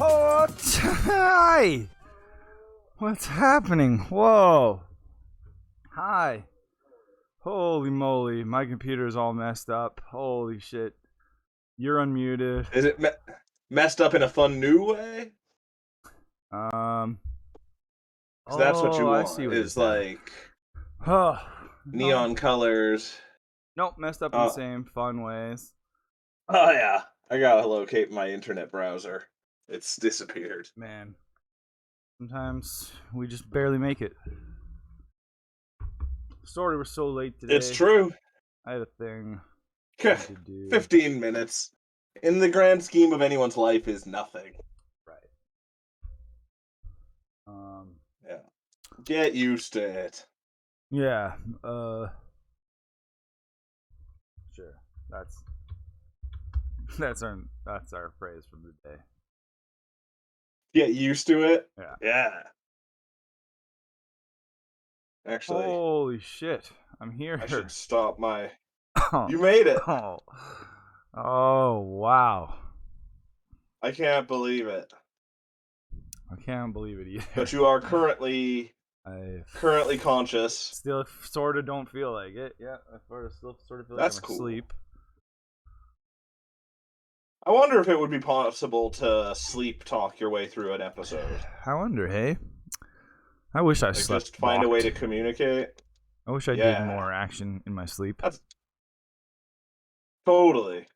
Oh, hi! What's happening? Whoa! Hi! Holy moly, my computer is all messed up. Holy shit. You're unmuted. Is it messed up in a fun new way? Um. Because that's what you I want. see what Is you're saying. like Oh, neon colors. Nope, messed up in the same fun ways. Oh yeah, I gotta locate my internet browser. It's disappeared. Man, sometimes we just barely make it. Sorry we're so late today. It's true. I had a thing 15 minutes. In the grand scheme of anyone's life is nothing. Right. Yeah. Get used to it. Yeah. Sure. That's our phrase from the day. Get used to it? Yeah. Yeah. Actually, holy shit. I'm here. I should stop my... You made it. Oh, wow. I can't believe it. I can't believe it either. But you are currently conscious. Still sort of don't feel like it. Yeah, I still sort of feel That's like I'm cool. asleep. I wonder if it would be possible to sleep talk your way through an episode. I wonder, hey? I wish I slept. Just find a way to communicate. I wish I did more action in my sleep. That's... Totally.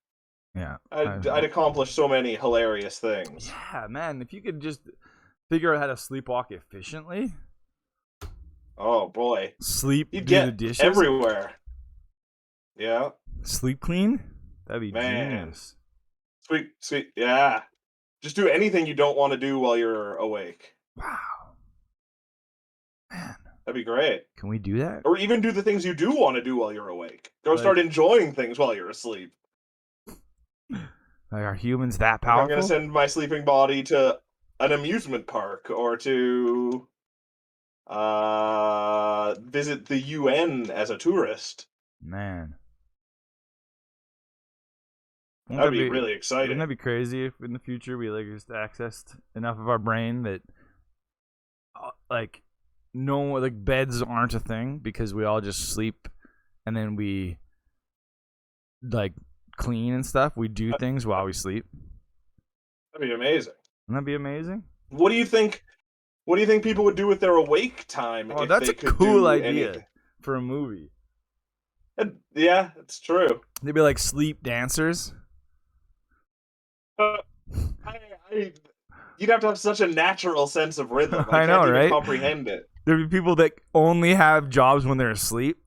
Yeah. I'd accomplish so many hilarious things. Yeah, man. If you could just figure out how to sleepwalk efficiently. Oh, boy. Sleep, You'd do get the dishes. Everywhere. Yeah. Sleep clean? That'd be genius. Sweet. Yeah. Just do anything you don't want to do while you're awake. Wow. Man. That'd be great. Can we do that? Or even do the things you do want to do while you're awake. Go start enjoying things while you're asleep. Like, are humans that powerful? I'm going to send my sleeping body to an amusement park or to visit the UN as a tourist. Man. That'd be really exciting. Wouldn't that be crazy if in the future we just accessed enough of our brain that beds aren't a thing because we all just sleep and then we clean and stuff. We do things while we sleep. That'd be amazing. Wouldn't that be amazing? What do you think people would do with their awake time? Oh, if that's they a could cool do idea anything? For a movie. Yeah, it's true. They'd be like sleep dancers. You'd have to have such a natural sense of rhythm. I know, can't right? even comprehend it. There'd be people that only have jobs when they're asleep.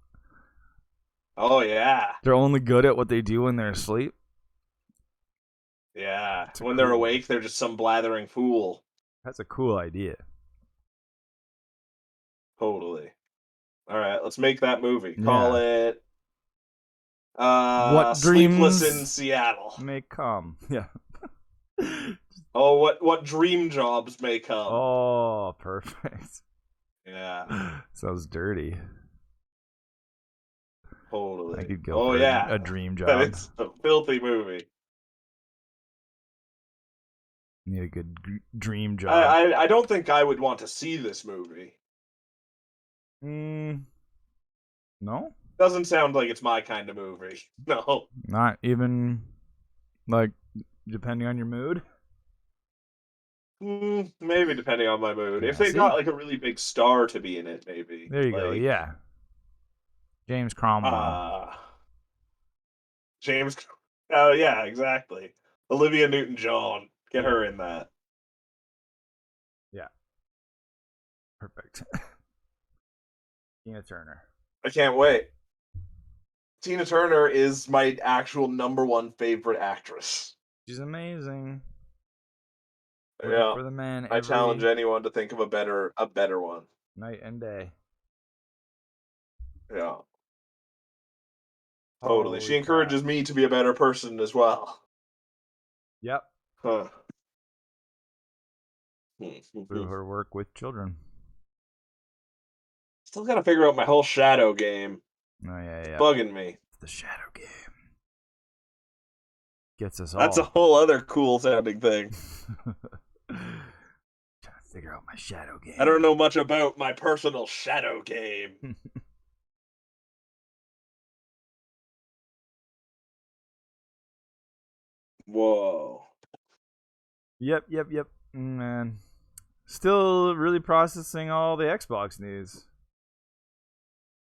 Oh, yeah. They're only good at what they do when they're asleep. Yeah. When they're awake, they're just some blathering fool. That's a cool idea. Totally. All right, let's make that movie. Call it What Sleepless Dreams in Seattle. May Come. Yeah. Oh, what dream jobs may come. Oh, perfect. Yeah. Sounds dirty. Totally. I could go for a dream job. It's a filthy movie. Need a good dream job. I don't think I would want to see this movie. No? Doesn't sound like it's my kind of movie. No. Not even, depending on your mood? Maybe depending on my mood. Yeah, if they got, a really big star to be in it, maybe. There you go, yeah. James Cromwell. James... Oh, yeah, exactly. Olivia Newton-John. Get her in that. Yeah. Perfect. Tina Turner. I can't wait. Tina Turner is my actual #1 favorite actress. She's amazing. Yeah. For the man. I challenge anyone to think of a better one. Night and day. Yeah. Totally. She encourages me to be a better person as well. Yep. Huh. Through her work with children. Still gotta figure out my whole shadow game. Oh, yeah. It's bugging me. The shadow game. Gets us all. That's a whole other cool sounding thing. figure out my shadow game. I don't know much about my personal shadow game. Whoa. Yep. Man. Still really processing all the Xbox news.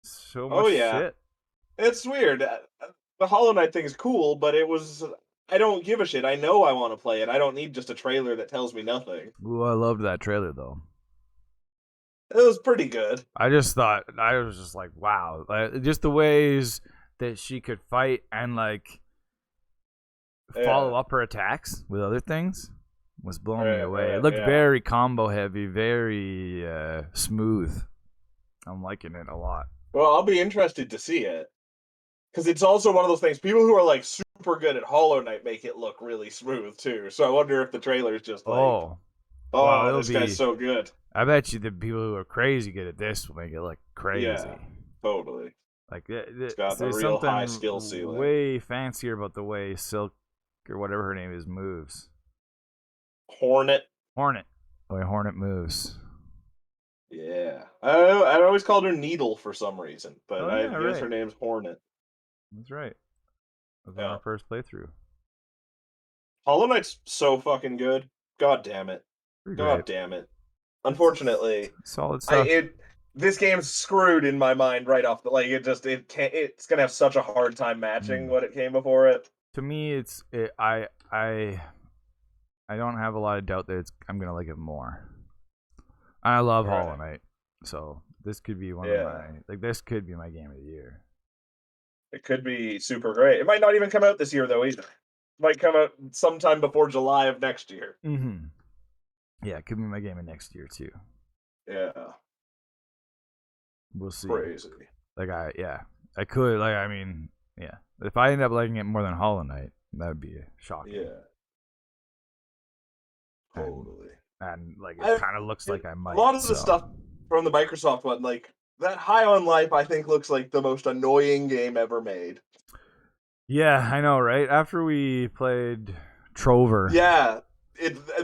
So much shit. It's weird. The Hollow Knight thing is cool, but I don't give a shit. I know I want to play it. I don't need just a trailer that tells me nothing. Ooh, I loved that trailer though. It was pretty good. I was just like, wow, just the ways that she could fight and like follow up her attacks with other things was blowing me away. It looked very combo heavy, very smooth. I'm liking it a lot. Well, I'll be interested to see it. Because it's also one of those things, people who are like super good at Hollow Knight make it look really smooth too. So I wonder if the trailer's just like, wow, this guy's so good. I bet you the people who are crazy good at this will make it look crazy. Yeah, totally. Like it's got a real high skill ceiling. Way fancier about the way Silk or whatever her name is moves. Hornet. The way Hornet moves. Yeah, I always called her Needle for some reason, but I guess her name's Hornet. That's right. That was our first playthrough. Hollow Knight's so fucking good. God damn it. God damn it. Unfortunately, solid stuff. This game's screwed in my mind right off the it's gonna have such a hard time matching what it came before it. To me, I don't have a lot of doubt that I'm gonna like it more. I love Hollow Knight, so this could be one of my this could be my game of the year. It could be super great. It might not even come out this year though either. It might come out sometime before July of next year. Mm-hmm. Yeah, it could be my game of next year too. Yeah. We'll see. Crazy. I could if I end up liking it more than Hollow Knight, that would be shocking. Yeah. Totally. And it kind of looks like I might. A lot of the stuff from the Microsoft one, like that High on Life, I think looks like the most annoying game ever made. Yeah, I know, right? After we played Trover. Yeah,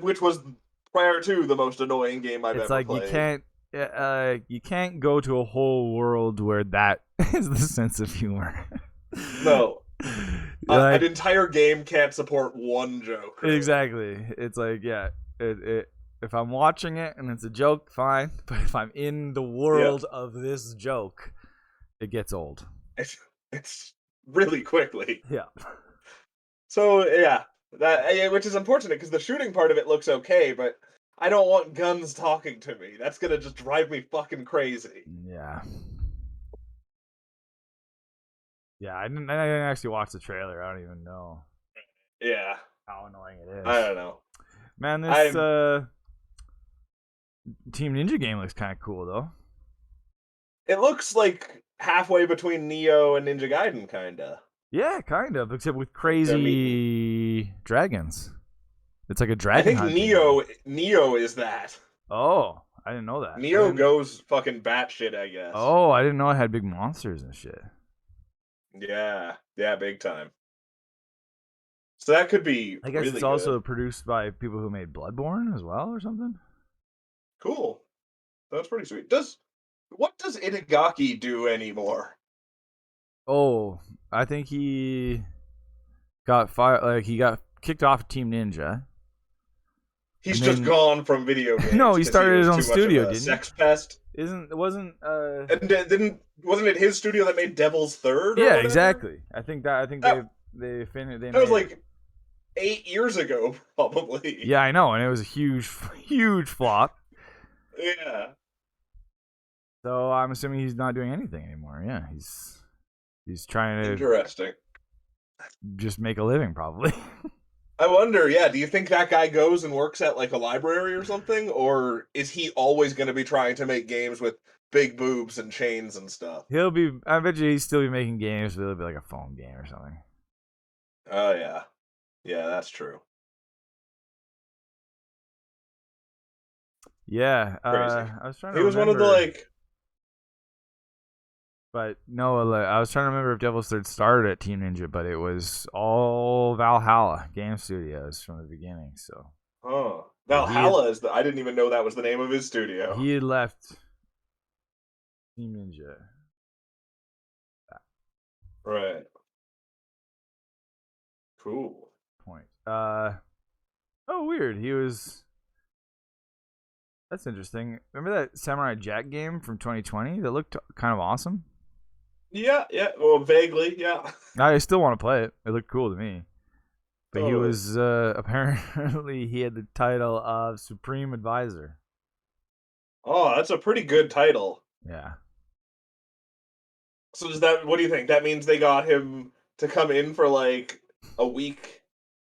which was prior to the most annoying game I've ever played. It's like you can't go to a whole world where that is the sense of humor. No. An entire game can't support one joke. Right? Exactly. It's like, if I'm watching it and it's a joke, fine. But if I'm in the world of this joke, it gets old. It's really quickly. Yeah. So, which is unfortunate because the shooting part of it looks okay, but I don't want guns talking to me. That's going to just drive me fucking crazy. Yeah. Yeah, I didn't actually watch the trailer. I don't even know. Yeah. How annoying it is. I don't know. Man, this Team Ninja game looks kind of cool, though. It looks like halfway between Neo and Ninja Gaiden, kinda. Yeah, kind of, except with crazy dragons. It's like a dragon. I think Neo is that. Oh, I didn't know that. Neo goes fucking batshit, I guess. Oh, I didn't know it had big monsters and shit. Yeah, big time. So that could be. I guess really it's also produced by people who made Bloodborne as well, or something. Cool. That's pretty sweet. What does Itagaki do anymore? Oh, I think he got fired. Like he got kicked off Team Ninja. He's just gone from video games. No, he started his own studio, didn't he? Sex pest. Wasn't wasn't it his studio that made Devil's Third? Yeah, exactly. I think they finished. That was like 8 years ago, probably. Yeah, I know, and it was a huge flop. Yeah. So I'm assuming he's not doing anything anymore. Yeah, he's trying to just make a living, probably. I wonder, do you think that guy goes and works at like a library or something? Or is he always going to be trying to make games with big boobs and chains and stuff? I bet you he'll still be making games, but it'll be like a phone game or something. Oh, yeah. Yeah, that's true. Yeah. Crazy. I was trying to He was remember, one of the like... But no, I was trying to remember if Devil's Third started at Team Ninja, but it was all Valhalla Game Studios from the beginning. So. Oh, Valhalla is I didn't even know that was the name of his studio. He had left Team Ninja. Right. Cool. Point. Oh, weird. He was. That's interesting. Remember that Samurai Jack game from 2020 that looked kind of awesome? Yeah. Well, vaguely, yeah. I still want to play it. It looked cool to me. But he was apparently he had the title of Supreme Advisor. Oh, that's a pretty good title. Yeah. So what do you think? That means they got him to come in for like a week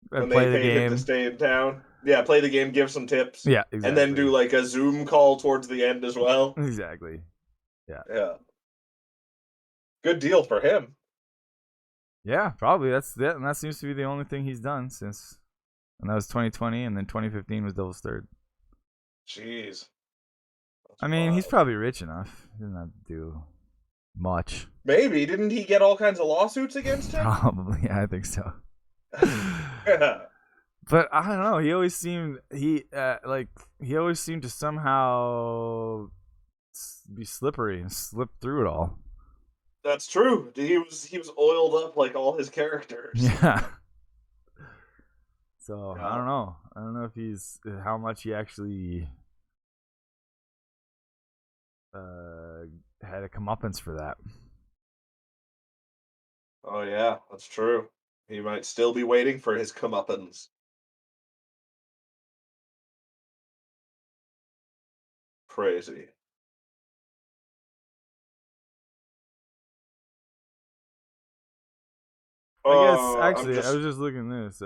when they paid him to stay in town? Yeah, play the game, give some tips. Yeah, exactly. And then do like a Zoom call towards the end as well. Exactly. Yeah. Yeah. Good deal for him. Yeah, probably. And that seems to be the only thing he's done since. And that was 2020, and then 2015 was Devil's Third. Jeez. I mean, he's probably rich enough. He doesn't have to do much. Maybe. Didn't he get all kinds of lawsuits against him? Probably. Yeah, I think so. Yeah. But I don't know. He always seemed to somehow be slippery and slip through it all. That's true. He was oiled up like all his characters. Yeah. So I don't know. I don't know if how much he actually had a comeuppance for that. Oh yeah, that's true. He might still be waiting for his comeuppance. Crazy. I guess actually, I was just looking at this.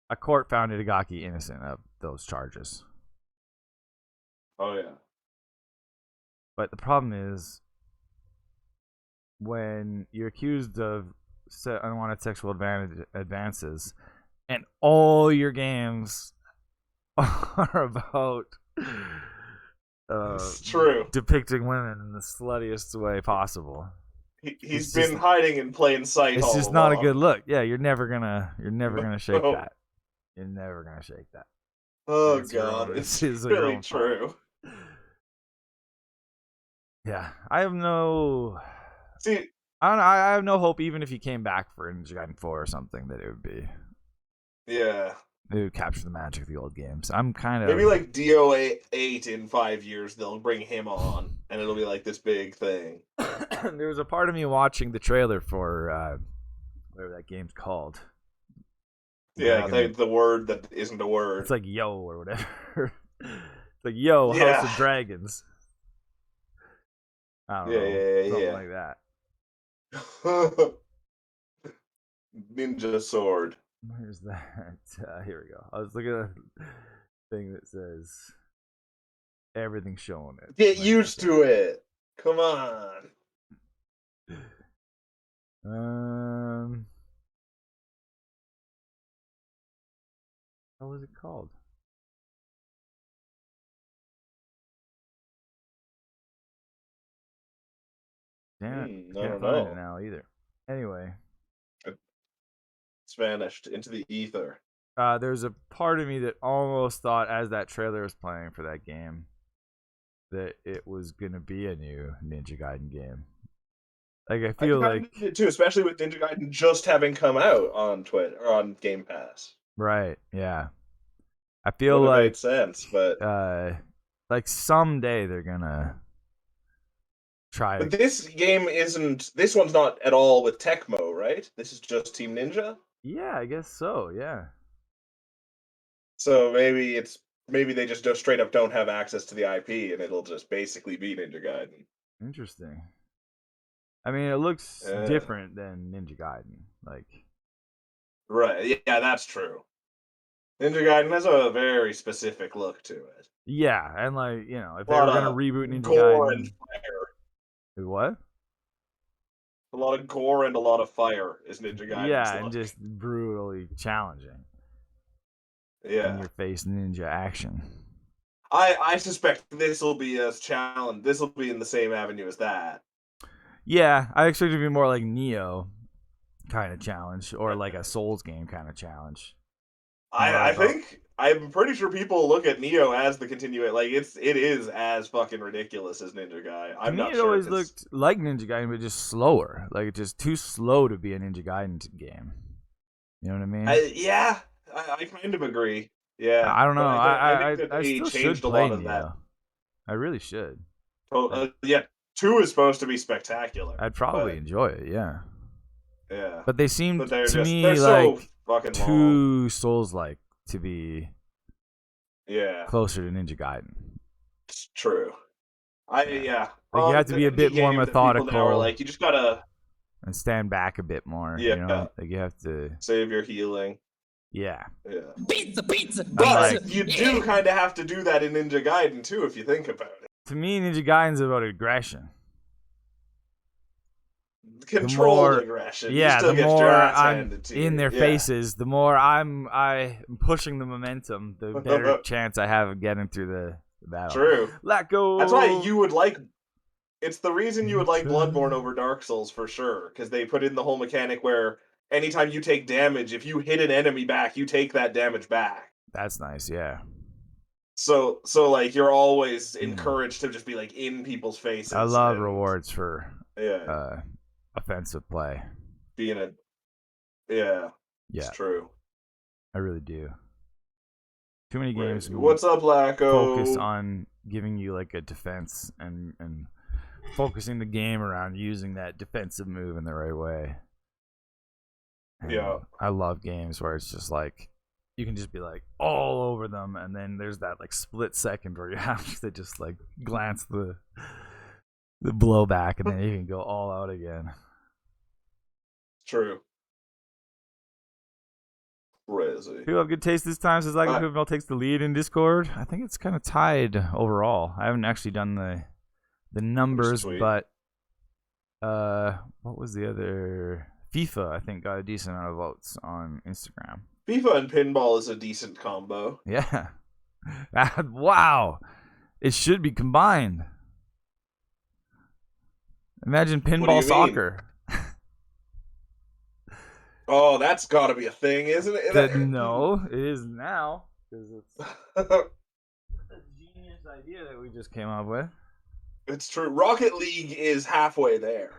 A court found Itagaki innocent of those charges. Oh yeah. But the problem is, when you're accused of unwanted sexual advances, and all your games are about it's true. depicting women in the sluttiest way possible. He's been hiding in plain sight. It's just not a good look. Yeah, you're never gonna shake No. that. You're never gonna shake that. Oh god, it's really true. Yeah, I have no. See, I don't know. I have no hope, even if he came back for Ninja Gaiden 4 or something, that it would be. Yeah. It would capture the magic of the old games. I'm kind of maybe like DO8 in 5 years they'll bring him on, and it'll be like this big thing. There was a part of me watching the trailer for whatever that game's called. Yeah, the word that isn't a word. It's like Yo or whatever. It's like Yo, House of Dragons. I don't know. Something like that. Ninja sword. Where's that? Here we go. I was looking at a thing that says everything's showing it. Get used to it. Come on. What was it called? Damn it. I can't find it now either. Anyway. It's vanished into the ether. There's a part of me that almost thought, as that trailer was playing for that game, that it was going to be a new Ninja Gaiden game. Like, I feel like it too, especially with Ninja Gaiden just having come out on Twitter or on Game Pass. Right, yeah. I feel like made sense, but like someday they're gonna try. But this game isn't. This one's not at all with Tecmo, right? This is just Team Ninja. Yeah, I guess so. Yeah. So maybe they just straight up don't have access to the IP, and it'll just basically be Ninja Gaiden. Interesting. I mean, it looks different than Ninja Gaiden, like. Right. Yeah, that's true. Ninja Gaiden has a very specific look to it. Yeah, and like, you know, if they were gonna reboot Ninja Gaiden, and fire. What? A lot of gore and a lot of fire is Ninja Gaiden. Yeah, and just brutally challenging. Yeah. In your face ninja action. I suspect this will be as challenge. This will be in the same avenue as that. Yeah, I expect it to be more like Neo, kind of challenge, or like a Souls game kind of challenge. I think I'm pretty sure people look at Neo as the continuation. Like it is as fucking ridiculous as Ninja Gaiden. I'm not sure. It always looked like Ninja Gaiden, but just slower. Like it's just too slow to be a Ninja Gaiden game. You know what I mean? I kind of agree. Yeah, I don't know. I think that I they still changed should a play lot of Neo. that. I really should. Yeah, 2 is supposed to be spectacular. I'd probably enjoy it. Yeah. Yeah. But they seem to me they're like so fucking too Souls-like to be. Yeah. Closer to Ninja Gaiden. It's true. Like you have to be a bit more methodical. Like you just gotta and stand back a bit more. Yeah. You know? Like you have to save your healing. Yeah. Pizza. But you do kind of have to do that in Ninja Gaiden too, if you think about it. To me, Ninja Gaiden's about aggression. Controlled aggression. Yeah, the more I'm in their faces, the more I'm pushing the momentum, the better chance I have of getting through the battle. True. Let go. That's why you would like. It's the reason you would like Bloodborne over Dark Souls for sure, because they put in the whole mechanic where anytime you take damage, if you hit an enemy back, you take that damage back. That's nice, yeah. So like you're always encouraged to just be like in people's faces. I love rewards for offensive play. It's true. I really do. Too many games. What's up, Lacko? Focus on giving you like a defense and focusing the game around using that defensive move in the right way. And I love games where it's just like you can just be like all over them, and then there's that like split second where you have to just like glance the blowback, and then you can go all out again. True. Crazy. People have good taste this time, says like Who takes the lead in Discord. I think it's kind of tied overall. I haven't actually done the numbers, but what was the other? FIFA, I think, got a decent amount of votes on Instagram. FIFA and pinball is a decent combo. Yeah. Wow. It should be combined. Imagine pinball soccer. Oh, that's got to be a thing, isn't it? No, it is now. Because it's a genius idea that we just came up with. It's true. Rocket League is halfway there.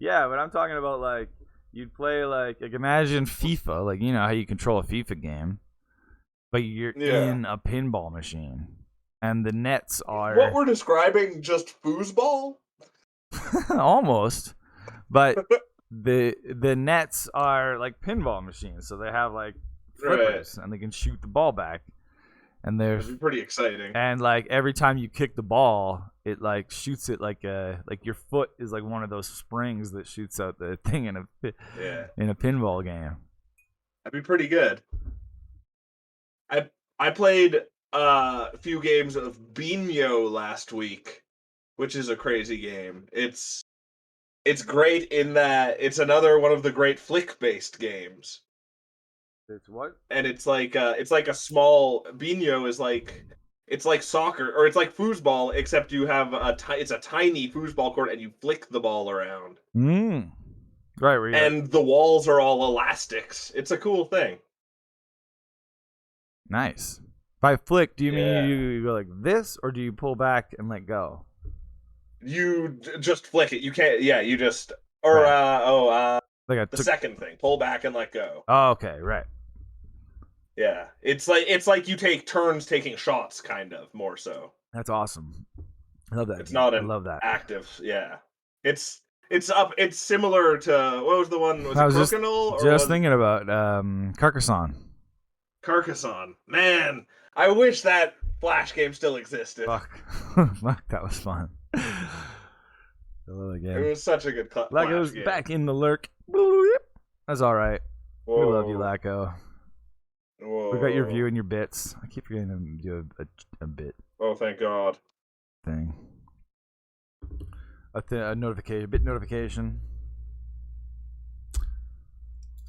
Yeah, but I'm talking about like you'd play like imagine FIFA, like you know how you control a FIFA game, but you're in a pinball machine, and the nets are what we're describing just foosball. Almost, but the nets are like pinball machines, so they have like flippers, and they can shoot the ball back. And there's pretty exciting. And like every time you kick the ball, it like shoots it like your foot is like one of those springs that shoots out the thing in a pinball game. That'd be pretty good. I played a few games of Binyo last week, which is a crazy game. It's great in that it's another one of the great flick-based games. It's what? And it's like a small Binyo is like it's like soccer or it's like foosball except you have it's a tiny foosball court and you flick the ball around. Right. And the walls are all elastics. It's a cool thing. Nice. By flick, do you mean you go like this or do you pull back and let go? You just flick it. You can't. Yeah, you just the second thing. Pull back and let go. Oh, okay, right. Yeah, it's like you take turns taking shots, kind of more so. That's awesome. I love that. It's not I love that. Active. Yeah, it's similar to what was the one? Was it Crokinole? Just thinking about Carcassonne. Carcassonne, man, I wish that Flash game still existed. Fuck, that was fun. I love that game. It was such a good Flash Lacko's game. Back in the lurk. That's all right. Whoa. We love you, Lacko. Whoa. We got your view and your bits. I keep forgetting to do a bit. Oh, thank God. Thing. A notification. A bit notification.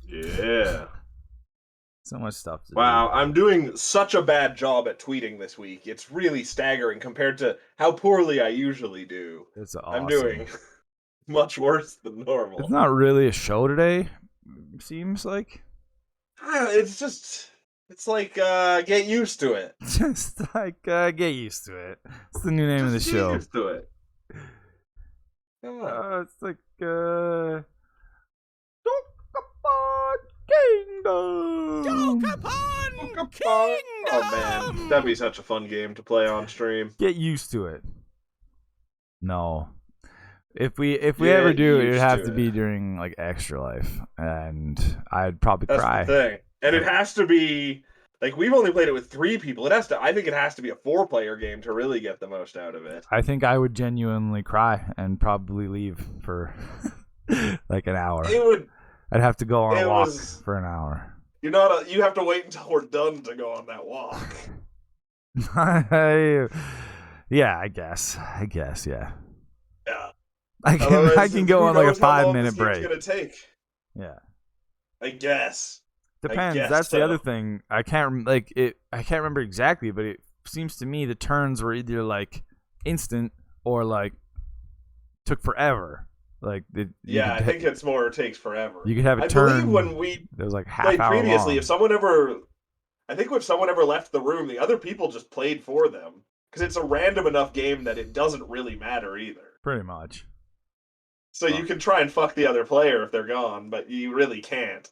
Yeah. So much stuff to do. Wow, I'm doing such a bad job at tweeting this week. It's really staggering compared to how poorly I usually do. It's awesome. I'm doing much worse than normal. It's not really a show today, seems like. It's like get used to it. Just like get used to it. It's the new name of the show. Get used to it. It's like Dokapon Kingdom. Dokapon Kingdom. Oh man, that'd be such a fun game to play on stream. Get used to it. No. If we ever do, it'd have to be during like Extra Life, and I'd probably cry. That's the thing. And it has to be like we've only played it with 3 people. I think it has to be a 4-player game to really get the most out of it. I think I would genuinely cry and probably leave for like an hour. I'd have to go on a walk for an hour. You have to wait until we're done to go on that walk. Yeah, I guess, yeah. Yeah. I can go on like a 5-minute break. It's gonna take. Yeah. I guess. Depends. That's the other thing. I can't remember exactly, but it seems to me the turns were either like instant or like took forever. Like I think it's more it takes forever. You could have a turn. I believe when we there was like half hour previously, long. if someone ever left the room, the other people just played for them because it's a random enough game that it doesn't really matter either. Pretty much. So you can try and fuck the other player if they're gone, but you really can't.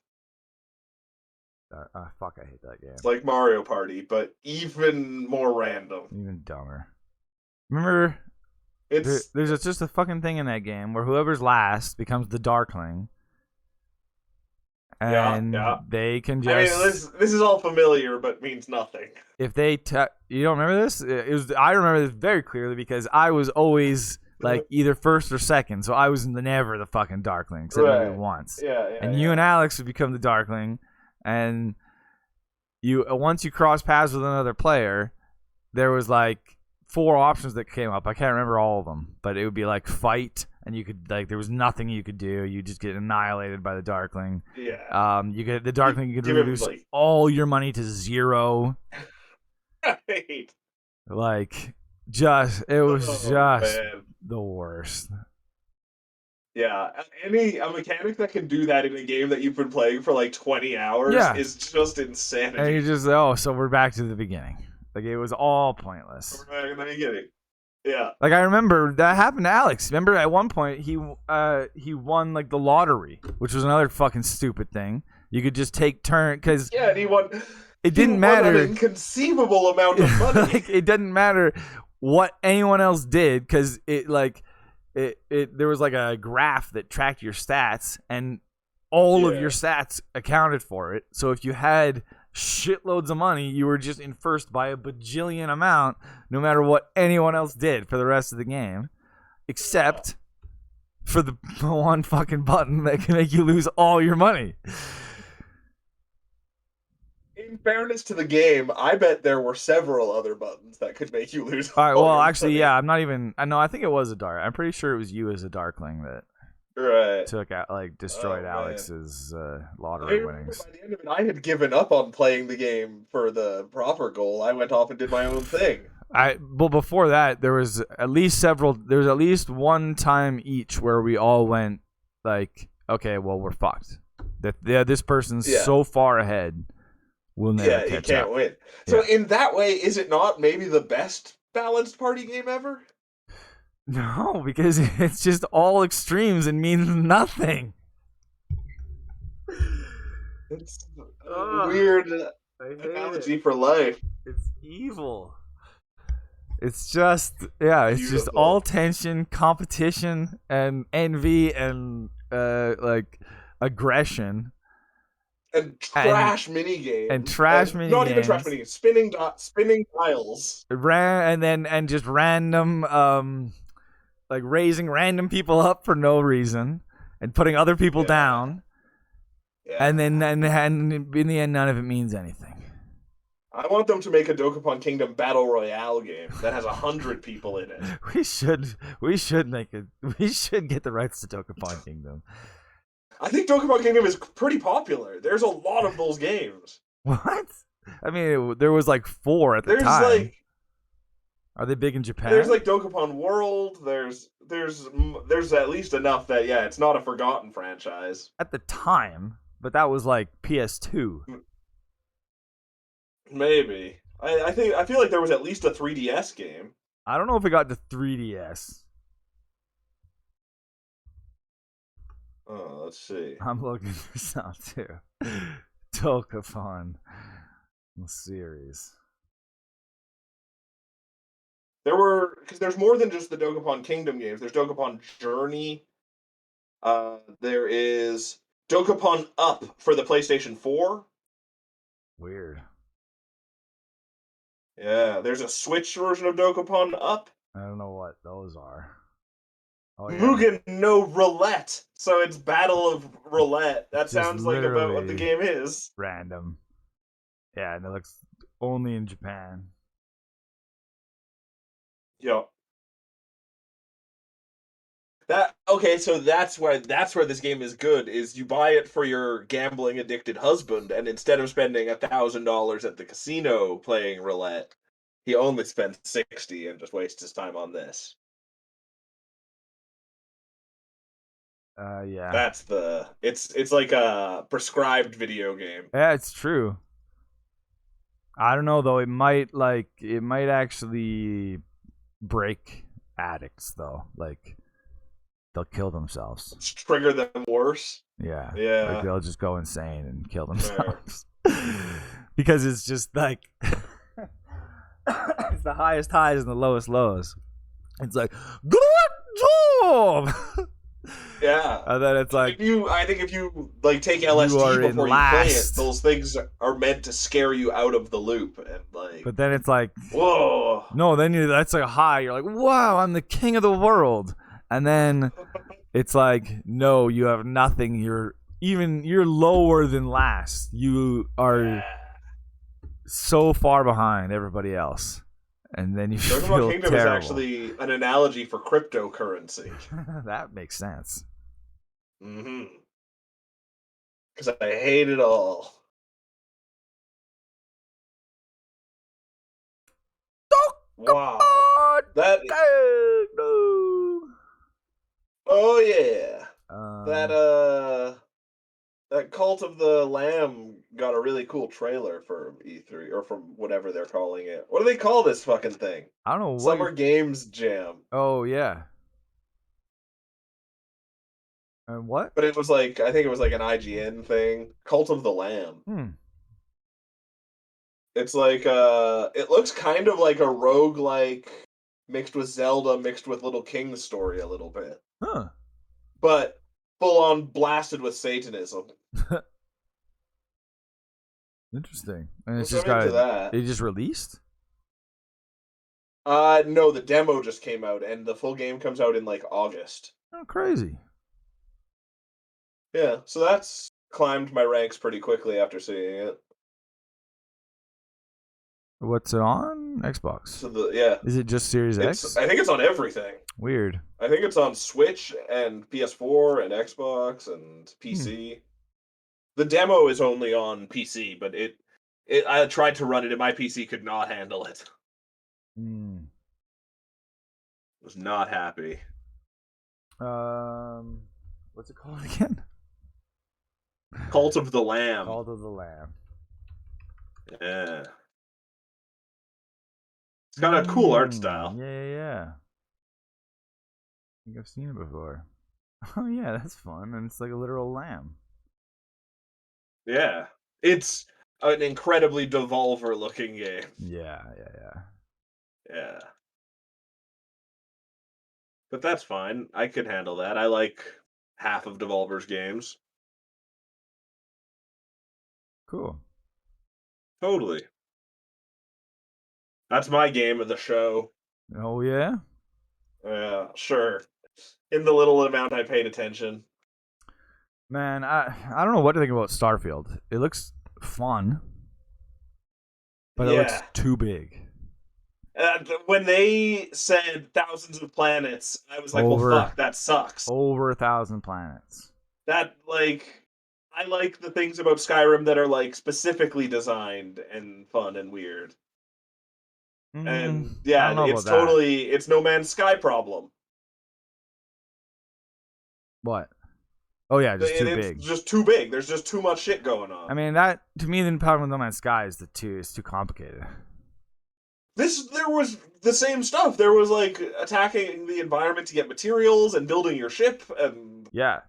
Fuck, I hate that game. It's like Mario Party, but even more random. Even dumber. Remember, there's just a fucking thing in that game where whoever's last becomes the Darkling. And they can just... I mean, this is all familiar, but means nothing. If they... you don't remember this? I remember this very clearly because I was always... like either first or second, so I was never the fucking Darkling, except maybe once. And you and Alex would become the Darkling, and once you cross paths with another player, there was like 4 options that came up. I can't remember all of them, but it would be like fight, and you could like there was nothing you could do. You just get annihilated by the Darkling. Yeah. The Darkling. You could reduce all your money to 0. Right. Like it was man. The worst. Yeah, a mechanic that can do that in a game that you've been playing for like 20 hours is just insanity. And you just so we're back to the beginning. Like it was all pointless. We're back in the beginning. Yeah. Like I remember that happened to Alex. Remember at one point he won like the lottery, which was another fucking stupid thing. You could just take turn because and he won. It didn't matter. An inconceivable amount of money. Like it didn't matter what anyone else did because it there was like a graph that tracked your stats and all of your stats accounted for it. So if you had shitloads of money, you were just in first by a bajillion amount, no matter what anyone else did for the rest of the game, except for the one fucking button that can make you lose all your money. In fairness to the game, I bet there were several other buttons that could make you lose. All right, well, actually, money. Yeah, I'm not even. I know. I think it was a dark. I'm pretty sure it was you as a Darkling that took out, like, destroyed Alex's lottery winnings. By the end of it, I had given up on playing the game for the proper goal. I went off and did my own thing. Well, before that, there was at least one time each where we all went like, okay, well, we're fucked. This person's so far ahead. We'll never catch up. You can't win. So in that way, is it not maybe the best balanced party game ever? No, because it's just all extremes and means nothing. It's a weird analogy for life. It's evil. It's just it's just all tension, competition, and envy, and like aggression. And trash minigames. And trash minigames. Not even trash minigames. Spinning tiles. And just random, like raising random people up for no reason and putting other people down. Yeah. And then in the end, none of it means anything. I want them to make a Dokapon Kingdom Battle Royale game that has 100 people in it. We should make it. We should get the rights to Dokapon Kingdom. I think Dokapon Kingdom is pretty popular. There's a lot of those games. What? I mean, there was like 4 at the time. Are they big in Japan? There's like Dokapon World. There's at least enough that it's not a forgotten franchise. At the time, but that was like PS2. Maybe. I feel like there was at least a 3DS game. I don't know if it got to 3DS. Oh, let's see. I'm looking for some too. Dokapon series. Because there's more than just the Dokapon Kingdom games. There's Dokapon Journey. There is Dokapon Up for the PlayStation 4. Weird. Yeah, there's a Switch version of Dokapon Up. I don't know what those are. Oh, yeah. Mugen no Roulette. So it's Battle of Roulette. That sounds like about what the game is. Random. Yeah, and it looks only in Japan. Yeah. So that's where this game is good. Is you buy it for your gambling addicted husband, and instead of spending $1,000 at the casino playing roulette, he only spends $60 and just wastes his time on this. Yeah. That's it's like a prescribed video game. Yeah, it's true. I don't know though. It might actually break addicts though. Like they'll kill themselves. Trigger them worse. Yeah. Yeah. Like they'll just go insane and kill themselves. Because it's just like it's the highest highs and the lowest lows. It's like good job. Yeah. And then it's like I think if you like take LSD before you play it, those things are meant to scare you out of the loop, and like. But then it's like, whoa. No, then that's like a high. You're like, wow, I'm the king of the world. And then it's like, no, you have nothing. You're lower than last. You are so far behind everybody else. And then you feel terrible. Kingdom is actually an analogy for cryptocurrency. That makes sense. Mm-hmm. Because I hate it all. Wow. That. Oh yeah. That Cult of the Lamb got a really cool trailer for E3 or from whatever they're calling it. What do they call this fucking thing? I don't know. Summer Games Jam. Oh yeah. And what? But it was like I think it was like an IGN thing. Cult of the Lamb. It's like it looks kind of like a roguelike mixed with Zelda mixed with Little King's story a little bit. Huh. But full on blasted with Satanism. Interesting. And it's just it just released? No, the demo just came out and the full game comes out in like August. Oh, crazy. Yeah, so that's climbed my ranks pretty quickly after seeing it. What's it on? Xbox. So Is it just Series X? I think it's on everything. Weird. I think it's on Switch and PS4 and Xbox and PC. The demo is only on PC, but I tried to run it and my PC could not handle it. Was not happy. What's it called again? Cult of the Lamb. Cult of the Lamb. Yeah. It's got a cool art style. Yeah. I think I've seen it before. Oh yeah, that's fun. And it's like a literal lamb. Yeah. It's an incredibly Devolver looking game. Yeah. Yeah. But that's fine. I could handle that. I like half of Devolver's games. Cool. Totally. That's my game of the show. Oh, yeah? Yeah, sure. In the little amount I paid attention. Man, I don't know what to think about Starfield. It looks fun, but it looks too big. When they said thousands of planets, I was like, well, fuck, that sucks. Over 1,000 planets. That, like, I like the things about Skyrim that are, like, specifically designed and fun and weird. And, yeah, it's No Man's Sky problem. What? Oh yeah, just too it's big. just too big. There's just too much shit going on. I mean, that to me, the problem with No Man's Sky is it's too complicated. There was the same stuff. There was like attacking the environment to get materials and building your ship and yeah,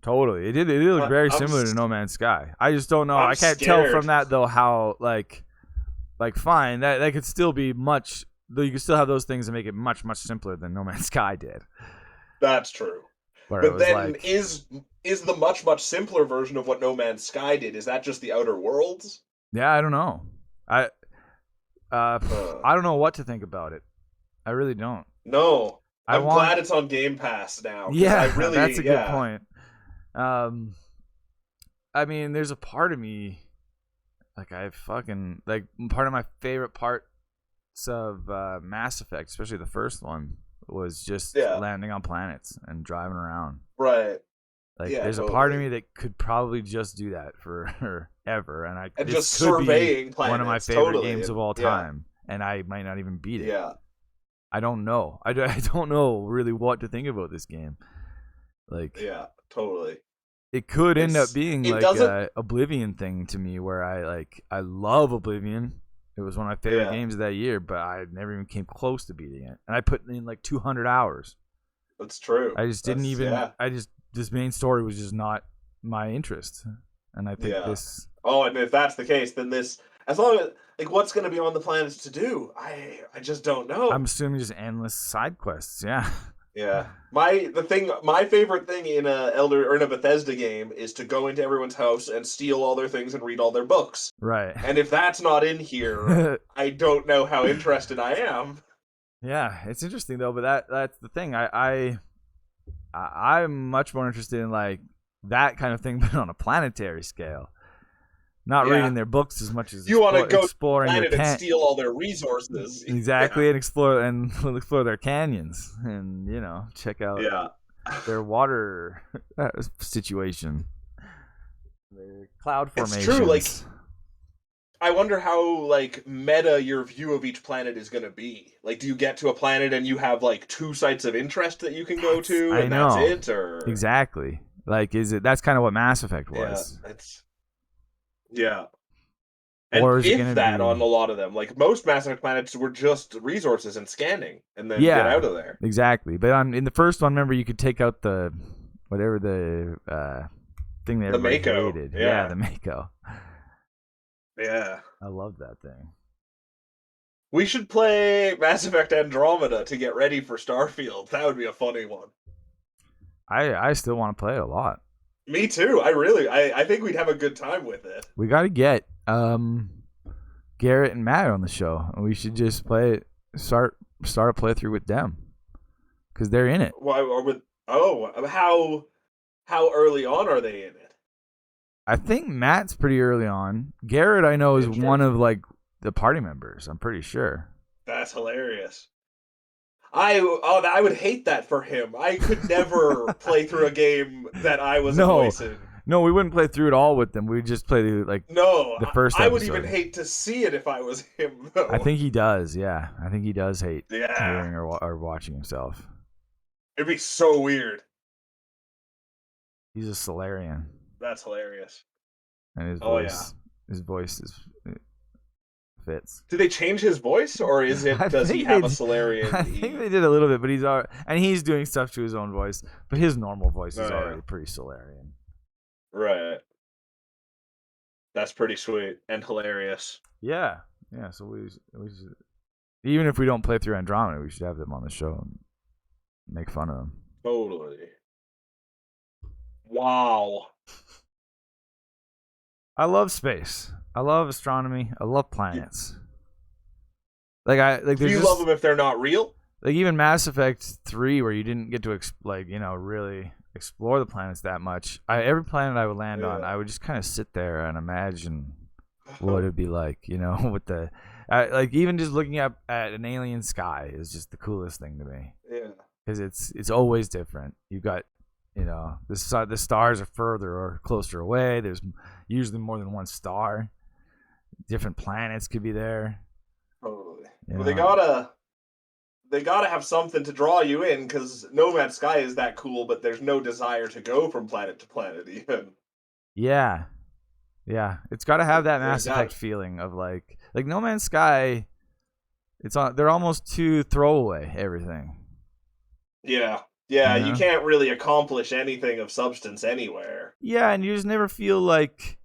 totally. It did look very similar to No Man's Sky. I just don't know. I can't tell from that though how like fine that could still be much. Though you can still have those things and make it much simpler than No Man's Sky did. That's true. But then is the much simpler version of what No Man's Sky did? Is that just the Outer Worlds? Yeah, I don't know. I don't know what to think about it. I really don't. No, I'm glad it's on Game Pass now. Yeah, that's a good point. I mean, there's a part of me, like part of my favorite parts of Mass Effect, especially the first one, was just landing on planets and driving around. Right. Like, there's a part of me that could probably just do that forever, and just surveying planets. One of my favorite games of all time, and I might not even beat it. Yeah. I don't know. I don't know really what to think about this game. Like, yeah, totally. It could end up being like a Oblivion thing to me, where I love Oblivion. It was one of my favorite games of that year, but I never even came close to beating it. And I put in like 200 hours. That's true. I just didn't even. This main story was just not my interest, and I think this. Oh, and if that's the case, then this, as long as what's going to be on the planets to do, I just don't know. I'm assuming just endless side quests. Yeah. Yeah. My favorite thing in a Bethesda game is to go into everyone's house and steal all their things and read all their books. Right. And if that's not in here, I don't know how interested I am. Yeah, it's interesting though, but that's the thing. I'm much more interested in like that kind of thing, but on a planetary scale. Not reading their books as much as you want to go exploring to the planet and steal all their resources. Exactly, and explore their canyons, and check out their water situation, their cloud formations. It's true. Like, I wonder how meta your view of each planet is going to be. Like, do you get to a planet and you have two sites of interest that you can go to, and that's it, or exactly? Like, that's kind of what Mass Effect was. Yeah. And or is if it that on a lot of them, most Mass Effect planets were just resources and scanning, and then get out of there. Exactly. But in the first one, remember, you could take out the whatever the thing that everybody hated. Yeah, the Mako. Yeah. I love that thing. We should play Mass Effect Andromeda to get ready for Starfield. That would be a funny one. I still want to play it a lot. Me too. I think we'd have a good time with it. We got to get Garrett and Matt on the show. We should just start a playthrough with them because they're in it. How early on are they in it? I think Matt's pretty early on. Garrett, I know, is one of the party members. I'm pretty sure. That's hilarious. I would hate that for him. I could never play through a game that I was voicing. No, we wouldn't play through it all with them. We'd just play the first episode. I would even hate to see it if I was him, though. I think he does, yeah. I think he does hate hearing or watching himself. It'd be so weird. He's a Solarian. That's hilarious. And his voice fits. Did they change his voice, or does he have a Solarian? I think they did a little bit, but he's doing stuff to his own voice. But his normal voice is already pretty Solarian. Right. That's pretty sweet and hilarious. Yeah. So we should, even if we don't play through Andromeda, we should have them on the show and make fun of them. Totally. Wow. I love space. I love astronomy. I love planets. Do you love them if they're not real? Like even Mass Effect 3, where you didn't get to really explore the planets that much. Every planet I would land on, I would just kind of sit there and imagine what it'd be like. With the even just looking up at an alien sky is just the coolest thing to me. Yeah, because it's always different. You've got the stars are further or closer away. There's usually more than one star. Different planets could be there. Totally. Well, they got they gotta have something to draw you in, because No Man's Sky is that cool, but there's no desire to go from planet to planet even. Yeah. Yeah. It's got to have that Mass Effect feeling of like No Man's Sky. They're almost too throwaway everything. Yeah. Yeah, you can't really accomplish anything of substance anywhere. Yeah, and you just never feel like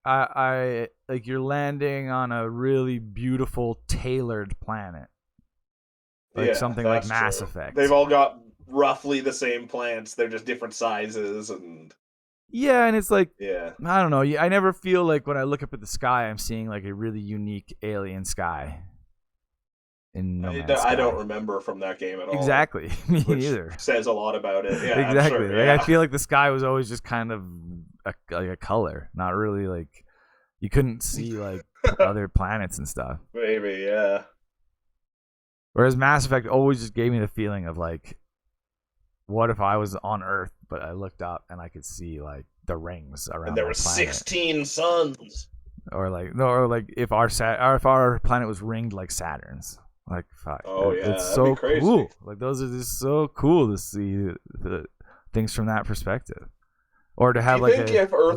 I like you're landing on a really beautiful, tailored planet. Like something like Mass Effect. They've all got roughly the same plants. They're just different sizes and yeah, and it's like I don't know. I never feel like when I look up at the sky, I'm seeing like a really unique alien sky. I don't remember from that game at all. Exactly, me neither. Says a lot about it. Yeah, exactly. Sure, like, I feel like the sky was always just kind of like a color, not really like you couldn't see like other planets and stuff. Maybe, yeah. Whereas Mass Effect always just gave me the feeling of like, what if I was on Earth, but I looked up and I could see like the rings around. And there were 16 suns. Or like if our planet was ringed like Saturn's. Like fuck. Oh yeah, it's so cool. Like those are just so cool to see the things from that perspective. Or to have like a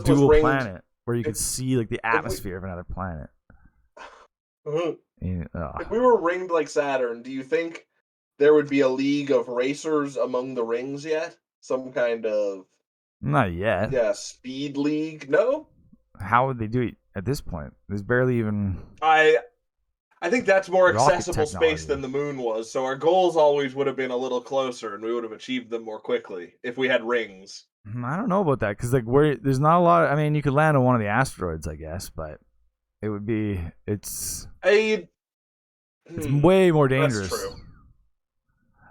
dual planet where you could see like the atmosphere of another planet. If we were ringed like Saturn, do you think there would be a league of racers among the rings yet? Some kind of not yet. Yeah, speed league. No. How would they do it at this point? There's barely even. I think that's more accessible space than the moon was, so our goals always would have been a little closer, and we would have achieved them more quickly if we had rings. I don't know about that, because like there's not a lot. I mean, you could land on one of the asteroids, I guess, but it would be it's way more dangerous. That's true.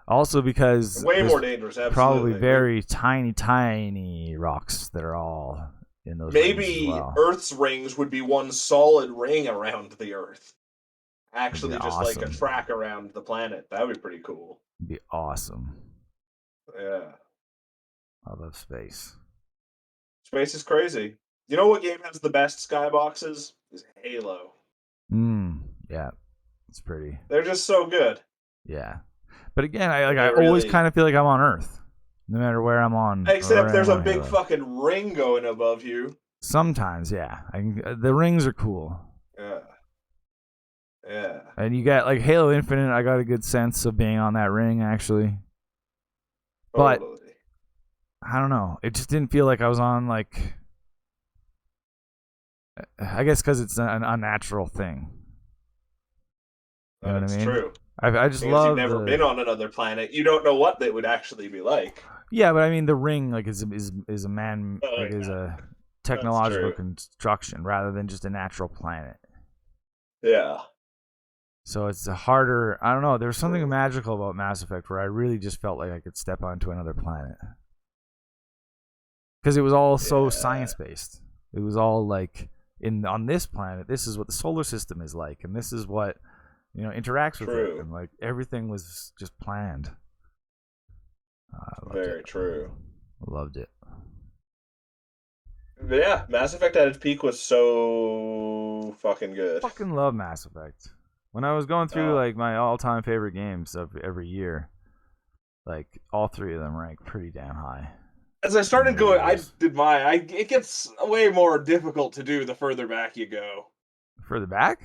Also, because way more dangerous. Absolutely. Probably very tiny rocks that are all in those. Maybe Earth's rings would be one solid ring around the Earth. Actually, just awesome. Like a track around the planet. That would be pretty cool. It'd be awesome. Yeah. I love space. Space is crazy. You know what game has the best skyboxes? Is Halo. Yeah. It's pretty. They're just so good. Yeah. But again, I always kind of feel like I'm on Earth. No matter where I'm on. Except there's a big fucking ring going above you. Sometimes, yeah. The rings are cool. Yeah. Yeah. And you got like Halo Infinite, I got a good sense of being on that ring actually. But I don't know. It just didn't feel like I was on like I guess because it's an unnatural thing. You know what I mean? True. I just love. You've never been on another planet. You don't know what they would actually be like. Yeah, but I mean, the ring like is a man is a technological construction rather than just a natural planet. Yeah. So it's a harder. I don't know. There's something magical about Mass Effect where I really just felt like I could step onto another planet because it was all so science based. It was all like on this planet, this is what the solar system is like, and this is what interacts with it, and like everything was just planned. Very true. I loved it. But yeah, Mass Effect at its peak was so fucking good. Fucking love Mass Effect. When I was going through like my all-time favorite games of every year, like all three of them rank pretty damn high. As I started going, it gets way more difficult to do the further back you go. Further back?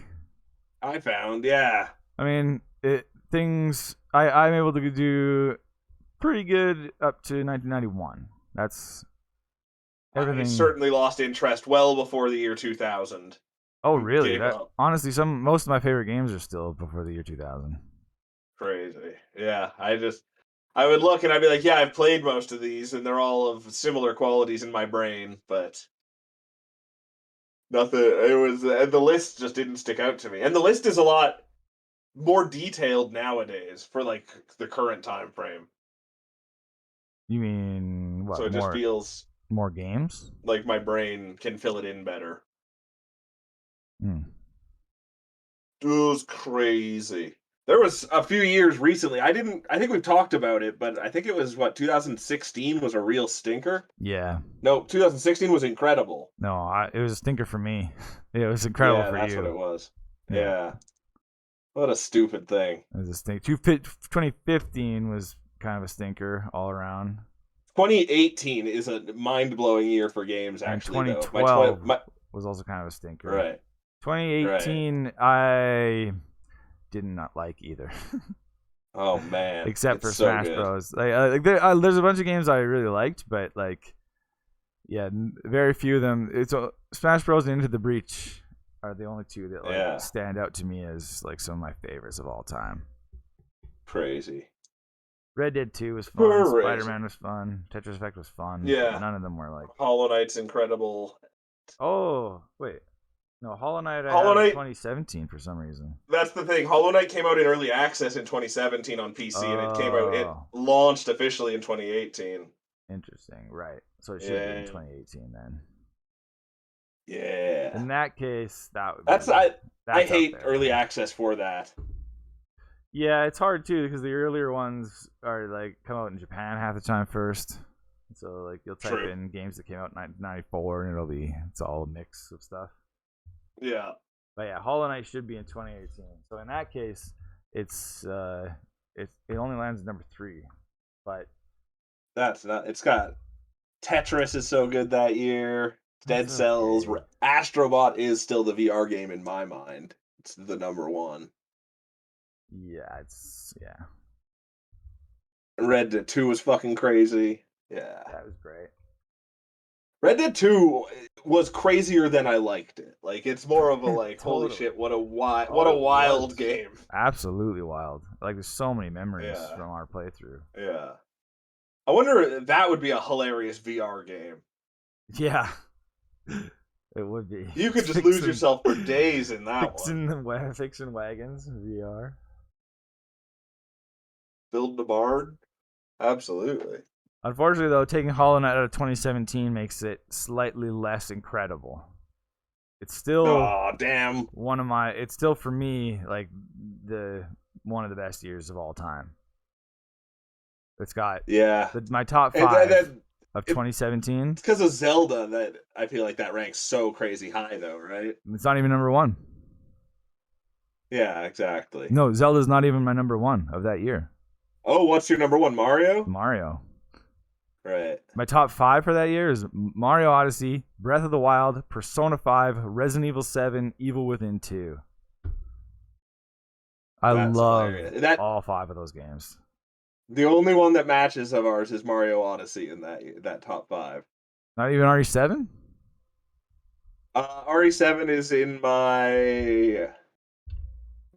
I found, yeah. I mean, I'm able to do pretty good up to 1991. That's everything. I certainly lost interest well before the year 2000. Oh, really? Honestly, most of my favorite games are still before the year 2000. Crazy. Yeah, I would look and I'd be like, yeah, I've played most of these, and they're all of similar qualities in my brain, but nothing. It was the list just didn't stick out to me, and the list is a lot more detailed nowadays for like the current time frame. You mean what? So it just feels more games. Like my brain can fill it in better. It was crazy. There was a few years recently. I think we've talked about it, but I think it was 2016 was a real stinker. Yeah. No, 2016 was incredible. No, it was a stinker for me. It was incredible for you. Yeah, that's what it was. Yeah. What a stupid thing. It was a stink. 2015 was kind of a stinker all around. 2018 is a mind-blowing year for games, actually. And 2012 was also kind of a stinker. Right. 2018, right. I did not like either. Oh man! Except for Smash Bros. There's a bunch of games I really liked, but like, yeah, very few of them. It's Smash Bros. And Into the Breach are the only two that like stand out to me as like some of my favorites of all time. Crazy. Red Dead 2 was fun. Spider-Man was fun. Tetris Effect was fun. Yeah. None of them were like Hollow Knight's incredible. Oh wait. No, Hollow Knight I had in 2017 for some reason. That's the thing. Hollow Knight came out in early access in 2017 on PC, and it launched officially in 2018. Interesting, right. So it should be in 2018 then. Yeah. In that case, that would I hate early access for that. Yeah, it's hard too because the earlier ones are like come out in Japan half the time first. So like you'll type in games that came out in 1994 and it's all a mix of stuff. Yeah. But yeah, Hollow Knight should be in 2018. So in that case, it only lands at number 3. But that's not. It's got Tetris is so good that year. Dead Cells, Astrobot is still the VR game in my mind. It's the number 1. Yeah, Red Dead 2 was fucking crazy. Yeah. That was great. Red Dead 2 was crazier than I liked it. Like it's more of a like, holy shit, what a wild game. Absolutely wild. Like there's so many memories from our playthrough. Yeah. I wonder if that would be a hilarious VR game. Yeah. It would be. You could just lose yourself for days in that one. Fixing wagons VR. Building a barn? Absolutely. Unfortunately, though, taking Hollow Knight out of 2017 makes it slightly less incredible. It's still it's still for me like one of the best years of all time. It's got my top 5 of 2017. It's because of Zelda that I feel like that ranks so crazy high, though, right? It's not even number 1. Yeah, exactly. No, Zelda's not even my number 1 of that year. Oh, what's your number 1? Mario? Mario. Right. My top 5 for that year is Mario Odyssey, Breath of the Wild, Persona 5, Resident Evil 7, Evil Within 2. I love all 5 of those games. The only one that matches of ours is Mario Odyssey in that top 5. Not even RE7? RE7 is in my...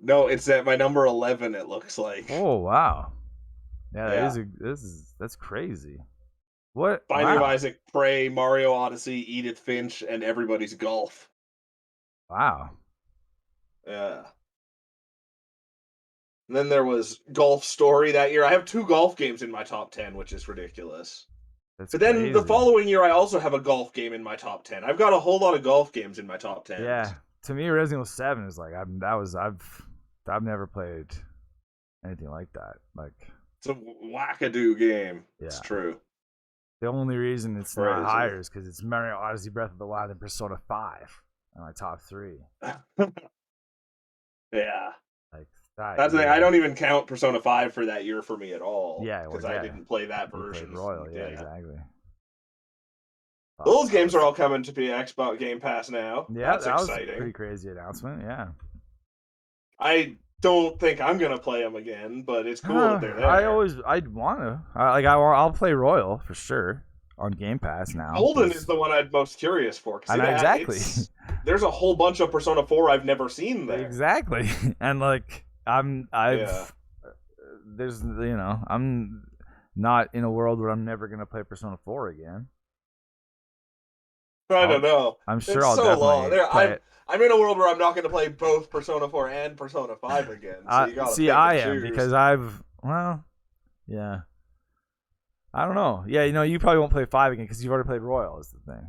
No, it's at my number 11, it looks like. Oh, wow. Yeah, that's crazy. What? Binding of Isaac, Prey, Mario Odyssey, Edith Finch, and Everybody's Golf. Wow. Yeah. And then there was Golf Story that year. I have 2 golf games in my top 10, which is ridiculous. But then crazy. The following year, I also have a golf game in my top 10. I've got a whole lot of golf games in my top 10. Yeah. To me, Resident Evil 7 is like I've never played anything like that. Like it's a wackadoo game. Yeah. It's true. The only reason it's not higher is because it's Mario Odyssey, Breath of the Wild, and Persona 5 in my top 3. Yeah. Like that's the thing. I don't even count Persona 5 for that year for me at all. Yeah, because I didn't play that version. Royal, exactly. Those games are all coming to be Xbox Game Pass now. Yeah, that's was exciting. a pretty crazy announcement. Yeah. I don't think I'm gonna play them again, but it's cool that they're there. I'd want to. I'll play Royal for sure on Game Pass now. Golden is the one I'm most curious for. Exactly. There's a whole bunch of Persona 4 I've never seen there. Exactly, and like I'm not in a world where I'm never gonna play Persona 4 again. I don't know. I'm sure I'll definitely play it. I'm in a world where I'm not going to play both Persona 4 and Persona 5 again. So you gotta I am because I don't know. Yeah, you probably won't play 5 again because you've already played Royal. Is the thing.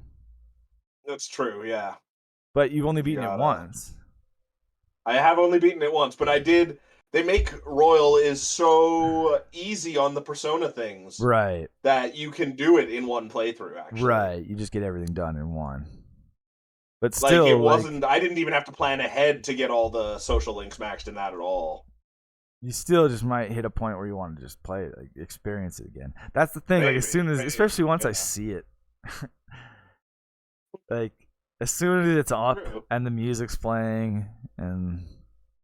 That's true. Yeah. But you've only beaten it once. I have only beaten it once, but I did. They make Royal is so easy on the Persona things, right? That you can do it in one playthrough. Actually, right. You just get everything done in one. But still, it wasn't. I didn't even have to plan ahead to get all the social links maxed in that at all. You still just might hit a point where you want to just play it, like experience it again. That's the thing. Maybe, like as soon as, especially once I see it, like as soon as it's up and the music's playing and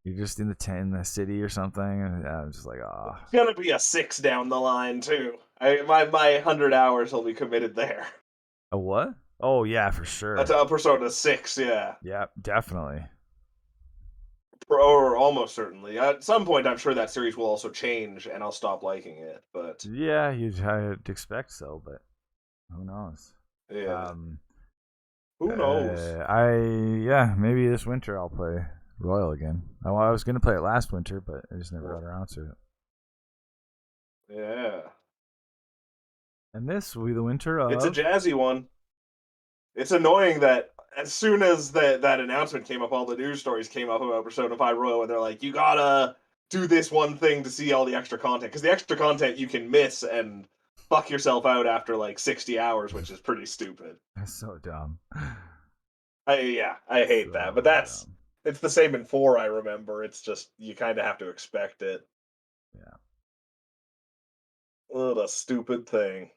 you're just in the city or something, and I'm just like, oh. It's gonna be a 6 down the line too. My 100 hours will be committed there. A what? Oh yeah, for sure. That's a Persona 6, yeah. Yeah, definitely. Or almost certainly. At some point, I'm sure that series will also change, and I'll stop liking it. But yeah, I'd expect so, but who knows? Yeah. Who knows? Maybe this winter I'll play Royal again. I was gonna play it last winter, but I just never got around to it. Yeah. And this will be the winter of. It's a jazzy one. It's annoying that as soon as that announcement came up, all the news stories came up about Persona 5 Royal, and they're like, you gotta do this one thing to see all the extra content. Because the extra content you can miss and fuck yourself out after like 60 hours, which is pretty stupid. That's so dumb. I hate that. But it's the same in 4, I remember. It's just, you kind of have to expect it. Yeah. What a stupid thing.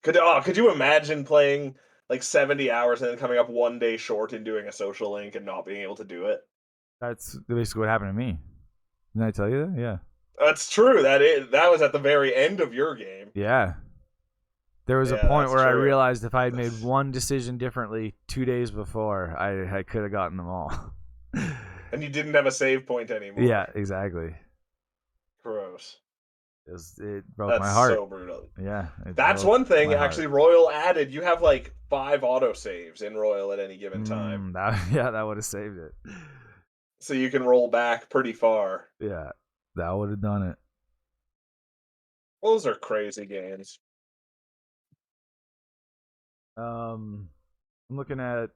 Could you imagine playing like 70 hours and then coming up one day short and doing a social link and not being able to do it? That's basically what happened to me. Didn't I tell you that? Yeah. That's true. That was at the very end of your game. Yeah. There was a point where I realized if I had made one decision differently 2 days before, I could have gotten them all. And you didn't have a save point anymore. Yeah, exactly. Gross. It broke my heart. That's so brutal. Yeah. That's one thing, actually, Royal added. You have like 5 autosaves in Royal at any given time. That would have saved it. So you can roll back pretty far. Yeah, that would have done it. Those are crazy games. I'm looking at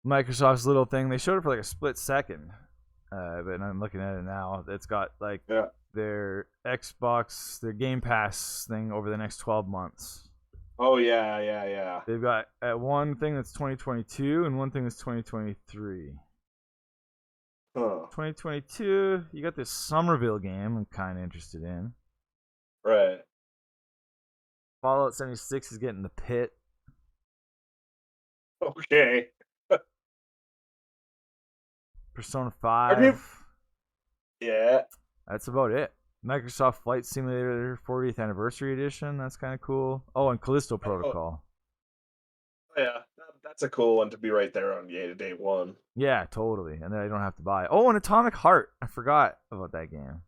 Microsoft's little thing. They showed it for like a split second, but I'm looking at it now. It's got like their Xbox, their Game Pass thing over the next 12 months. Oh yeah. They've got one thing that's 2022 and one thing that's 2023. 2022, you got this Somerville game I'm kind of interested in. Right. Fallout 76 is getting the Pit. Okay. Persona 5. Yeah. That's about it. Microsoft Flight Simulator 40th Anniversary Edition. That's kind of cool. Oh, and Callisto Protocol. Oh, yeah. That's a cool one to be right there on day one. Yeah, totally. And then I don't have to buy. Oh, and Atomic Heart. I forgot about that game.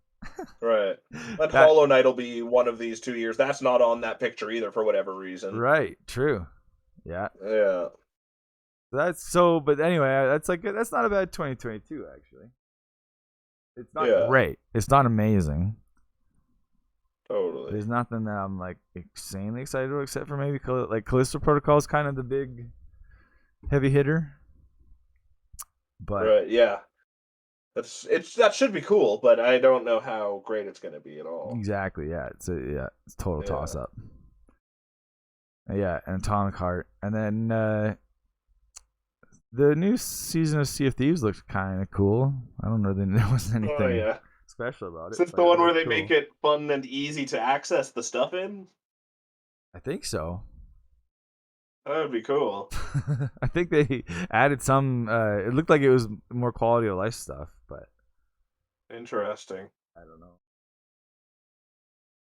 Right. But Hollow Knight will be one of these 2 years. That's not on that picture either for whatever reason. Right. True. Yeah. Yeah. But anyway, that's not a bad 2022 actually. It's not great. It's not amazing. Totally. There's nothing that I'm like insanely excited about except for maybe like Callisto Protocol is kind of the big heavy hitter. But right, yeah. That should be cool, but I don't know how great it's going to be at all. Exactly, yeah. It's a total toss up. Yeah, and Atomic Heart. And then the new season of Sea of Thieves looks kind of cool. I don't know that there was anything special about it. Is this the one where they make it fun and easy to access the stuff in? I think so. That would be cool. I think they added some. It looked like it was more quality of life stuff, but interesting. I don't know.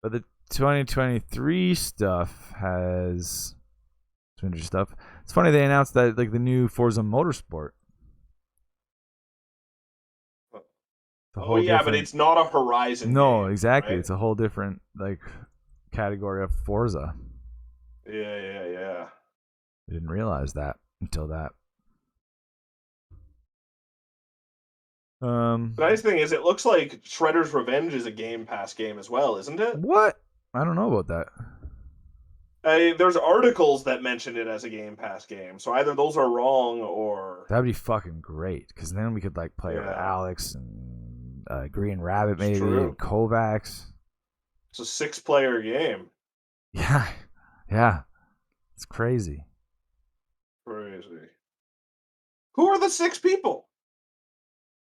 But the 2023 stuff has some interesting stuff. It's funny they announced that like the new Forza Motorsport. Oh yeah, but it's not a Horizon. No, game, exactly. Right? It's a whole different like category of Forza. Yeah. I didn't realize that until that. The nice thing is, it looks like Shredder's Revenge is a Game Pass game as well, isn't it? What? I don't know about that. There's articles that mention it as a Game Pass game, so either those are wrong or that'd be fucking great because then we could like play with Alex and Green Rabbit, maybe and Kovacs. It's a 6-player game. Yeah, it's crazy. Who are the 6 people?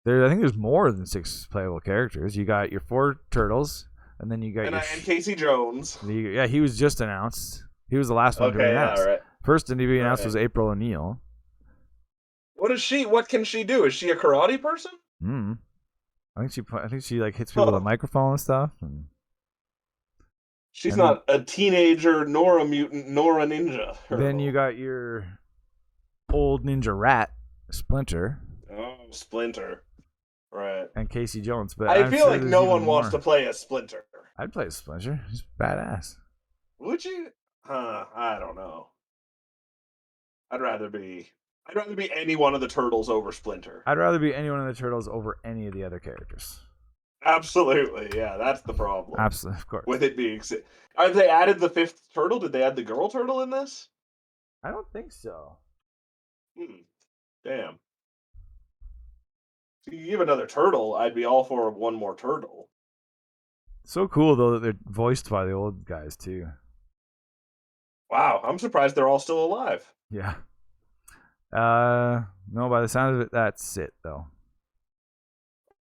I think there's more than 6 playable characters. You got your 4 turtles, and then you got and Casey Jones. Yeah, he was just announced. He was the last one to be announced. Yeah, right. First to be announced was April O'Neil. What is she? What can she do? Is she a karate person? I think she like hits people with a microphone and stuff. She's not a teenager, nor a mutant, nor a ninja. Then you got your old ninja rat, Splinter. Oh, Splinter. Right. And Casey Jones. But I feel like no one wants to play as Splinter. I'd play as Splinter. He's badass. Would you? I don't know. I'd rather be any one of the turtles over Splinter. I'd rather be any one of the turtles over any of the other characters. Absolutely, yeah, that's the problem. Absolutely, of course. With it being, have they added the 5th turtle? Did they add the girl turtle in this? I don't think so. Damn. If you give another turtle, I'd be all for one more turtle. So cool though that they're voiced by the old guys too. Wow, I'm surprised they're all still alive. Yeah. No, by the sound of it, that's it though.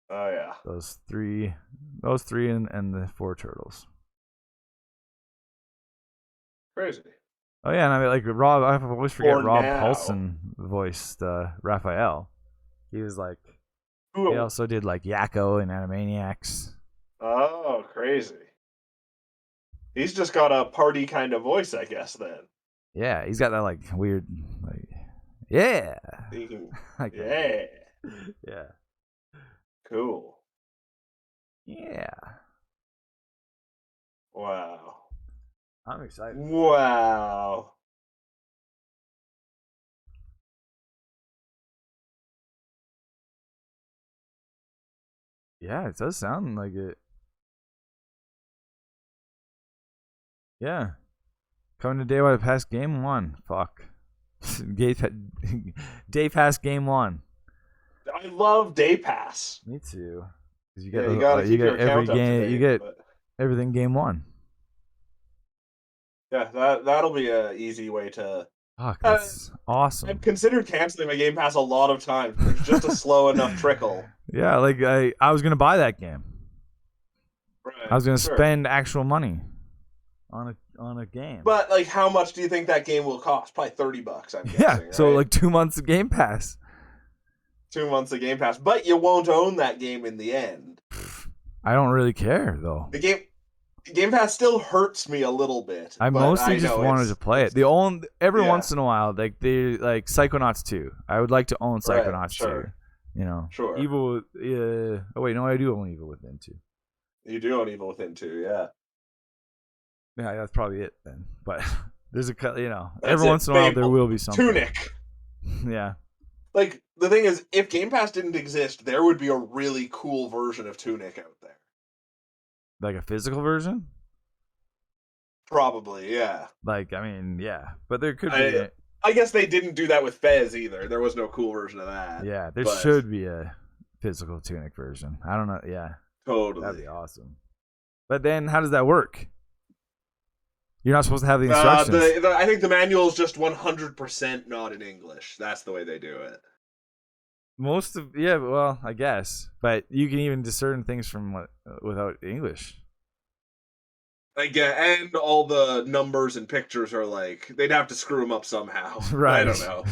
Oh yeah. Those three and the 4 turtles. Crazy. Oh yeah, and I mean like Rob. I always forget Rob Paulson voiced Raphael. He was like, he also did like Yakko and Animaniacs. Oh, crazy. He's just got a party kind of voice, I guess. Then. Yeah, he's got that like weird, like, yeah. Like yeah. Yeah. Cool. Yeah. Wow. I'm excited. Wow. Yeah, it does sound like it. Yeah. Coming to day one past game 1. Fuck. Day past game 1. I love Day Pass. Me too. You get every game. You get everything game 1. Yeah, that'll be an easy way to. Fuck, that's awesome. I've considered canceling my Game Pass a lot of times. There's just a slow enough trickle. Yeah, like I was gonna buy that game. Right. I was gonna spend actual money on a game. But like, how much do you think that game will cost? Probably $30. I'm guessing. Yeah, so right? like 2 months of Game Pass. 2 months of Game Pass, but you won't own that game in the end. I don't really care though. The Game Pass still hurts me a little bit. I mostly just wanted to play it. Every once in a while, like Psychonauts 2. I would like to own Psychonauts 2. You know, sure. Evil. Oh wait, no, I do own Evil Within 2. You do own Evil Within 2, yeah. Yeah, that's probably it then. But there's every once in a while there will be something. Tunic. Yeah. Like, the thing is, if Game Pass didn't exist, there would be a really cool version of Tunic out there. Like a physical version? Probably, yeah. Like, I mean, yeah. But there could be. I guess they didn't do that with Fez either. There was no cool version of that. Yeah, there should be a physical Tunic version. I don't know. Yeah. Totally. That'd be awesome. But then how does that work? You're not supposed to have the instructions. I think the manual is just 100% not in English. That's the way they do it. Well, I guess. But you can even discern things from without English. And all the numbers and pictures are like, they'd have to screw them up somehow. Right. I don't know.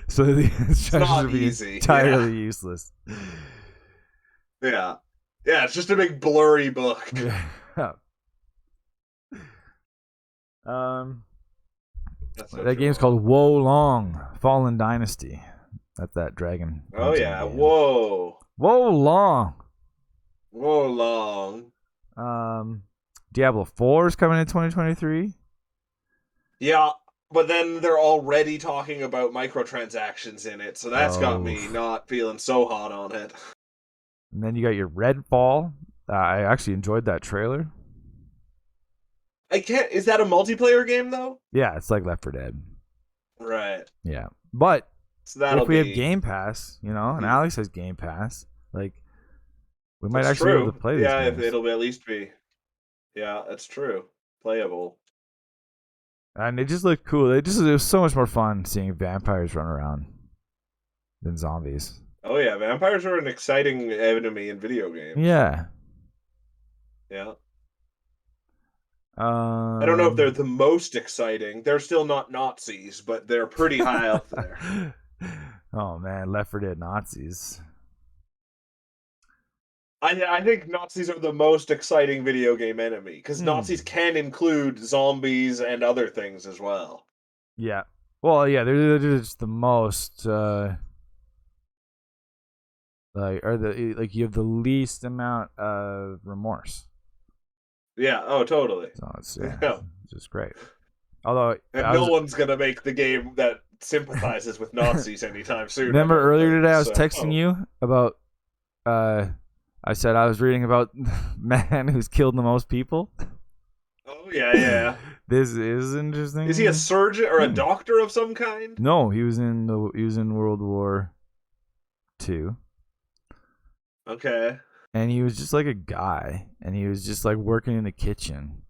So the instructions would be easy. Entirely useless. Yeah. Yeah, it's just a big blurry book. Yeah. That game's called Wo Long Fallen Dynasty. That's that dragon. Oh yeah, game. Whoa. Wo Long. Wo Long. Diablo 4 is coming in 2023. Yeah, but then they're already talking about microtransactions in it, so that's got me not feeling so hot on it. And then you got your Redfall. I actually enjoyed that trailer. Is that a multiplayer game though? Yeah, it's like Left 4 Dead. Right. Yeah, but so if we have Game Pass, and Alex has Game Pass, like we might actually be able to play these games. Yeah, it'll at least be. Yeah, that's true. Playable. And it just looked cool. It was so much more fun seeing vampires run around. than zombies. Oh yeah, vampires are an exciting enemy in video games. Yeah. Yeah. I don't know if they're the most exciting. They're still not Nazis, but they're pretty high up there. Oh man, Left 4 Dead Nazis. I think Nazis are the most exciting video game enemy because Nazis can include zombies and other things as well. Yeah. Well, yeah, they're just the most you have the least amount of remorse. Yeah. Oh, totally. So it's just great. Although, no one's gonna make the game that sympathizes with Nazis anytime soon. Remember earlier today, I was texting you about. I said I was reading about the man who's killed the most people. Oh yeah. This is interesting. Is he a surgeon or a doctor of some kind? No, he was in World War II. Okay. And he was just like a guy, and he was just like working in the kitchen,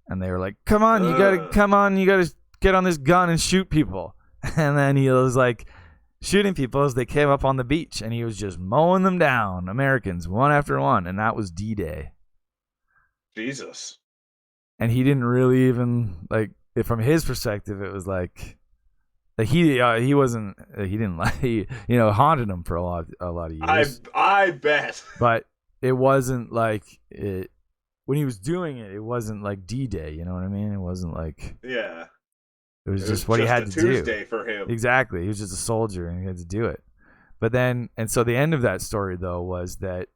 and they were like, "Come on, you gotta get on this gun and shoot people." And then he was like shooting people as they came up on the beach, and he was just mowing them down, Americans, one after one, and that was D-Day. Jesus. And he didn't really even from his perspective, it was like he wasn't he didn't haunted him for a lot of years. I bet. But it wasn't like it when he was doing it. It wasn't like D-Day. You know what I mean? It wasn't like It was just what he had to do. Tuesday for him. Exactly. He was just a soldier and he had to do it. But then, and so the end of that story though was that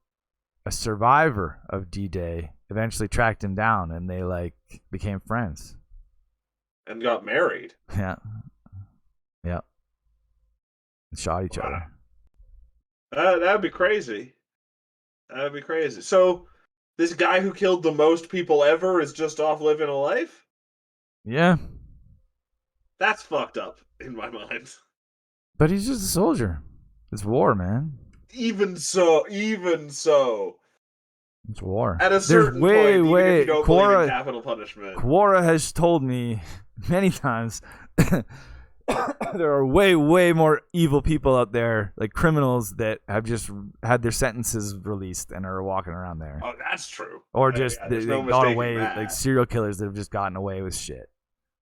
a survivor of D-Day eventually tracked him down, and they became friends and got married. Yeah. And shot each other. That'd be crazy. That'd be crazy. So, this guy who killed the most people ever is just off living a life? Yeah. That's fucked up in my mind. But he's just a soldier. It's war, man. Even so. It's war. At a certain point, even if you don't believe in capital punishment. Quora has told me many times there are way, way more evil people out there, like criminals that have just had their sentences released and are walking around there. Oh, that's true. Or just they got away, like serial killers that have just gotten away with shit.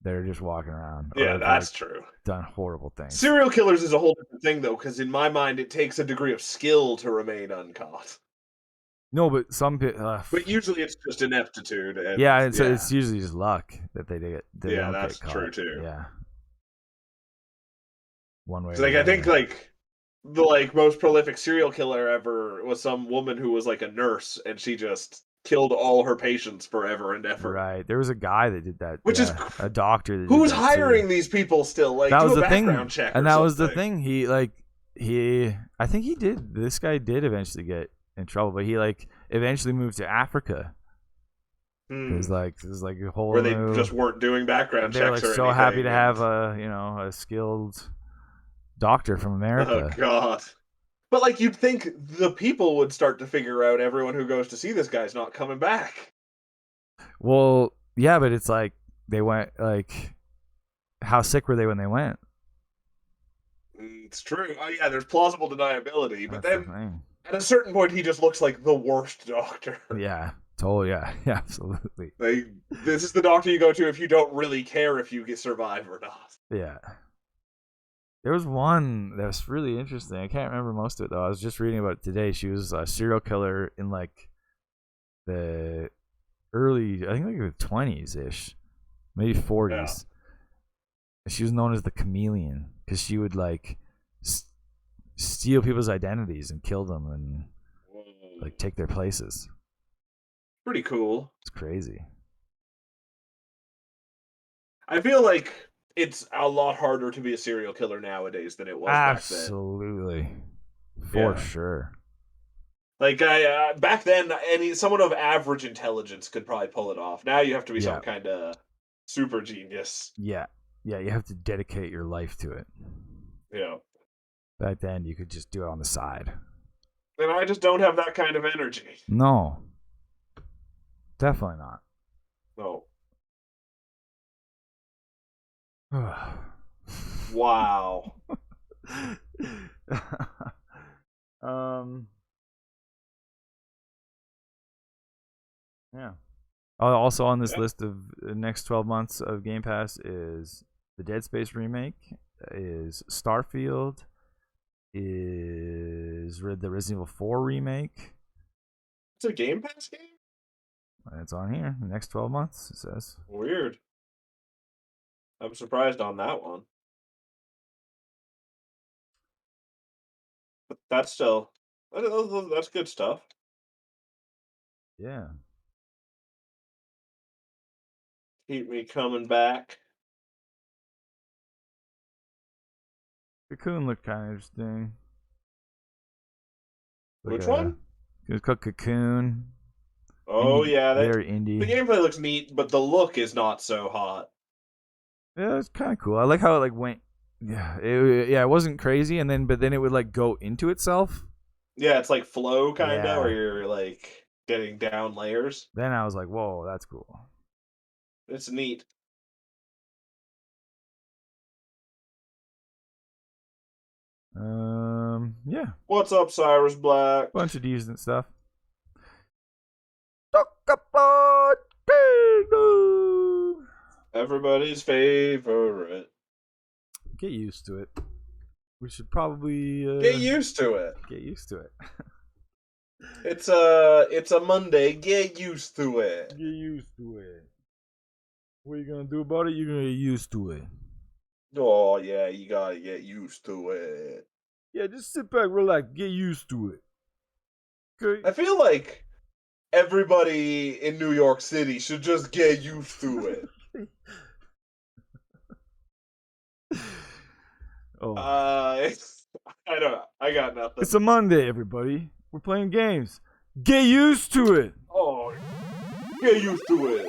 They're just walking around. Yeah, that's true. Done horrible things. Serial killers is a whole different thing, though, because in my mind, it takes a degree of skill to remain uncaught. No, but some but usually it's just ineptitude. And, it's usually just luck that they get. Yeah, that's true too. Yeah. One way. I think the most prolific serial killer ever was some woman who was like a nurse, and she just killed all her patients forever and ever. Right. There was a guy that did that. Which is a doctor who was hiring these people still. That was do a the background thing, check and that was the thing. I think he did. This guy did eventually get in trouble, but he eventually moved to Africa. It was like a whole where they just weren't doing background checks. They're so happy to have a skilled doctor from America. Oh God. But you'd think the people would start to figure out everyone who goes to see this guy's not coming back. Well, yeah, but it's they went how sick were they when they went? It's true. Oh yeah, there's plausible deniability, but That's then at a certain point he just looks like the worst doctor. Yeah. Totally, yeah, absolutely. This is the doctor you go to if you don't really care if you survive or not. Yeah. There was one that was really interesting. I can't remember most of it though. I was just reading about it today. She was a serial killer in the early, I think the 20s ish, maybe 40s. Yeah. She was known as the chameleon because she would steal people's identities and kill them and take their places. Pretty cool. It's crazy. I feel like it's a lot harder to be a serial killer nowadays than it was back then. Absolutely. For sure. Back then, someone of average intelligence could probably pull it off. Now you have to be some kind of super genius. Yeah. Yeah, you have to dedicate your life to it. Yeah. Back then, you could just do it on the side. And I just don't have that kind of energy. No. Definitely not. No. Wow. Yeah. Also on this list of the next 12 months of Game Pass is the Dead Space remake, is Starfield, is the Resident Evil 4 remake. It's a Game Pass game? It's on here. The next 12 months, it says. Weird. I'm surprised on that one. But that's still... That's good stuff. Yeah. Keep me coming back. Cocoon looked kind of interesting. Which one? It's called Cocoon. Oh, indie, yeah. Very indie. The gameplay looks neat, but the look is not so hot. Yeah, it's kind of cool. I like how it like went. Yeah, it wasn't crazy, but then it would like go into itself. Yeah, it's like flow kind of, Yeah. where you're like getting down layers. Then I was like, whoa, that's cool. It's neat. Yeah. What's up, Cyrus Black? Bunch of decent stuff. Dokapon Kingdom. Everybody's favorite. Get used to it. We should probably get used to it. Get used to it. It's a Monday. Get used to it. Get used to it. What are you gonna do about it? You're gonna get used to it. Oh yeah, you gotta get used to it. Yeah, just sit back, relax, get used to it. Okay. I feel like everybody in New York City should just get used to it. Oh. I don't know. I got nothing. It's a Monday, everybody. We're playing games. Get used to it. Oh, get used to it.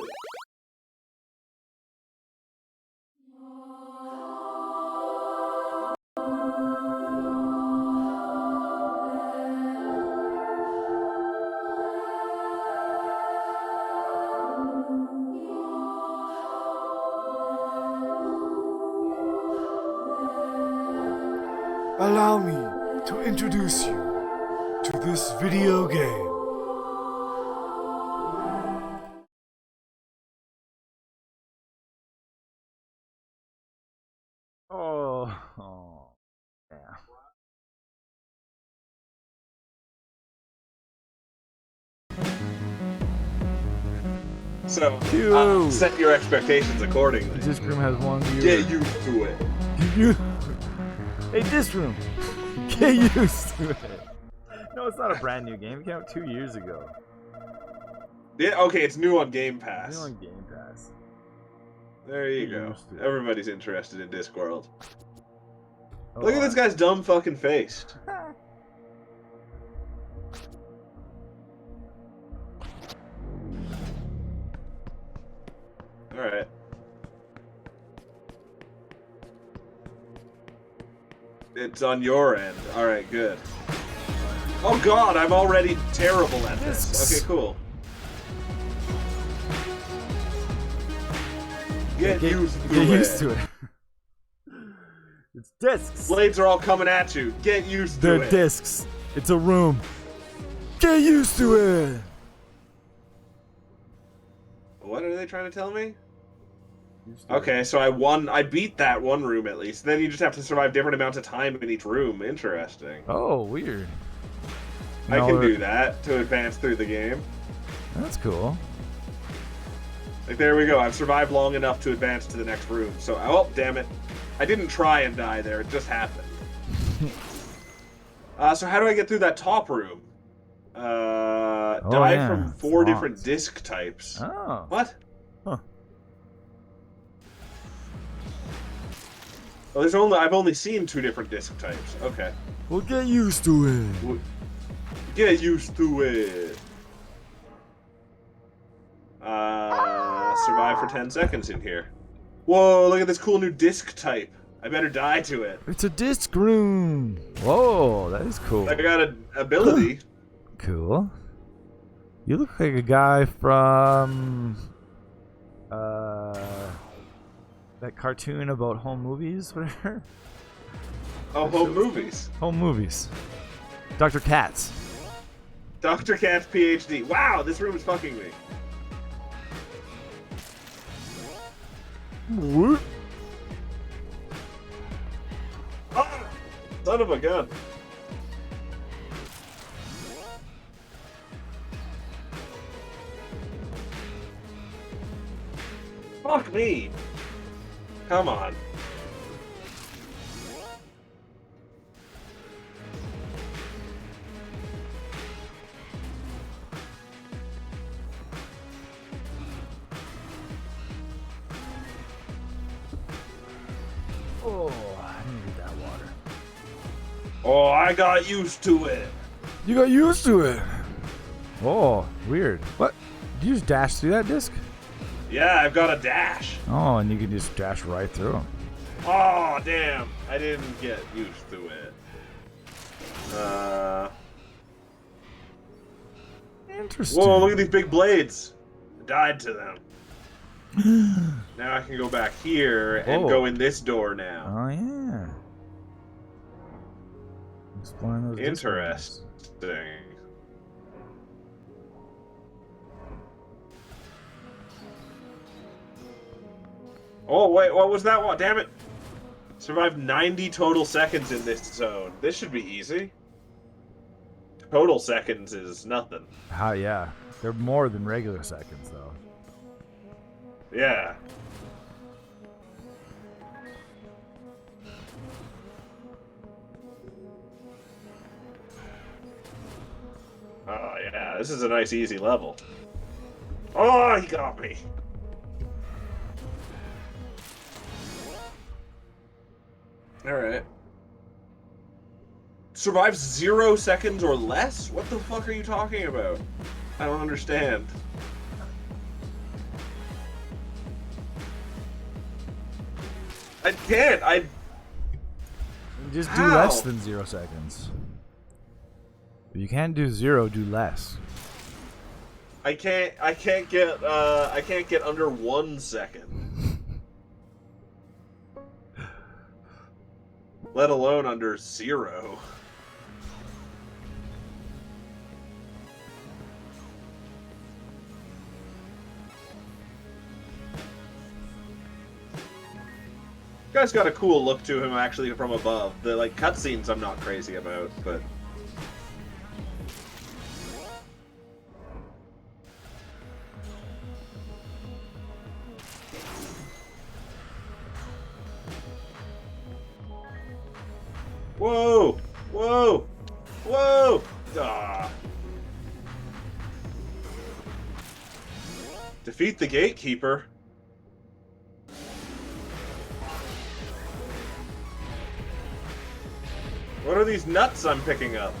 Allow me to introduce you to this video game. Oh, yeah. So, set your expectations accordingly. This room has one viewer. Get used to it. Hey, this room. Get used to it. No, it's not a brand new game. It came out 2 years ago. Yeah, okay, it's new on Game Pass. It's new on Game Pass. There you go. Everybody's interested in Discworld. Oh, Look at this guy's dumb fucking face. Alright. It's on your end. Alright, good. Oh god, I'm already terrible at this. Okay, cool. Get used to it. It's discs. Blades are all coming at you. Get used to They're it. discs. It's a room. Get used to it. What are they trying to tell me? Okay, so I beat that one room at least. Then you just have to survive different amounts of time in each room. Interesting. Oh, weird. I can do that to advance through the game. That's cool. Like, there we go. I've survived long enough to advance to the next room. So, oh, damn it. I didn't try and die there. It just happened. So how do I get through that top room? Die from 4 different disc types. Oh. What? Huh. Oh, I've only seen 2 different disc types. Okay. Well, get used to it. Get used to it. Survive for 10 seconds in here. Whoa, look at this cool new disc type. I better die to it. It's a disc room. Whoa, that is cool. I got an ability. Cool. You look like a guy from that cartoon about home movies, whatever. Oh, home movies. Home movies. Dr. Katz. Dr. Katz, PhD. Wow, this room is fucking me. What? Ah, son of a gun. Fuck me. Come on. Oh, I needed that water. Oh, I got used to it. You got used to it. Oh, weird. What? Did you just dash through that disc? Yeah, I've got a dash. Oh, and you can just dash right through them. Oh, damn. I didn't get used to it. Interesting. Whoa, look at these big blades. I died to them. Now I can go back here and go in this door now. Oh, yeah. Exploring those Interesting. Oh, wait, what was that one? Damn it. Survived 90 total seconds in this zone. This should be easy. Total seconds is nothing. How? Yeah. They're more than regular seconds, though. Yeah. Oh, yeah. This is a nice, easy level. Oh, he got me. Alright. Survives 0 seconds or less? What the fuck are you talking about? I don't understand. I can't. Just do less than 0 seconds. If you can't do 0, do less. I can't get under 1 second. Let alone under 0. Guy's got a cool look to him actually from above. The like cutscenes I'm not crazy about, but whoa! Whoa! Whoa! Ah. Defeat the gatekeeper. What are these nuts I'm picking up?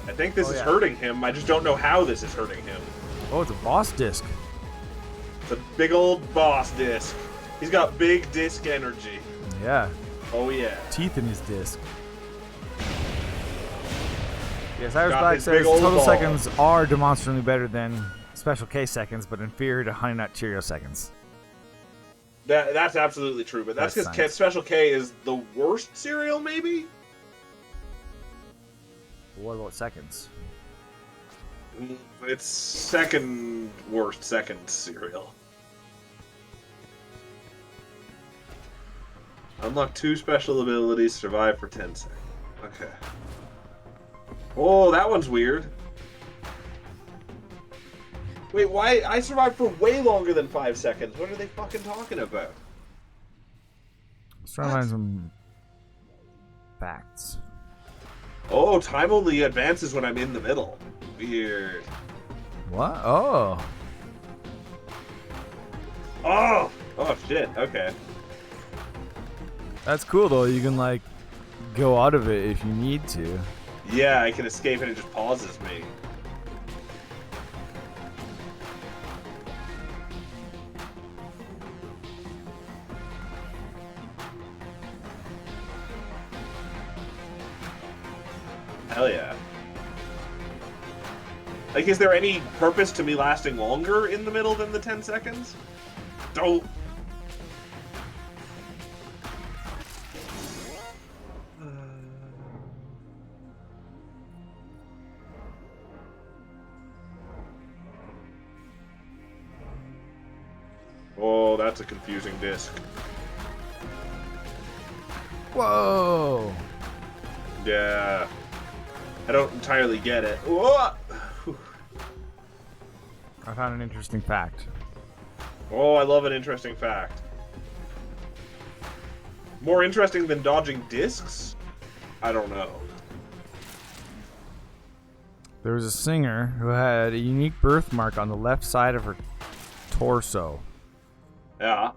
I think this is hurting him. I just don't know how this is hurting him. Oh, it's a boss disc. It's a big old boss disc. He's got big disc energy. Yeah. Oh, yeah. Teeth in his disc. Yes, Irish Got Black his says big old total ball. seconds are demonstrably better than Special K seconds, but inferior to Honey Nut Cheerio seconds. That's absolutely true, but that's because Special K is the worst cereal, maybe? What about seconds? It's second worst second cereal. Unlock 2 special abilities, survive for 10 seconds. Okay. Oh, that one's weird. Wait, why? I survived for way longer than 5 seconds. What are they fucking talking about? Let's try to find some facts. Oh, time only advances when I'm in the middle. Weird. What? Oh. Oh! Oh, shit. Okay. That's cool, though. You can, like, go out of it if you need to. Yeah, I can escape and it just pauses me. Hell yeah. Like, is there any purpose to me lasting longer in the middle than the 10 seconds? Don't. Oh, that's a confusing disc. Whoa! Yeah. I don't entirely get it. Whoa! I found an interesting fact. Oh, I love an interesting fact. More interesting than dodging discs? I don't know. There was a singer who had a unique birthmark on the left side of her torso. Yeah.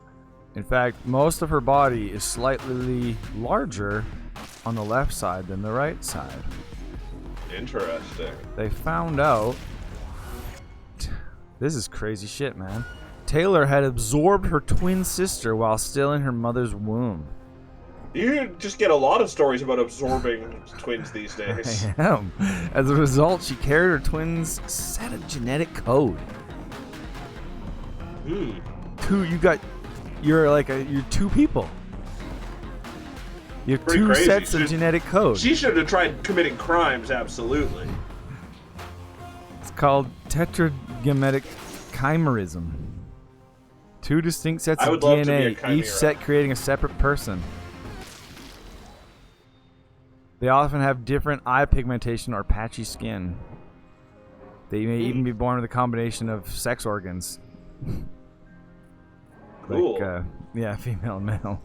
In fact, most of her body is slightly larger on the left side than the right side. Interesting. They found out... This is crazy shit, man. Taylor had absorbed her twin sister while still in her mother's womb. You just get a lot of stories about absorbing twins these days. I am. As a result, she carried her twins' set of genetic code. You're two people. You have Pretty two crazy. sets of genetic code. She should have tried committing crimes, absolutely. It's called tetragametic chimerism. Two distinct sets of DNA, each set creating a separate person. They often have different eye pigmentation or patchy skin. They may even be born with a combination of sex organs. Cool. Like, yeah, female and male.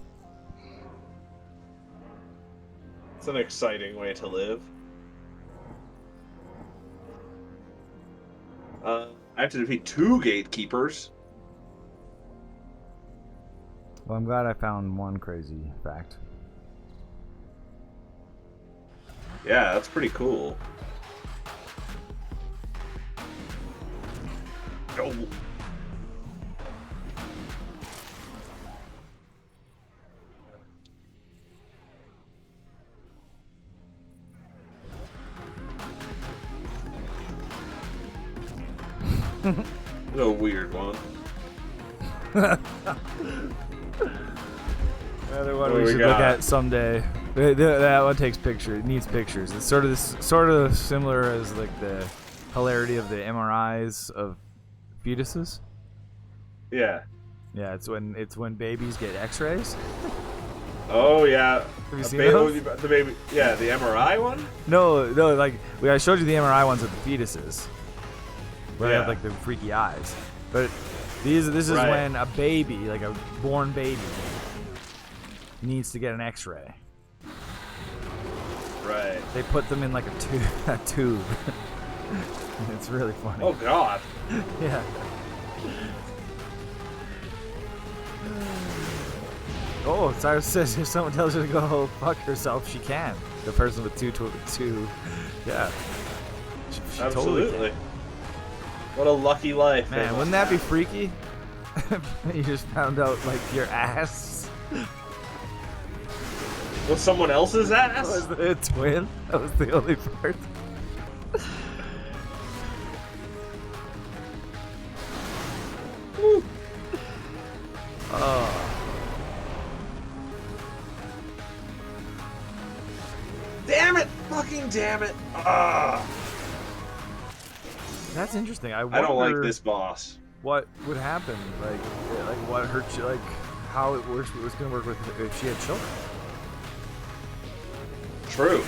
It's an exciting way to live. I have to defeat 2 gatekeepers. Well, I'm glad I found one crazy fact. Yeah, that's pretty cool. Oh. A weird one. Another one we should look at someday. That one takes pictures. It needs pictures. It's sort of similar as like the hilarity of the MRIs of fetuses. Yeah. Yeah, it's when babies get X-rays. Oh yeah. Have you seen those? The baby. Yeah, the MRI one. No. Like I showed you the MRI ones of the fetuses, where they have like the freaky eyes. But this is when a baby, like a born baby, needs to get an X-ray. Right. They put them in like a tube. It's really funny. Oh God. Yeah. Oh, Cyrus says if someone tells her to go fuck herself, she can. The person with two, yeah. She Absolutely. Totally can. What a lucky life. Man, wouldn't that be freaky? You just found out like your ass was someone else's ass? was a twin. That was the only part. Oh. Damn it! Fucking damn it! Ah! That's interesting. I don't like this boss. What would happen? Like what her like how it works? It was gonna work with if she had children. True.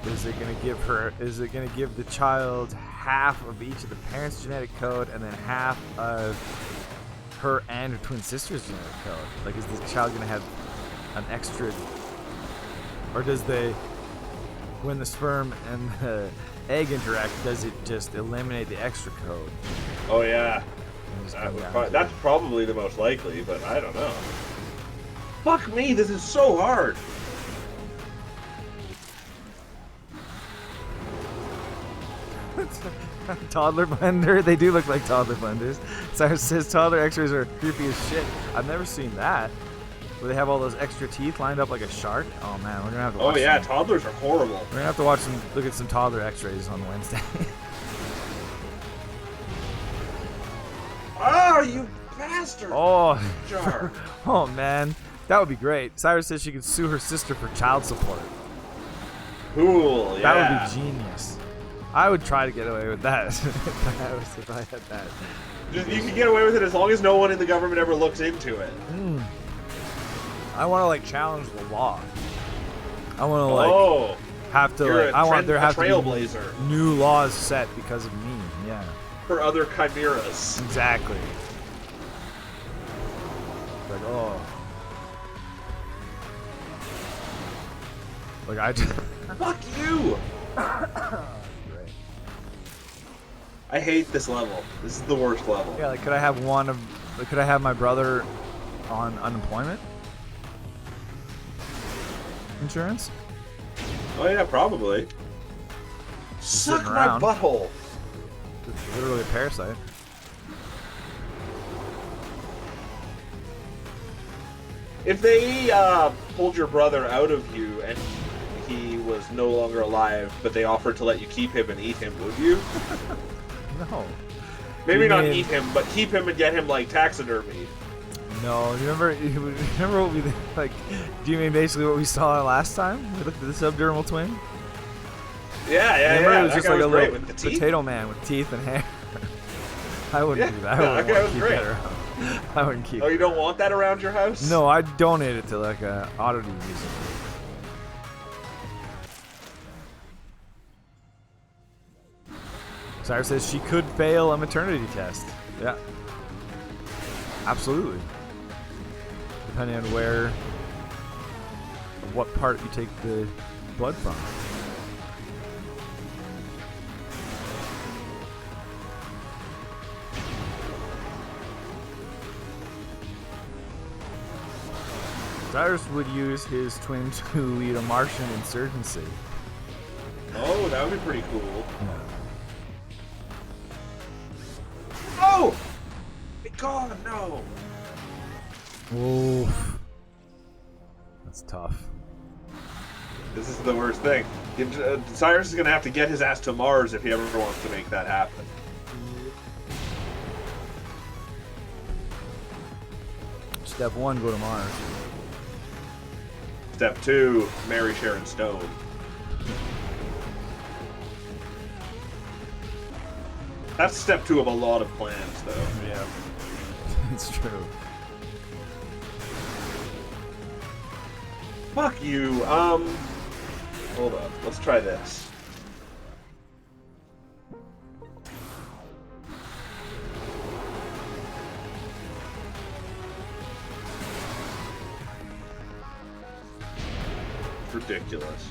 Is it gonna give her? Is it gonna give the child half of each of the parents' genetic code and then half of her and her twin sister's genetic code? Like, is the child gonna have an extra, or does when the sperm and the egg interact, does it just eliminate the extra code? Oh yeah. That's probably the most likely, but I don't know. Fuck me, this is so hard. Toddler blender. They do look like toddler blenders. Cyrus says toddler X-rays are creepy as shit. I've never seen that. Where they have all those extra teeth lined up like a shark. Oh man, we're gonna have to watch. Oh yeah, toddlers are horrible. We're gonna have to look at some toddler X-rays on Wednesday. you bastard! Oh, Jar. oh man, that would be great. Cyrus says she could sue her sister for child support. Cool, yeah. That would be genius. I would try to get away with that if I had that. You can get away with it as long as no one in the government ever looks into it. I want to like challenge the law. I want to like have to like I want there have to be new laws set because of me. Yeah. For other chimeras. Exactly. Like like I just fuck you. I hate this level. This is the worst level. Yeah, like could I have my brother on unemployment insurance? Oh yeah, probably. Suck my butthole. It's literally a parasite. If they pulled your brother out of you and he was no longer alive, but they offered to let you keep him and eat him, would you? No. Maybe not eat him, but keep him and get him like taxidermy. No, you remember what we like? Do you mean basically what we saw last time with the subdermal twin? Yeah. It was just like a little potato man with teeth and hair. I wouldn't do that. I wouldn't keep that around. I wouldn't keep. Oh, you don't want that around your house? No, I'd donate it to like a oddity museum. Cyrus says she could fail a maternity test. Yeah. Absolutely. Depending on what part you take the blood from. Cyrus would use his twin to lead a Martian insurgency. Oh, that would be pretty cool. Yeah. Oh! God, no! Oof. That's tough. This is the worst thing. Cyrus is going to have to get his ass to Mars if he ever wants to make that happen. Step 1, go to Mars. Step 2, marry Sharon Stone. That's step 2 of a lot of plans, though. Yeah. It's true. Fuck you. Hold up. Let's try this. Ridiculous.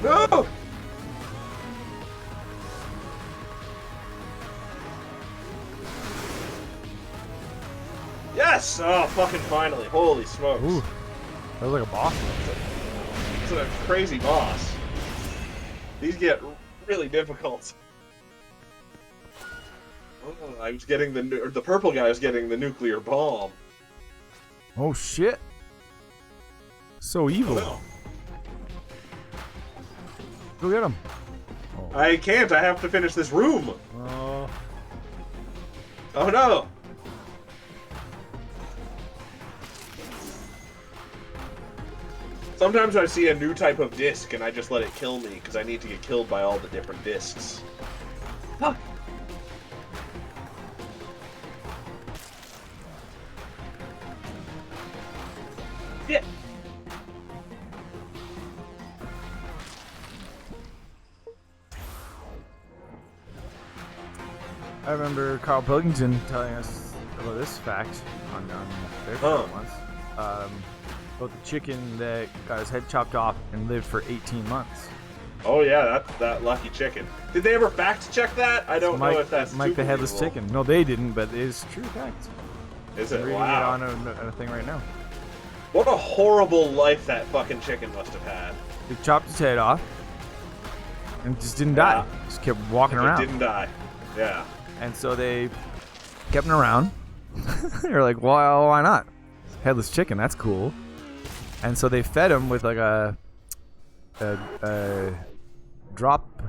No! Yes! Oh, fucking finally. Holy smokes. Ooh. That was like a boss. It's a crazy boss. These get really difficult. Oh, I was getting the purple guy was getting the nuclear bomb. Oh shit. So evil. Oh, no. Go get him. Oh. I can't. I have to finish this room. Oh no. Sometimes I see a new type of disc and I just let it kill me because I need to get killed by all the different discs. Fuck. Yeah. I remember Carl Pilkington telling us about this fact on their show once. About the chicken that got his head chopped off and lived for 18 months. Oh yeah, that lucky chicken. Did they ever fact check that? I don't know if that's Mike the Headless Chicken. No, they didn't, but it is true fact. Is it? I'm reading Wow. it on a thing right now. What a horrible life that fucking chicken must have had. They chopped his head off, and just didn't die. Just kept walking around. Didn't die. Yeah. And so they kept him around. They're like, well, why not? Headless chicken, that's cool. And so they fed him with like a drop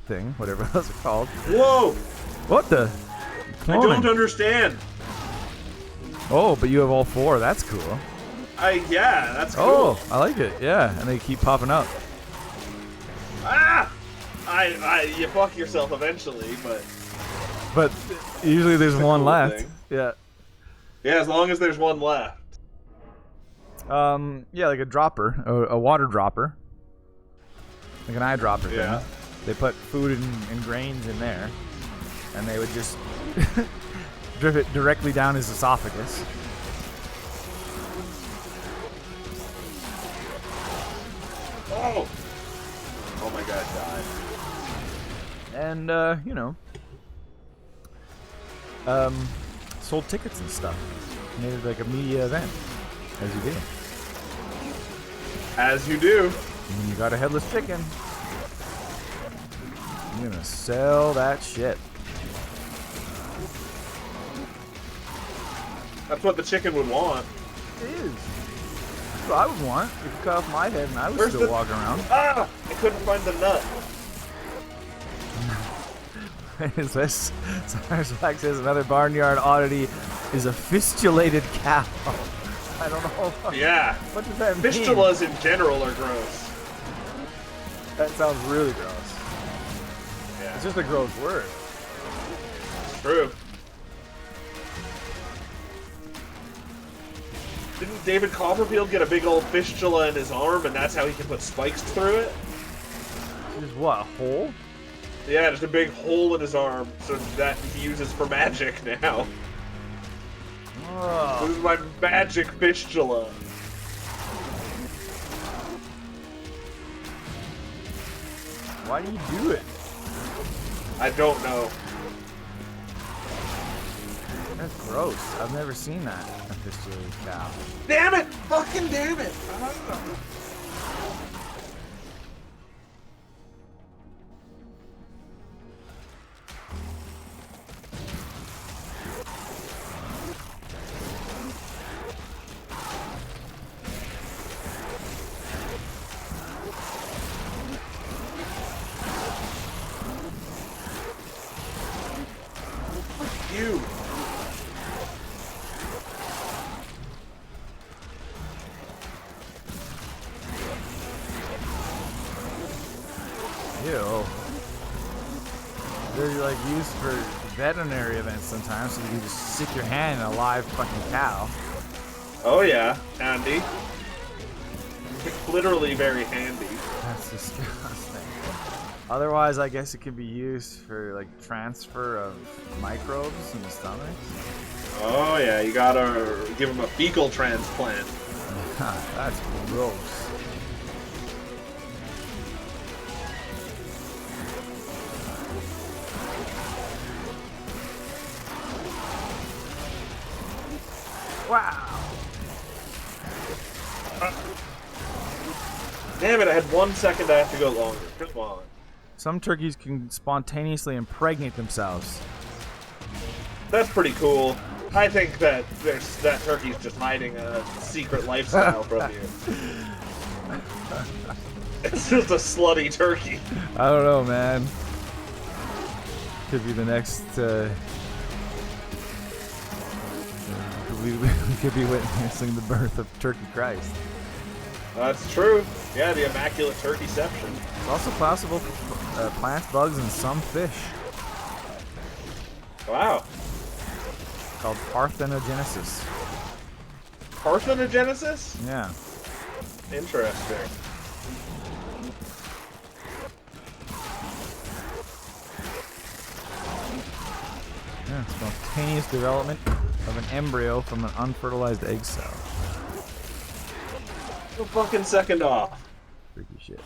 thing, whatever those are called. Whoa! What the? I don't understand. Oh, but you have all 4. That's cool. Yeah, that's cool. Oh, I like it. Yeah, and they keep popping up. Ah! You fuck yourself eventually, but usually there's one cool left. thing. Yeah. Yeah, as long as there's one left. Yeah, like a dropper, a water dropper, like an eyedropper thing. Yeah. They put food and grains in there, and they would just drip it directly down his esophagus. Oh! Oh my god, died. And, sold tickets and stuff. Made it like a media event, as you do. As you do. And you got a headless chicken. I'm gonna sell that shit. That's what the chicken would want. It is. That's what I would want. If you cut off my head and I was Where's still the... walking around. Ah! I couldn't find the nut. Is this? Black says another barnyard oddity is a fistulated cow. I don't know. Yeah. What does that mean? Fistulas in general are gross. That sounds really gross. Yeah. It's just a gross word. It's true. Didn't David Copperfield get a big old fistula in his arm, and that's how he can put spikes through it? Just what, a hole? Yeah, just a big hole in his arm, so that he uses for magic now. Oh. This is my magic fistula. Why do you do it? I don't know. That's gross. I've never seen that. A fistulated cow. Damn it! Fucking damn it! You. Ew. They're like used for veterinary events sometimes, so you can just stick your hand in a live fucking cow. Oh yeah, handy. Literally very handy. That's disgusting. Otherwise, I guess it could be used for like transfer of microbes in the stomach. Oh yeah, you gotta give him a fecal transplant. That's gross. Wow. Damn it, I had 1 second, I have to go longer. Come on. Some turkeys can spontaneously impregnate themselves. That's pretty cool. I think that that turkey's just hiding a secret lifestyle from you. It's just a slutty turkey. I don't know, man. Could be the next. We could be witnessing the birth of Turkey Christ. That's true. Yeah, the immaculate turkeyception. It's also possible for plants, bugs, and some fish. Wow. Called parthenogenesis. Parthenogenesis? Yeah. Interesting. Yeah, spontaneous development of an embryo from an unfertilized egg cell. No fucking second off. Freaky shit.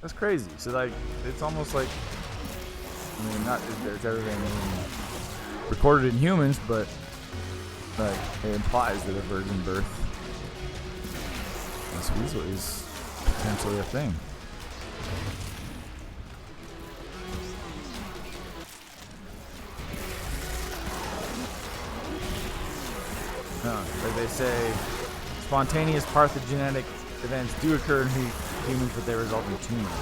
That's crazy. So like, it's almost like, I mean, not that there's everything recorded in humans, but like it implies that a virgin birth is potentially a thing. Like they say, spontaneous parthogenic events do occur in humans, but they result in tumors.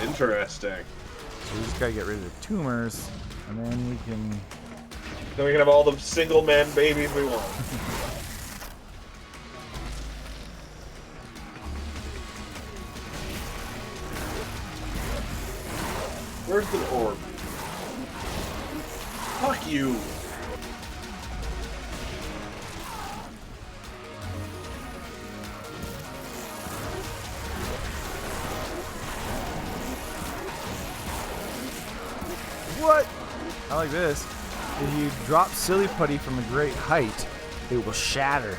Interesting. So we just gotta get rid of the tumors, and then we can... Then we can have all the single man babies we want. Where's the orb? Fuck you! What? I like this. If you drop Silly Putty from a great height, it will shatter.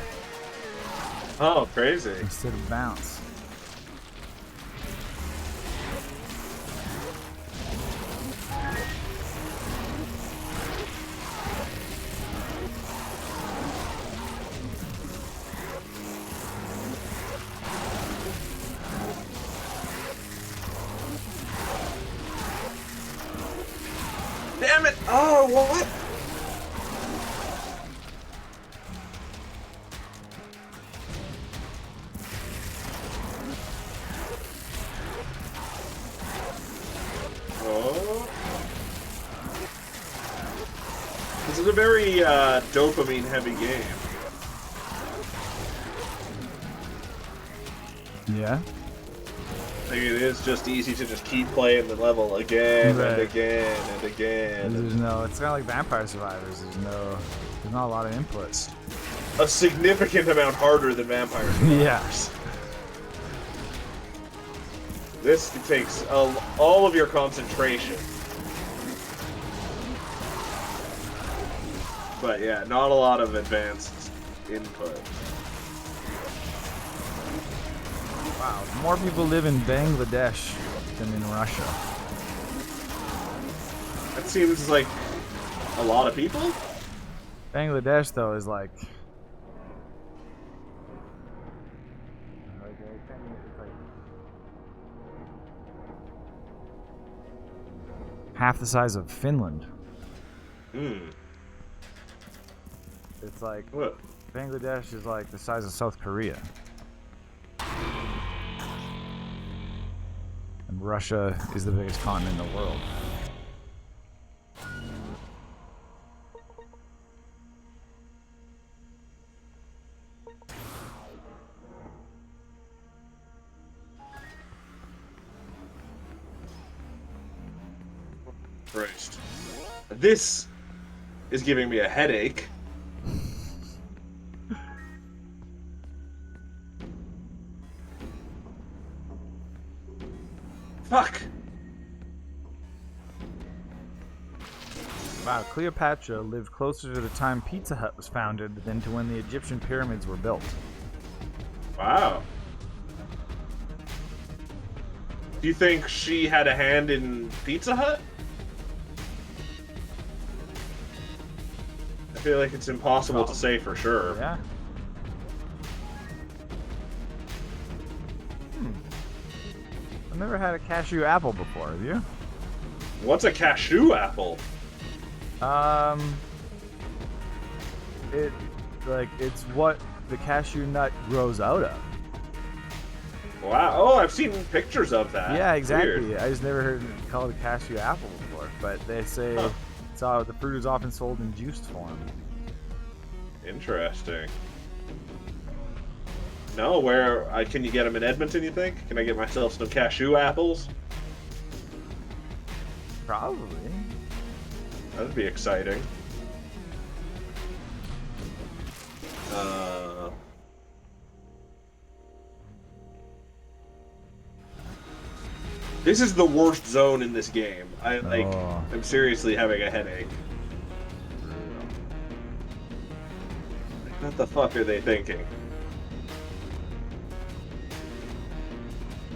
Oh, crazy. Instead of bounce. Damn it! Oh, what? Oh. This is a very dopamine-heavy game. Yeah. Like it is just easy to just keep playing the level again Right. and again and again. There's no. It's kind of like Vampire Survivors. There's not a lot of inputs. A significant amount harder than Vampire Survivors. Yeah. This takes all of your concentration. But yeah, not a lot of advanced input. Wow. More people live in Bangladesh than in Russia. That seems like a lot of people. Bangladesh, though, is like half the size of Finland. It's like What? Bangladesh is like the size of South Korea. And Russia is the biggest continent in the world. Christ. This is giving me a headache. Fuck. Wow, Cleopatra lived closer to the time Pizza Hut was founded than to when the Egyptian pyramids were built. Wow. Do you think she had a hand in Pizza Hut? I feel like it's impossible to say for sure. Yeah. I've never had a cashew apple before, have you? What's a cashew apple? It's what the cashew nut grows out of. Wow. Oh, I've seen pictures of that. Yeah, exactly. Weird. I just never heard it called a cashew apple before, but they say the fruit is often sold in juiced form. Interesting. No, where can you get them in Edmonton? You think? Can I get myself some cashew apples? Probably. That'd be exciting. This is the worst zone in this game. I'm seriously having a headache. What the fuck are they thinking?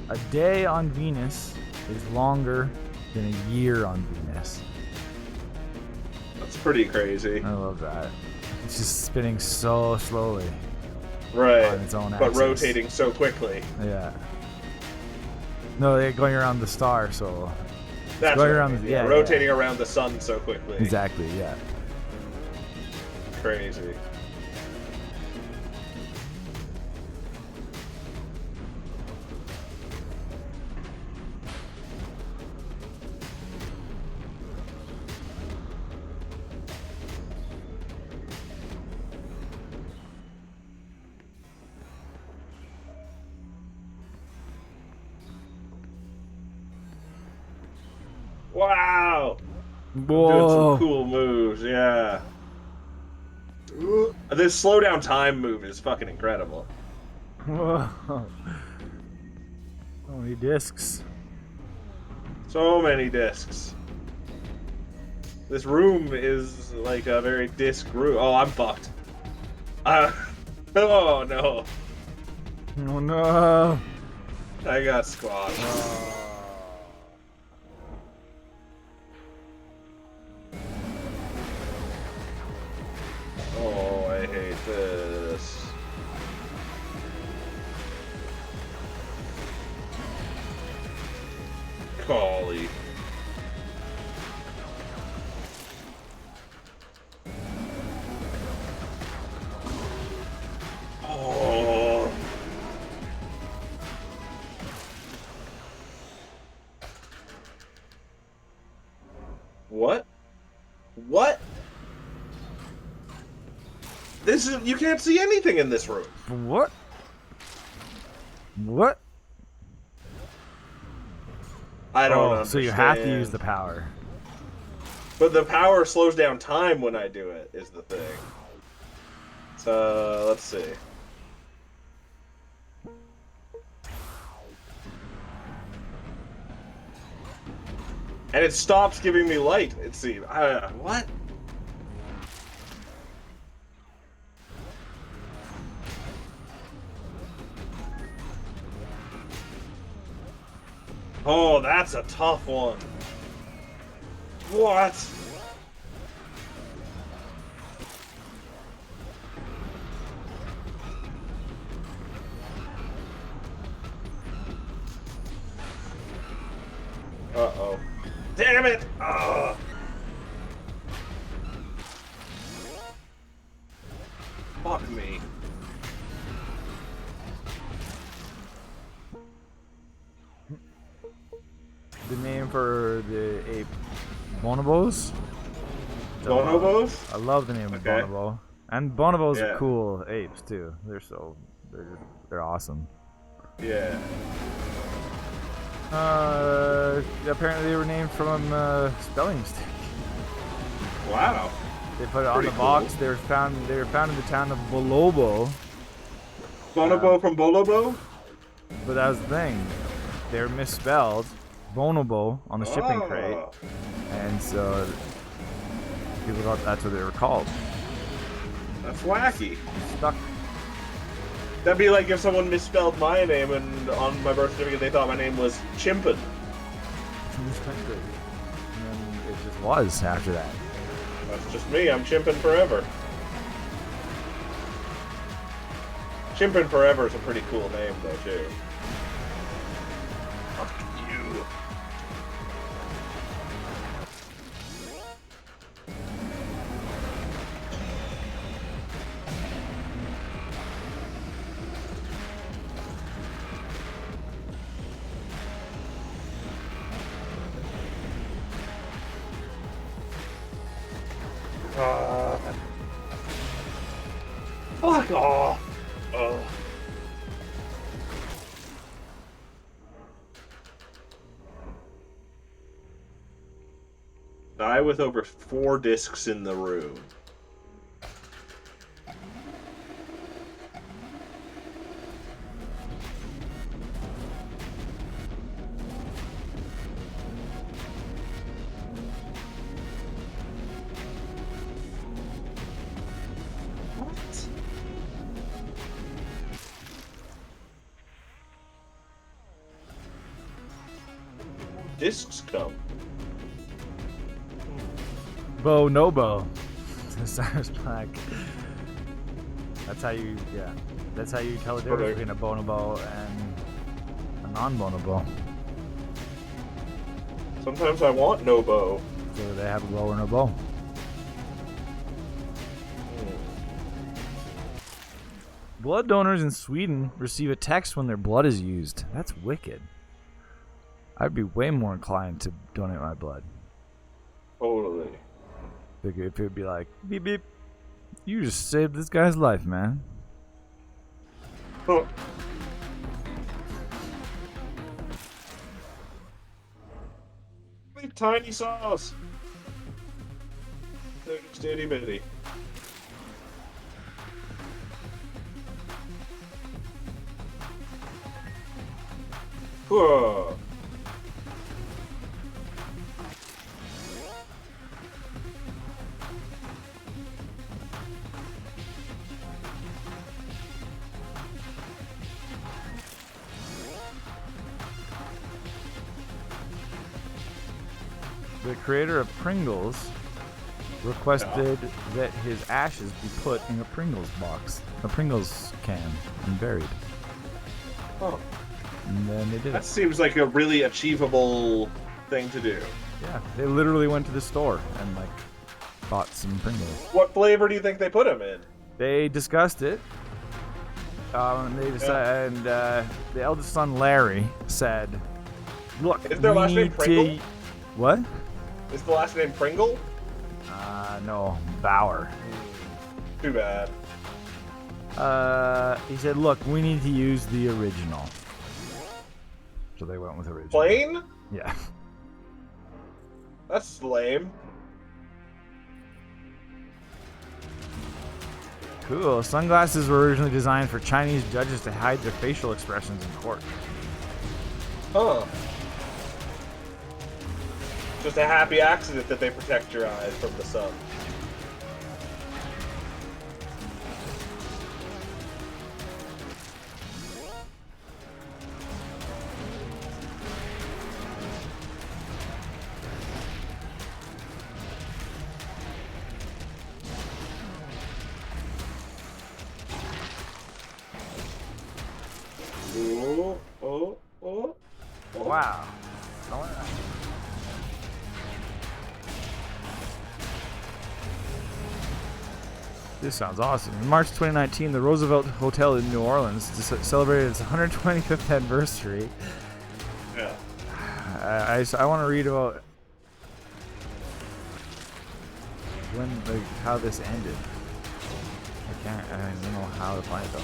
A day on Venus is longer than a year on Venus. That's pretty crazy. I love that. It's just spinning so slowly. Right. On its own but axis. rotating so quickly. Yeah. No, they're going around the star, so. That's going right. around. Yeah, rotating around the sun so quickly. Exactly. Yeah. Crazy. Wow! Whoa! Doing some cool moves, yeah. This slow down time move is fucking incredible. Whoa! So many discs. So many discs. This room is like a very disc room. Oh, I'm fucked. Oh no! Oh no! I got squashed. Oh, I hate this. Golly. Oh. What? What? This is, you can't see anything in this room. What? What? I don't understand. So you have to use the power. But the power slows down time when I do it, is the thing. So, let's see. And it stops giving me light, it seems. What? Oh, that's a tough one. What? Uh-oh. Damn it! Ugh. Fuck me. The name for the ape, bonobos. Bonobos? I love the name of bonobo, and bonobos are cool apes too. They're awesome. Yeah. Apparently they were named from a spelling mistake. Wow. They put it on the box. They were found in the town of Bolobo. Bonobo from Bolobo? But that was the thing. They were misspelled. Bonobo on the shipping crate, and so people thought that's what they were called. That's wacky. Stuck. That'd be like if someone misspelled my name and on my birth certificate they thought my name was Chimpin. Exactly. And it just was after that. That's just me. I'm Chimpin forever. Chimpin forever is a pretty cool name though too. Fuck you. Fuck off! Die with over 4 discs in the room. Discs come. Bo Nobo. The Cyrus Black. That's how you, yeah. That's how you tell the difference between a bonobo and a non-bonobo. Sometimes I want no bow. So they have a bow and a bow. Blood donors in Sweden receive a text when their blood is used. That's wicked. I'd be way more inclined to donate my blood. Totally. If it would be like, beep beep, you just saved this guy's life, man. Huh. Tiny sauce. It's itty bitty. Whoa. The creator of Pringles requested that his ashes be put in a Pringles box, a Pringles can, and buried. Oh. And then they did That it. seems like a really achievable thing to do. Yeah, they literally went to the store and like bought some Pringles. What flavor do you think they put them in? They discussed it. And they decided, and the eldest son Larry said, "Look, Is their we last name need Pringle? to." What? Is the last name Pringle? No, Bauer. Too bad. He said, "Look, we need to use the original." So they went with original. Plain? Yeah. That's lame. Cool. Sunglasses were originally designed for Chinese judges to hide their facial expressions in court. Huh. Just a happy accident that they protect your eyes from the sun. Oh. Wow. This sounds awesome. In March 2019, the Roosevelt Hotel in New Orleans celebrated its 125th anniversary. Yeah. I want to read about when, like, how this ended. I don't know how to find it though.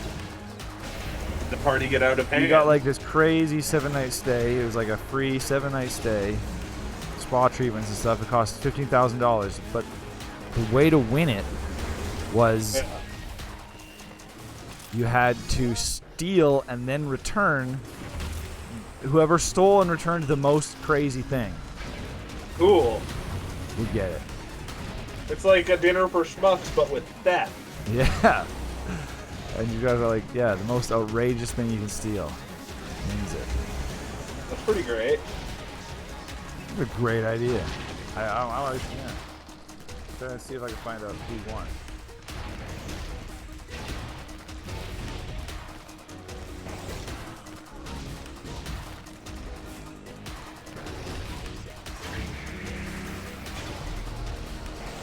The party get out of hand. You got like this crazy 7-night stay. It was like a free 7-night stay, spa treatments and stuff. It cost $15,000, but the way to win it was you had to steal and then return. Whoever stole and returned the most crazy thing Cool. would get it. It's like a dinner for schmucks, but with theft. Yeah. And you guys are like, yeah, the most outrageous thing you can steal wins it. That's pretty great. That's a great idea. I like, yeah. I'm trying to see if I can find out who won.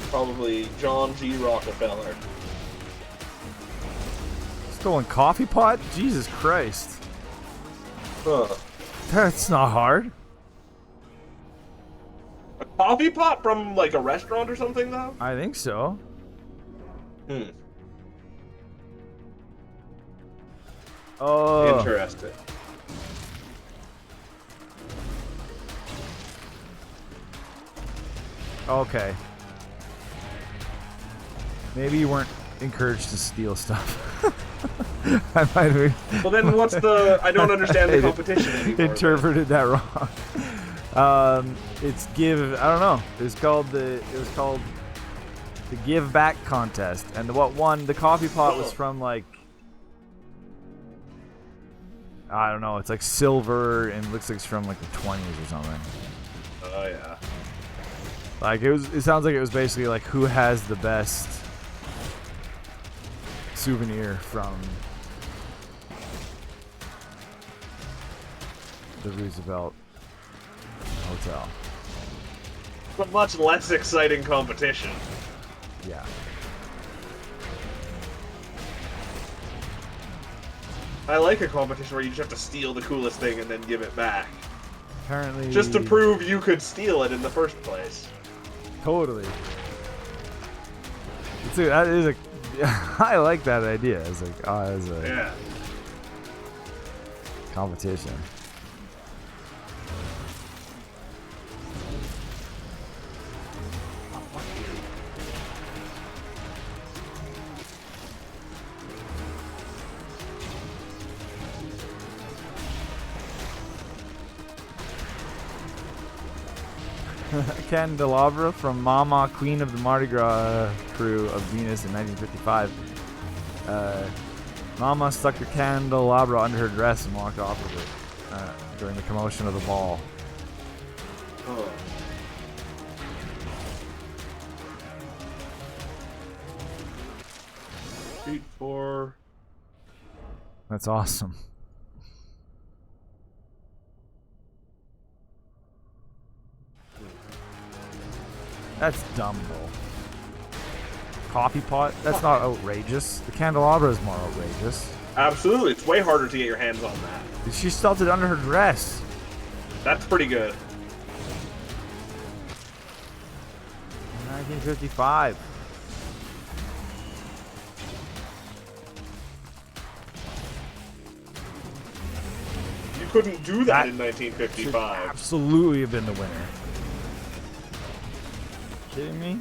Probably John G. Rockefeller. Stolen coffee pot? Jesus Christ. Huh. That's not hard. A coffee pot from like a restaurant or something, though? I think so. Oh. Interesting. Okay. Maybe you weren't encouraged to steal stuff. I might have Well, then what's the... I don't understand the competition anymore. interpreted that wrong. It's give... I don't know. It was called the Give Back contest. And what won the coffee pot was from like... I don't know. It's like silver and looks like it's from like the 20s or something. Oh, yeah. Like it sounds like it was basically like who has the best souvenir from the Roosevelt Hotel. But much less exciting competition. Yeah. I like a competition where you just have to steal the coolest thing and then give it back. Apparently. Just to prove you could steal it in the first place. Totally. That is a. I like that idea. It's like, as a competition. Candelabra from Mama, Queen of the Mardi Gras crew of Venus in 1955. Mama stuck the candelabra under her dress and walked off with it during the commotion of the ball. Oh. Feet 4. That's awesome. That's dumb, though. Coffee pot? That's not outrageous. The candelabra is more outrageous. Absolutely. It's way harder to get your hands on that. She stuffed it under her dress. That's pretty good. 1955. You couldn't do that in 1955. Should absolutely have been the winner. Kidding me?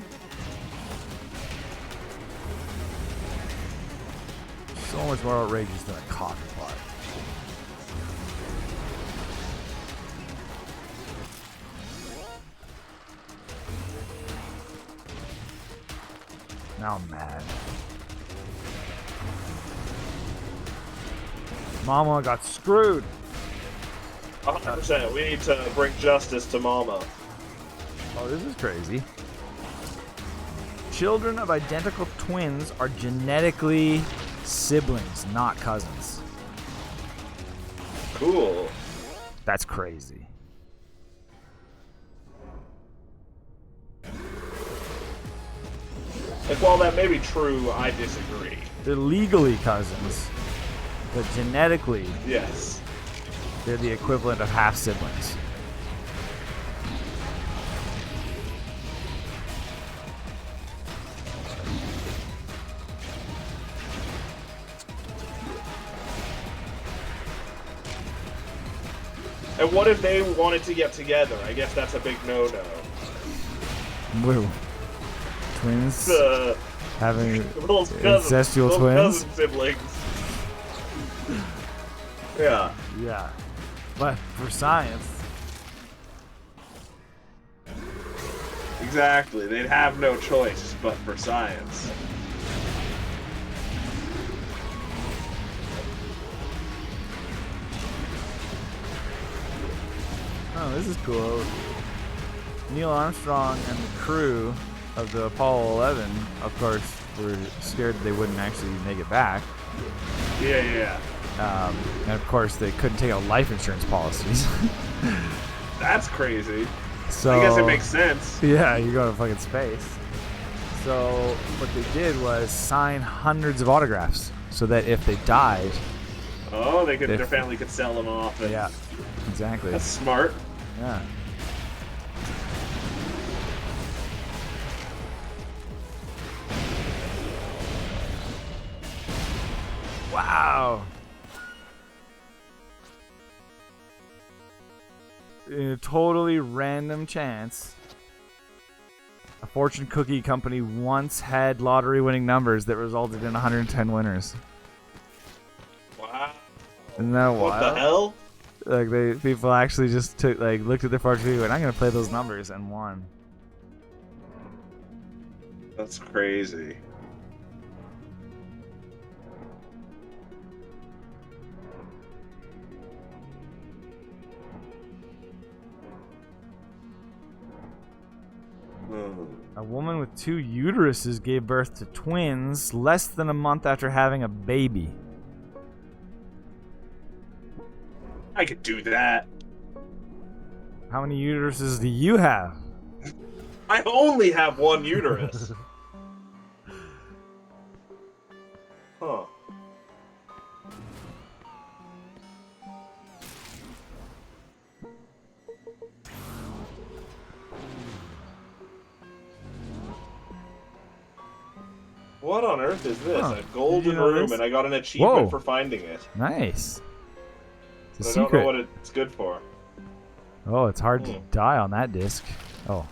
So much more outrageous than a coffee pot. Now I'm mad. Mama got screwed. 100%. We need to bring justice to Mama. Oh, this is crazy. Children of identical twins are genetically siblings, not cousins. Cool. That's crazy. Like, while that may be true, I disagree. They're legally cousins, but genetically, yes, they're the equivalent of half siblings. And what if they wanted to get together? I guess that's a big no-no. Woo. Twins having those incestual those twins. cousin siblings. Yeah. Yeah. But for science. Exactly. They'd have no choice but for science. Oh, this is cool. Neil Armstrong and the crew of the Apollo 11, of course, were scared they wouldn't actually make it back. Yeah. And of course, they couldn't take out life insurance policies. That's crazy. So I guess it makes sense. Yeah, you go to fucking space. So what they did was sign hundreds of autographs so that if they died, their family could sell them off. And yeah, exactly. That's smart. Yeah. Wow. In a totally random chance, a fortune cookie company once had lottery winning numbers that resulted in 110 winners. Wow. Isn't that wild? What the hell? Like people actually just looked at their fortune cookie and went, I'm gonna play those numbers, and won. That's crazy. Hmm. A woman with 2 uteruses gave birth to twins less than a month after having a baby. I could do that. How many uteruses do you have? I only have 1 uterus. Huh. What on earth is this? Huh. A golden room, and I got an achievement for finding it. Nice. It's a I secret. don't know what it's good for. Oh, it's hard to die on that disc. Oh,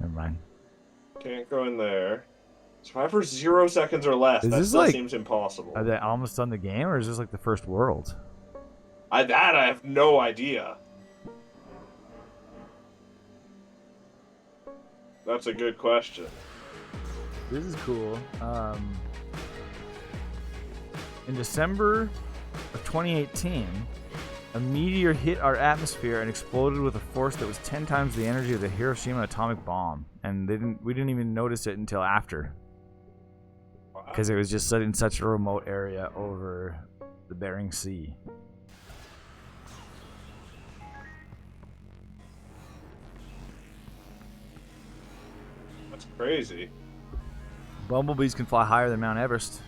never mind. Can't go in there. Survive for 0 seconds or less. Is That this still like, seems impossible. Are they almost done the game, or is this like the first world? I have no idea. That's a good question. This is cool. In December of 2018, a meteor hit our atmosphere and exploded with a force that was 10 times the energy of the Hiroshima atomic bomb, and we didn't even notice it until after, because it was just in such a remote area over the Bering Sea. That's crazy. Bumblebees can fly higher than Mount Everest.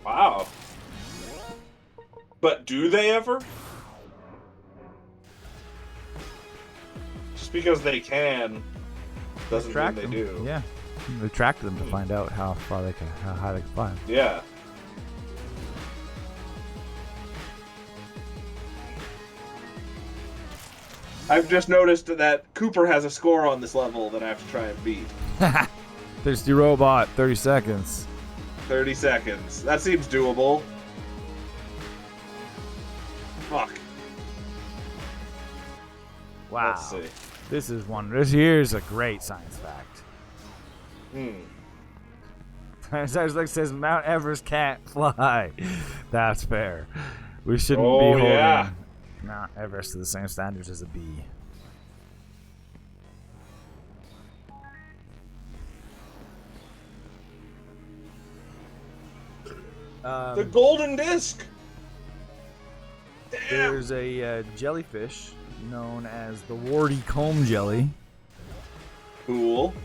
Wow. But do they ever? Just because they can doesn't mean they do. Yeah, they tracked them to find out how high they can fly. Yeah. I've just noticed that Cooper has a score on this level that I have to try and beat. Thirsty robot, 30 seconds. 30 seconds. That seems doable. Fuck. Wow. Let's see. This here's a great science fact. It like says Mount Everest can't fly. That's fair. We shouldn't be holding Mount Everest to the same standards as a bee. The golden disc. Damn. There's a jellyfish known as the warty comb jelly. Cool.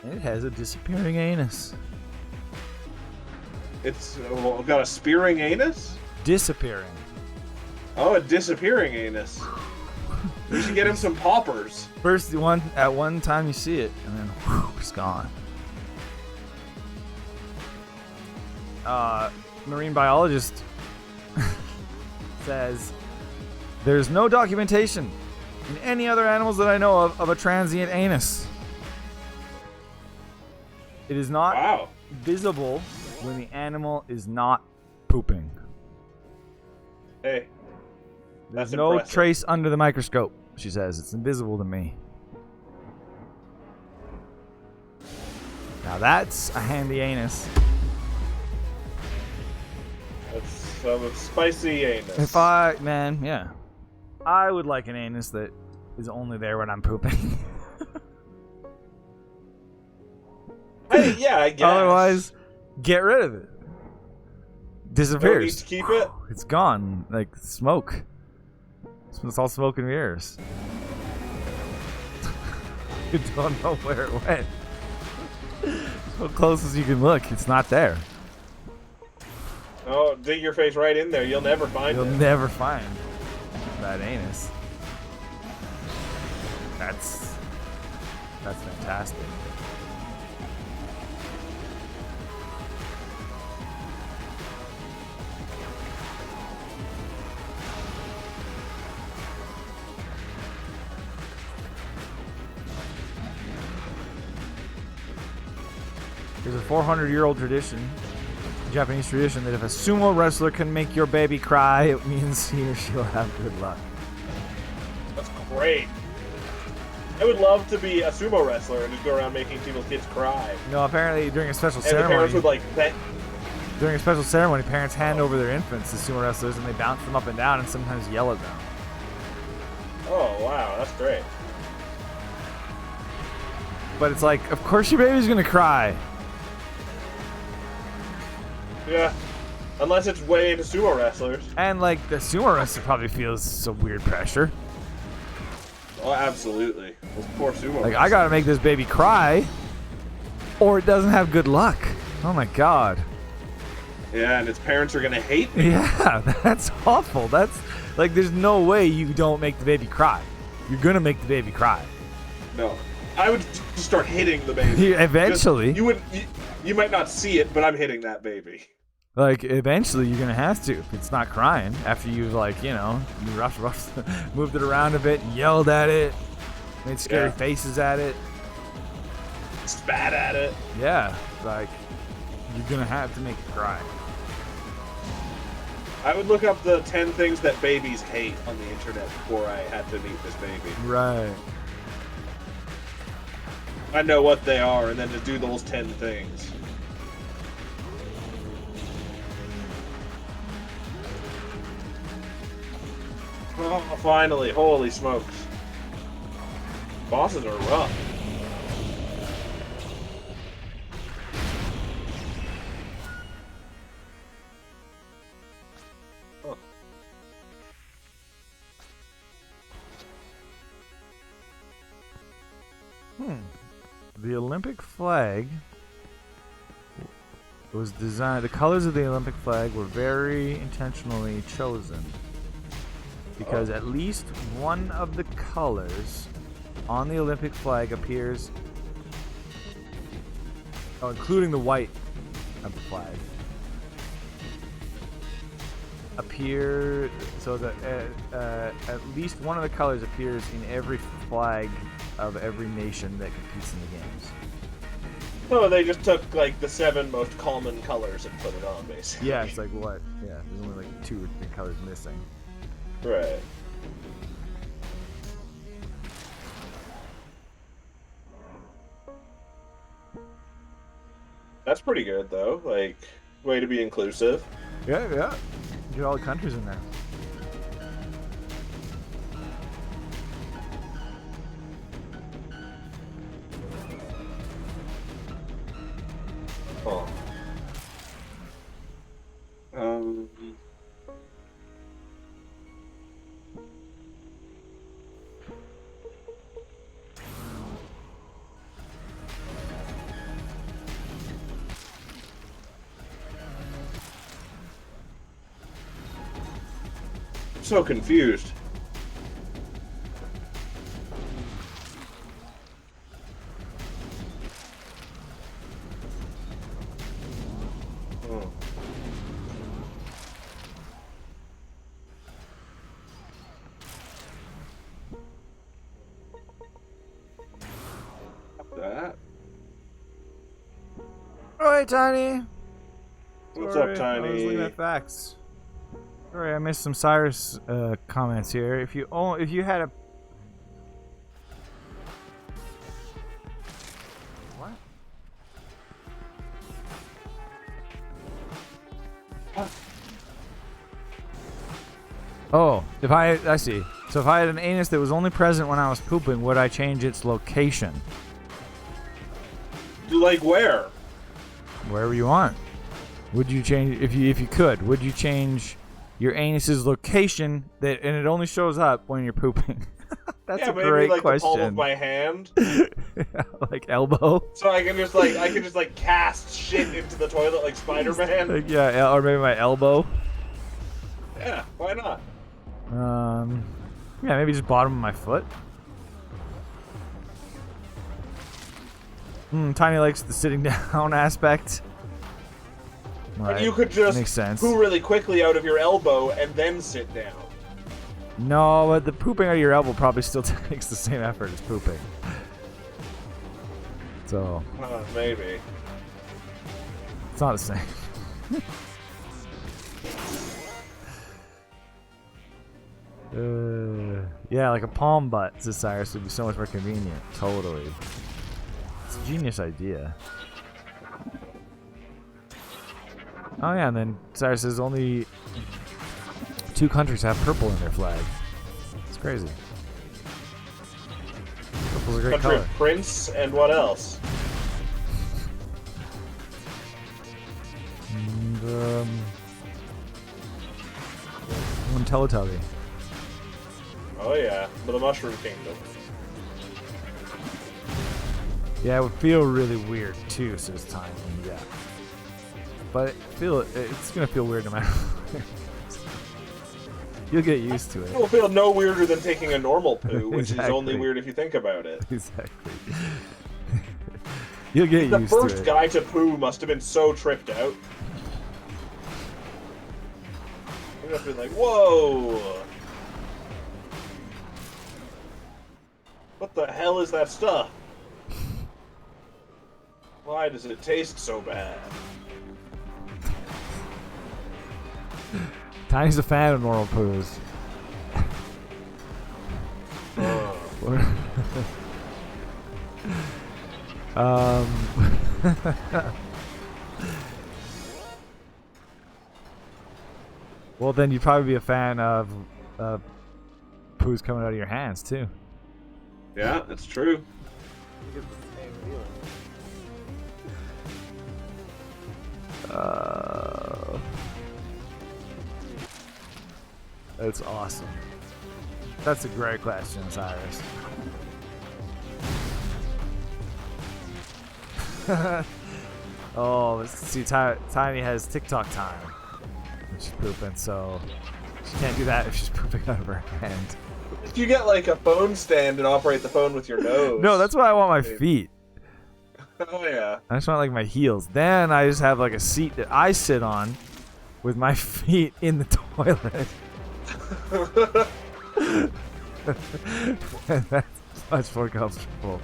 And it has a disappearing anus. It's got a spearing anus? Disappearing. Oh, a disappearing anus. We should get him some poppers. First, at one time you see it, and then whew, it's gone. Marine biologist says there's no documentation in any other animals that I know of a transient anus. It is not visible when the animal is not pooping. Hey, there's no trace under the microscope, she says. It's invisible to me. Now that's a handy anus. That's some spicy anus. Yeah. I would like an anus that is only there when I'm pooping. I guess. Otherwise, get rid of it. Disappears. Don't need to keep it? It's gone. Like smoke. It's all smoke and mirrors. You don't know where it went. As close as you can look, it's not there. Oh, dig your face right in there. You'll never find it. You'll never find that anus. That's fantastic. There's a 400-year-old tradition, Japanese tradition, that if a sumo wrestler can make your baby cry, it means he or she will have good luck. That's great. I would love to be a sumo wrestler and just go around making people's kids cry. No, apparently during a special And ceremony, the parents would like bet. During a special ceremony, parents hand over their infants to sumo wrestlers and they bounce them up and down and sometimes yell at them. Oh wow, that's great. But it's like, of course your baby's gonna cry. Yeah. Unless it's way into sumo wrestlers. And like the sumo wrestler probably feels some weird pressure. Oh, absolutely. Those poor sumo wrestlers. Like, I gotta make this baby cry, or it doesn't have good luck. Oh my god. Yeah, and its parents are gonna hate me. Yeah, that's awful. That's like, there's no way you don't make the baby cry. You're gonna make the baby cry. No. I would just start hitting the baby. Eventually. You might not see it, but I'm hitting that baby. Like, eventually you're gonna have to if it's not crying after you've, like, you know, moved it around a bit, yelled at it, made scary faces at it, spat at it. Yeah, like, you're gonna have to make it cry. I would look up the 10 things that babies hate on the internet before I had to meet this baby. Right. I know what they are, and then to do those 10 things. Oh, finally. Holy smokes. Bosses are rough. The Olympic flag was designed. The colors of the Olympic flag were very intentionally chosen because at least one of the colors on the Olympic flag appears, including the white of the flag, so that at least one of the colors appears in every flag of every nation that competes in the games. Oh, they just took like the 7 most common colors and put it on, basically. Yeah, it's like what? Yeah, there's only like 2 or 3 colors missing. Right. That's pretty good, though. Like, way to be inclusive. Yeah. Get all the countries in there. Oh. I'm so confused. Alright, Tiny. What's Sorry, up, Tiny? I was looking at facts. Sorry, I missed some Cyrus comments here. If you had a what? Oh, I see. So if I had an anus that was only present when I was pooping, would I change its location? Like where? Wherever you want. Would you change if you could? Would you change your anus's location and it only shows up when you're pooping? That's a great like question. The palm of my hand. Like elbow. So I can just cast shit into the toilet like Spider-Man. Yeah, or maybe my elbow. Yeah, why not? Yeah, maybe just bottom of my foot. Tiny likes the sitting down aspect. Right. You could just makes sense. poo really quickly out of your elbow and then sit down. No, but the pooping out of your elbow probably still takes the same effort as pooping. So. Maybe. It's not the same. Yeah, like a palm butt, says Cyrus, would be so much more convenient. Totally. It's a genius idea. Oh yeah, and then Cyrus says only 2 countries have purple in their flag. It's crazy. Purple's a great Country color. of Prince and what else? And, Teletubby. Oh yeah, but the Mushroom Kingdom. Yeah, it would feel really weird too, so it's time. Yeah. But it's gonna feel weird no matter what. You'll get used to it. It will feel no weirder than taking a normal poo, which Exactly. is only weird if you think about it. Exactly. You'll get The used to it. first guy to poo must have been so tripped out. He must have been like, whoa! What the hell is that stuff? Why does it taste so bad? Tiny's a fan of normal poos. Well, then you'd probably be a fan of poos coming out of your hands too. Yeah, that's true. That's awesome. That's a great question, Cyrus. Oh, let's see. Tiny has TikTok time. She's pooping, so she can't do that if she's pooping out of her hand. If you get like a phone stand and operate the phone with your nose. No, that's why I want my feet. Oh yeah. I just want like my heels. Then I just have like a seat that I sit on with my feet in the toilet. And that's much more comfortable.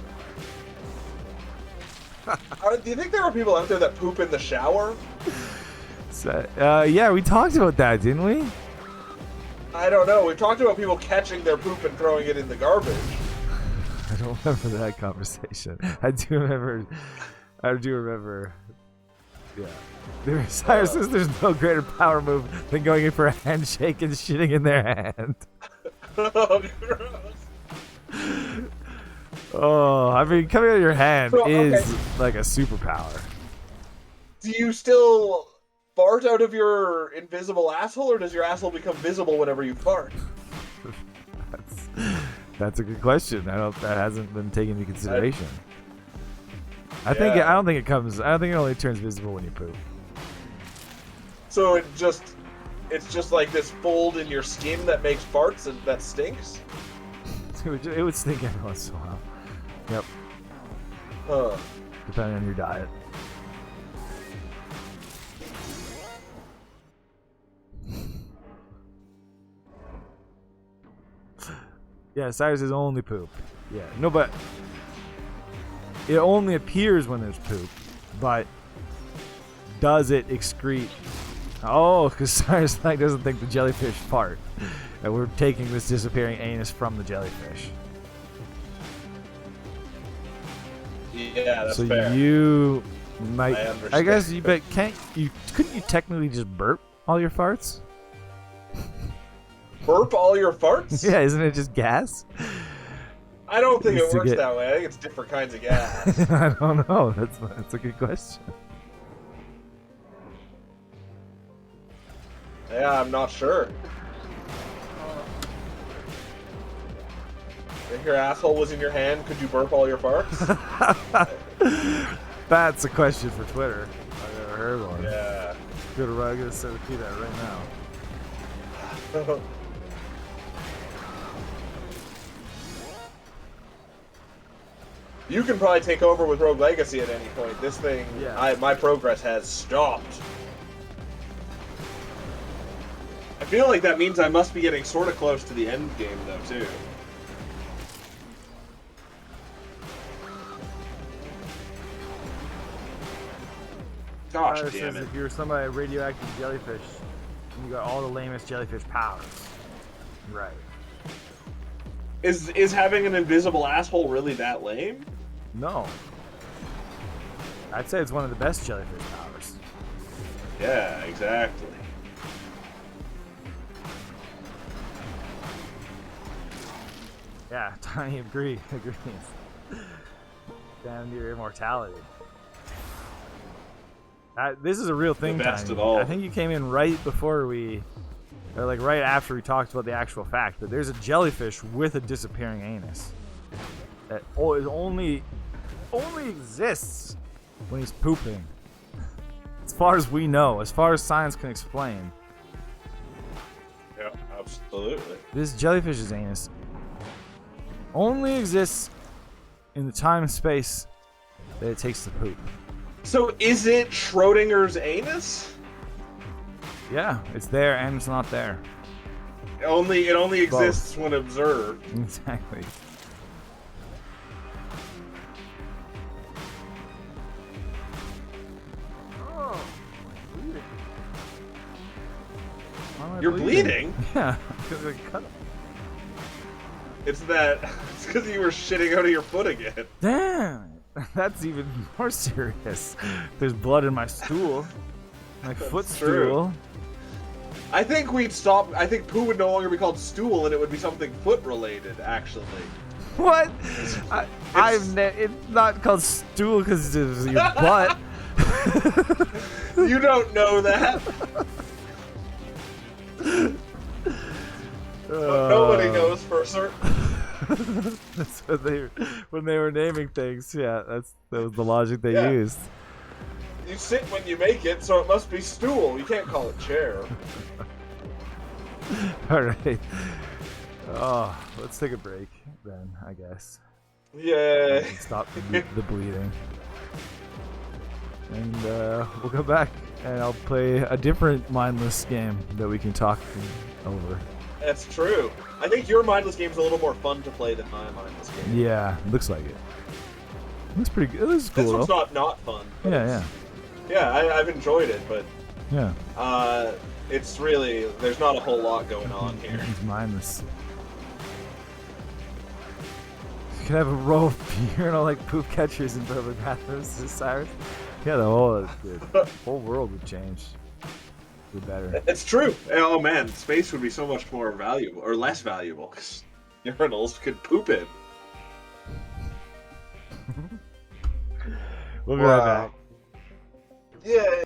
Do you think there are people out there that poop in the shower? So, yeah, we talked about that, didn't we? I don't know. We've talked about people catching their poop and throwing it in the garbage. I don't remember that conversation. I do remember. Yeah. Cyrus says there's no greater power move than going in for a handshake and shitting in their hand. Oh, gross. Oh, I mean, coming out of your hand So, is like a superpower. Do you still fart out of your invisible asshole, or does your asshole become visible whenever you fart? That's a good question. That hasn't been taken into consideration. I don't think it only turns visible when you poop. So it's just like this fold in your skin that makes farts and that stinks? It would stink every once in a while. Yep. Huh. Depending on your diet. Yeah, Cyrus is only poop. Yeah, no, but it only appears when there's poop. But does it excrete? Oh, because Cyrus like doesn't think the jellyfish fart, and we're taking this disappearing anus from the jellyfish. Yeah, that's so fair. You might. I guess you. But couldn't you technically just burp all your farts? Burp all your farts? Yeah, isn't it just gas? I don't think it works that way. I think it's different kinds of gas. I don't know. That's a good question. Yeah, I'm not sure. If your asshole was in your hand, could you burp all your farts? That's a question for Twitter. I've never heard one. Yeah. I'm gonna send a tweet that right now. You can probably take over with Rogue Legacy at any point. This thing, yeah. My progress has stopped. I feel like that means I must be getting sort of close to the end game, though, too. Gosh damn it. If you're somebody radioactive jellyfish, you got all the lamest jellyfish powers. Right. Is having an invisible asshole really that lame? No. I'd say it's one of the best jellyfish powers. Yeah, exactly. Yeah, Tiny agrees. Damn near immortality. This is a real thing, The best Tiny. of all. I think you came in right before or like right after we talked about the actual fact, but there's a jellyfish with a disappearing anus that only exists when he's pooping. As far as we know, as far as science can explain. Yeah, absolutely. This jellyfish's anus only exists in the time and space that it takes to poop. So is it Schrodinger's anus? Yeah, it's there and it's not there. It only exists when observed. Exactly. Oh, I'm bleeding. Why am I You're bleeding? Yeah, because I cut him. It's because you were shitting out of your foot again. Damn it. That's even more serious. There's blood in my stool. My footstool. I think we'd stop. I think poo would no longer be called stool, and it would be something foot related. Actually. What? It's not called stool because it's your butt. You don't know that. Nobody knows for certain. That's what when they were naming things. Yeah, that was the logic they used. You sit when you make it, so it must be stool. You can't call it chair. All right. Oh, let's take a break then, I guess. Yeah. Stop the bleeding. And we'll go back and I'll play a different mindless game that we can talk over. That's true. I think your mindless game is a little more fun to play than my mindless game. Yeah, looks like it. Looks pretty good. This is cool. This one's not fun. Yeah. Yeah, I've enjoyed it, but yeah. It's really there's not a whole lot going on here. It's mindless. You could have a row of urinal like poop catchers in public bathrooms, Cyrus. Yeah, the whole world would change. Be better. It's true. Oh man, space would be so much more valuable or less valuable because urinals could poop in. We'll be right back. Yeah.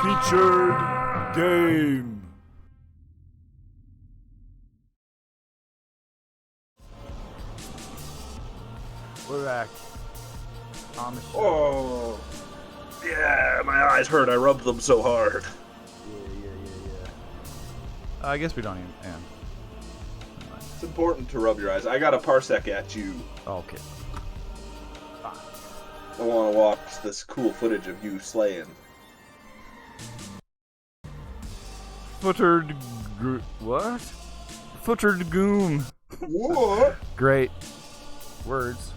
Featured game. We're back. On the show. Oh, yeah, my eyes hurt. I rubbed them so hard. Yeah. I guess we don't even. Yeah. It's important to rub your eyes. I got a parsec at you. Okay. I want to watch this cool footage of you slaying. What? Footered goom. What? Great words.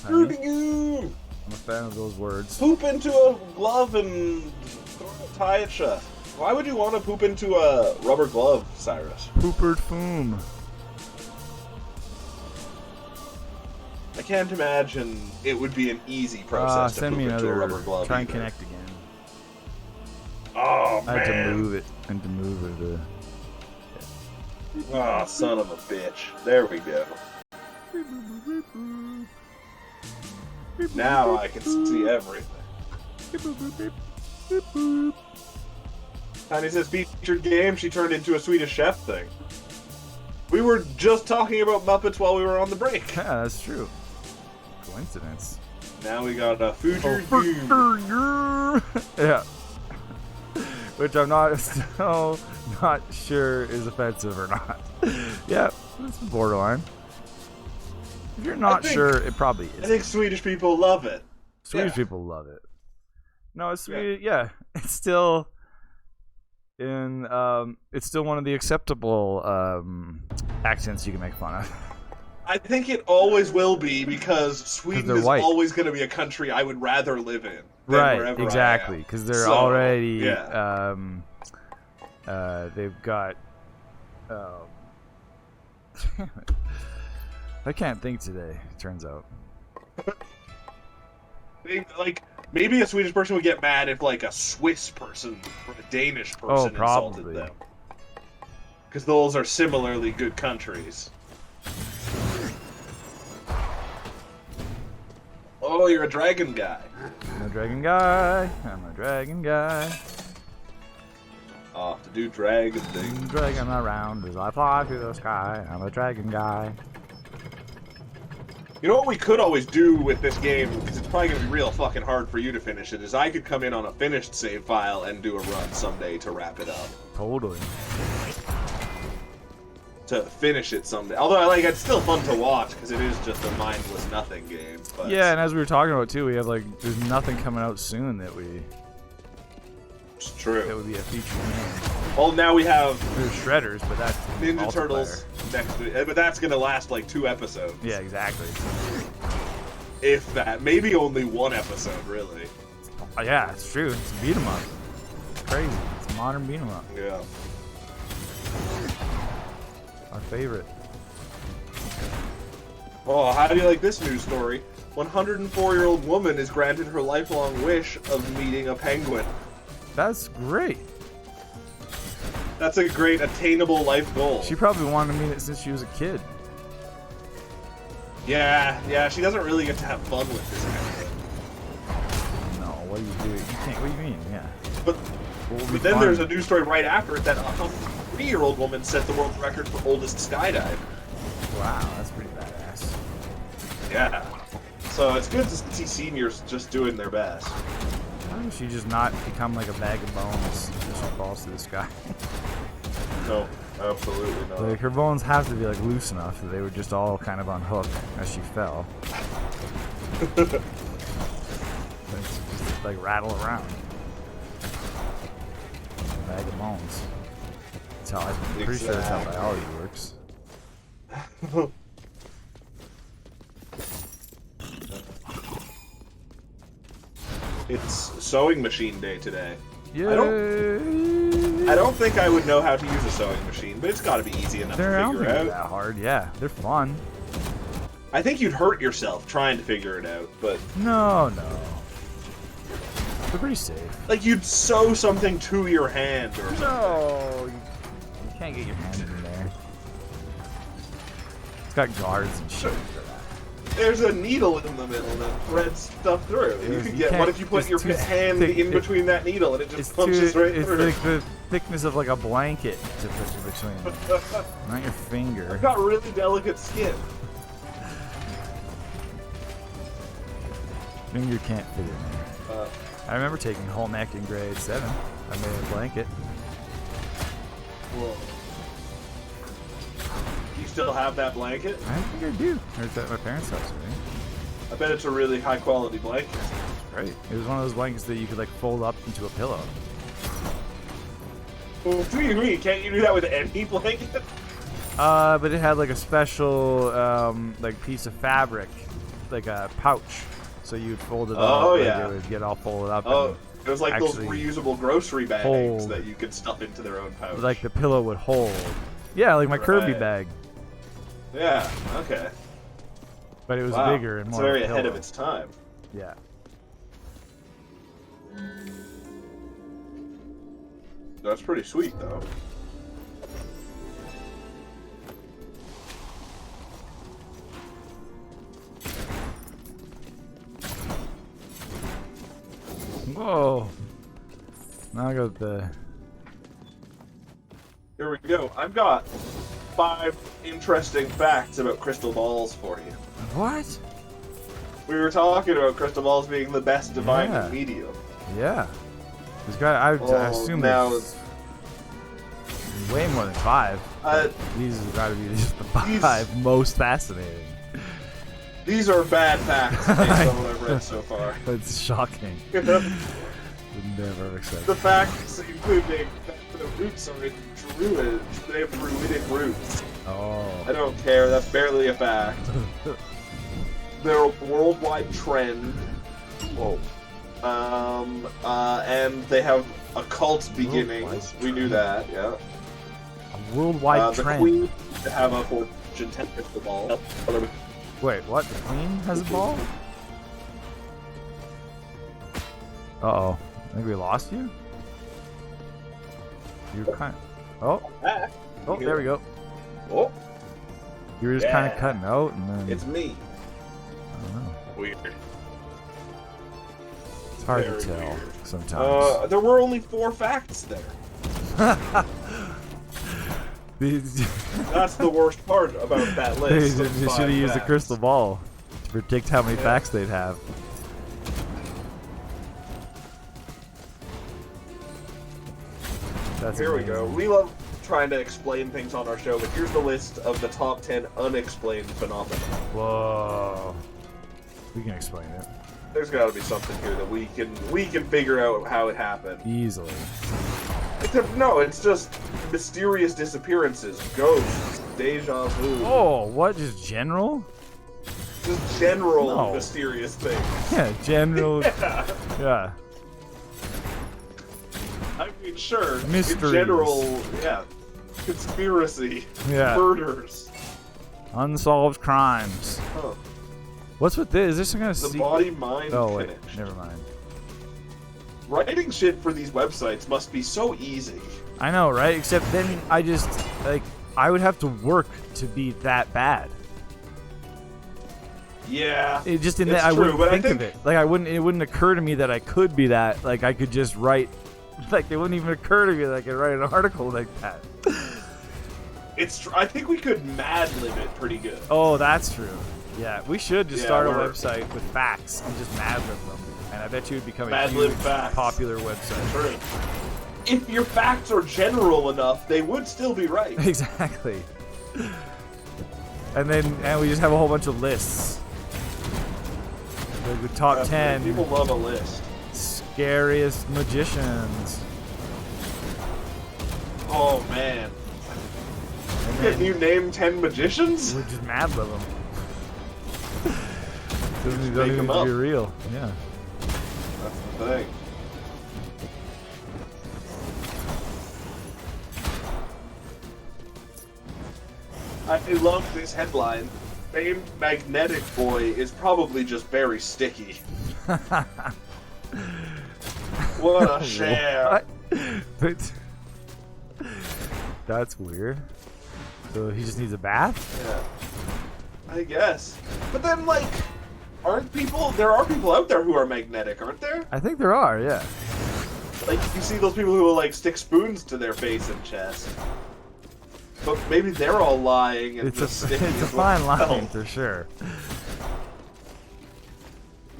Footered goom. I'm a fan of those words. Poop into a glove and tie it shut. Why would you want to poop into a rubber glove, Cyrus? Poopered foom. I can't imagine it would be an easy process to send poop me into a another. rubber glove. Try and either. connect again. Oh, man. I had to move it and to move it. Oh, son of a bitch. There we go. Now I can see everything. Tiny says featured game, she turned into a Swedish chef thing. We were just talking about Muppets while we were on the break. Yeah, that's true. Coincidence. Now we got a featured game. Yeah. Which I'm still not sure is offensive or not. Yeah, it's borderline. If you're not sure, it probably is. I think Swedish people love it. Swedish people love it. No, it's Swedish. Yeah, it's still it's still one of the acceptable accents you can make fun of. I think it always will be because Sweden is white. always going to be a country I would rather live in. Right, exactly, because they're already they've got damn it. I can't think today, it turns out. Maybe a Swedish person would get mad if like a Swiss person or a Danish person insulted them. Because those are similarly good countries. Oh, you're a dragon guy. I'm a dragon guy. I'm a dragon guy. Off to do dragon things. Dragging around as I fly through the sky. I'm a dragon guy. You know what we could always do with this game, because it's probably going to be real fucking hard for you to finish it, is I could come in on a finished save file and do a run someday to wrap it up. Totally. To finish it someday. Although, like, it's still fun to watch, because it is just a mindless nothing game. But... yeah, and as we were talking about, too, we have, like, there's nothing coming out soon that it's true. That would be a feature game. Well, now we have... there's Shredders, but that's Ninja Turtles next to it. But that's going to last, like, 2 episodes. Yeah, exactly. If that. Maybe only 1 episode, really. Oh, yeah, it's true. It's a beat 'em up. It's crazy. It's a modern beat 'em up. Yeah. Our favorite. Oh, how do you like this news story? 104-year-old woman is granted her lifelong wish of meeting a penguin. That's great. That's a great attainable life goal. She probably wanted to meet it since she was a kid. Yeah, she doesn't really get to have fun with this kind of thing. No, what do you do? You can't. What do you mean? Yeah. But then there's a news story right after it that a 103-year-old woman set the world record for oldest skydiver. Wow, that's pretty badass. Yeah. So it's good to see seniors just doing their best. Why does she just not become like a bag of bones as she falls to the sky? No, absolutely not. Like, her bones have to be like loose enough that they would just all kind of unhook as she fell. It's just like rattle around. A bag of bones. That's how I'm pretty sure that's how biology works. It's sewing machine day today. Yeah. I don't think I would know how to use a sewing machine, but it's got to be easy enough to figure out. That hard, yeah. They're fun. I think you'd hurt yourself trying to figure it out, but No. They're pretty safe. like you'd sew something to your hand or something. No, you can't get your hand in there. It's got guards and shit for that. There's a needle in the middle that threads stuff through. You could get. What if you put your hand in between that needle and it just punches right through? It's like the thickness of like a blanket to put in between. Not your finger. I've got really delicate skin. Finger can't fit in there. I remember taking whole neck in grade 7. I made a blanket. Whoa. You still have that blanket? I think I do. Or it's at my parents' house, right? I bet it's a really high quality blanket. Right. It was one of those blankets that you could like fold up into a pillow. Well, what do you mean? Can't you do that with any blanket? But it had like a special like piece of fabric, like a pouch. So you'd fold it up. Oh yeah. It would get all folded up. Oh, it was like those reusable grocery bags that you could stuff into their own pouch. Like the pillow would hold. Yeah, like my Kirby bag. Yeah. Okay. But it was bigger and more. It's very ahead of its time. Yeah. That's pretty sweet, though. Whoa. Now I got the... Here we go. I've got 5 interesting facts about crystal balls for you. What? We were talking about crystal balls being the best divining medium. Yeah. There's got. I assume there's way more than 5. These have got to be just the 5 most fascinating. These are bad facts based on what I've read so far. It's shocking. Would never expect. The facts include the roots are in druid. They have druidic roots. Oh. I don't care. That's barely a fact. They're a worldwide trend. Whoa. And they have occult beginnings. We knew that. Yeah. A worldwide trend. The queen to have a fortune 10 crystal ball. Wait, what? The queen has a ball? Uh-oh. I think we lost you? You're kind of... Oh, there we go. Oh. You were just kind of cutting out and then... It's me. I don't know. Weird. It's hard to tell sometimes. There were only 4 facts there. That's the worst part about that list. They should have used a crystal ball to predict how many facts they'd have. Here we go. We love trying to explain things on our show, but here's the list of the top 10 unexplained phenomena. Whoa. We can explain it. There's got to be something here that we can figure out how it happened. Easily. No, it's just mysterious disappearances, ghosts, deja vu. Oh, what? Just general? Just general mysterious things. Yeah, general. Yeah. I mean, sure. Mysteries. In general, yeah. Conspiracy. Yeah. Murders. Unsolved crimes. Huh. What's with this? Is this some kind of The body-mind wait, finish. never mind. Writing shit for these websites must be so easy. I know, right? Except then I just, like, I would have to work to be that bad. Yeah, it just in that I wouldn't think of it. Like it wouldn't occur to me that I could be that. Like I could just write. Like it wouldn't even occur to me that I could write an article like that. I think we could Mad Lib it pretty good. Oh, that's true. Yeah, we should just start a website with facts and just Mad Lib them, and I bet you would become a huge, popular website. True. If your facts are general enough, they would still be right. Exactly. And we just have a whole bunch of lists. Like the top 10. People love a list. Scariest magicians. Oh man. Can you name 10 magicians? We're just Mad Lib them. Doesn't even need to be real. Yeah. That's the thing. I love this headline. Famed magnetic boy is probably just very sticky. What a share. What? That's weird. So he just needs a bath? Yeah. I guess. But then, like, there are people out there who are magnetic, aren't there? I think there are, yeah. Like, you see those people who will, like, stick spoons to their face and chest. But maybe they're all lying and It's just a fine line, for sure.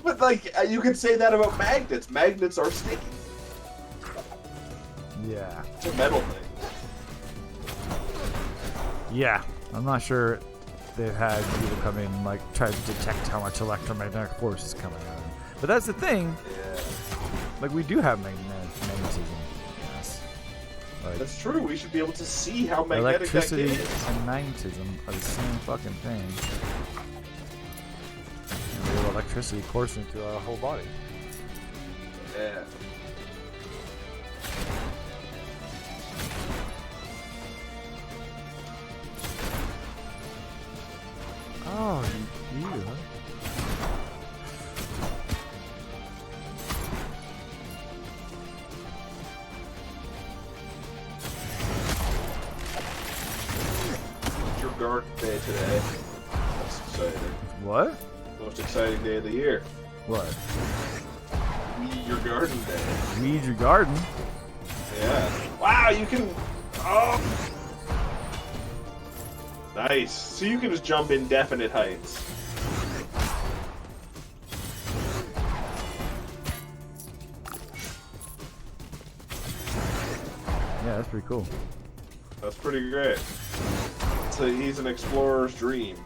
But, like, you could say that about magnets. Magnets are sticky. Yeah. It's a metal thing. Yeah. I'm not sure they've had people come in and, like, try to detect how much electromagnetic force is coming out of them. But that's the thing. Yeah. Like, we do have magnetism. Yes. Like, That's true. We should be able to see how magnetic electricity that is. and magnetism are the same fucking thing. And we have electricity coursing through our whole body. Yeah. Oh, you huh? It's your garden day today. That's exciting. What? Most exciting day of the year. What? Weed your garden day. Weed your garden? Yeah. Wow, you can... Oh! Nice. So you can just jump indefinite heights. Yeah, that's pretty cool. That's pretty great. So he's an explorer's dream.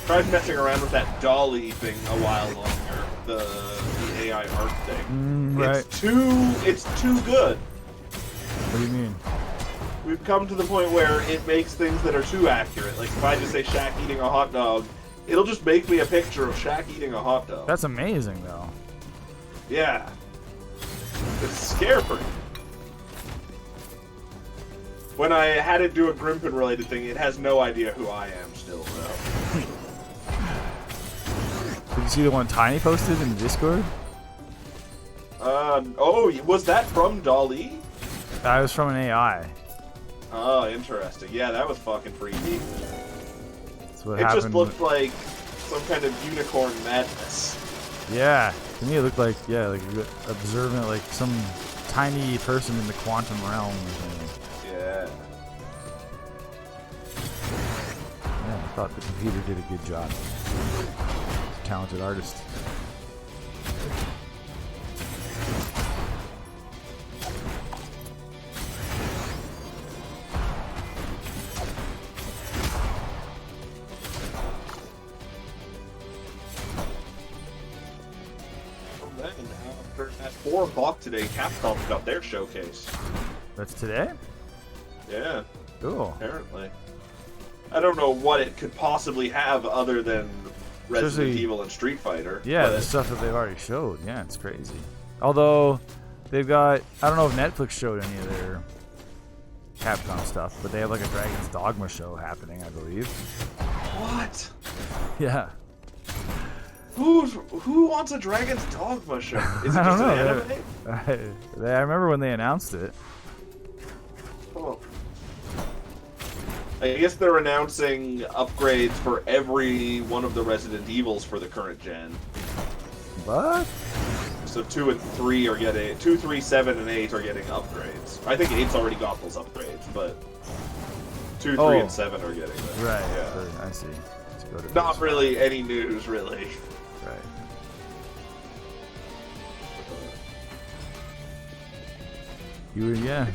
Tried messing around with that dolly thing a while longer, the AI art thing. Right. It's too good. What do you mean? We've come to the point where it makes things that are too accurate. Like if I just say Shaq eating a hot dog, it'll just make me a picture of Shaq eating a hot dog. That's amazing, though. Yeah. It's scary. When I had it do a Grimpen related thing, it has no idea who I am still, though. Did you see the one Tiny posted in the Discord? Oh, was that from Dolly? That was from an AI. Oh, interesting. Yeah, that was fucking freaky. That's what It happened. just looked like some kind of unicorn madness. Yeah, to me it looked like, yeah, like observant, like some tiny person in the quantum realm or something. Yeah. Yeah, I thought the computer did a good job. He's a talented artist. At 4 o'clock today, Capcom's got their showcase. That's today? Yeah. Cool. Apparently. I don't know what it could possibly have other than Resident Evil and Street Fighter. Yeah, the stuff that they've already showed. Yeah, it's crazy. Although, they've got... I don't know if Netflix showed any of their Capcom stuff, but they have like a Dragon's Dogma show happening, I believe. What? Yeah. Who wants a Dragon's Dogma show? Is it just an anime? I remember when they announced it. Oh. I guess they're announcing upgrades for every one of the Resident Evils for the current gen. What? So 2 and 3 are getting 2, 3, 7, and 8 are getting upgrades. I think 8's already got those upgrades, but 2, 3, and 7 are getting them. Right. Yeah. I see. Let's go to Not really any news, really. Right.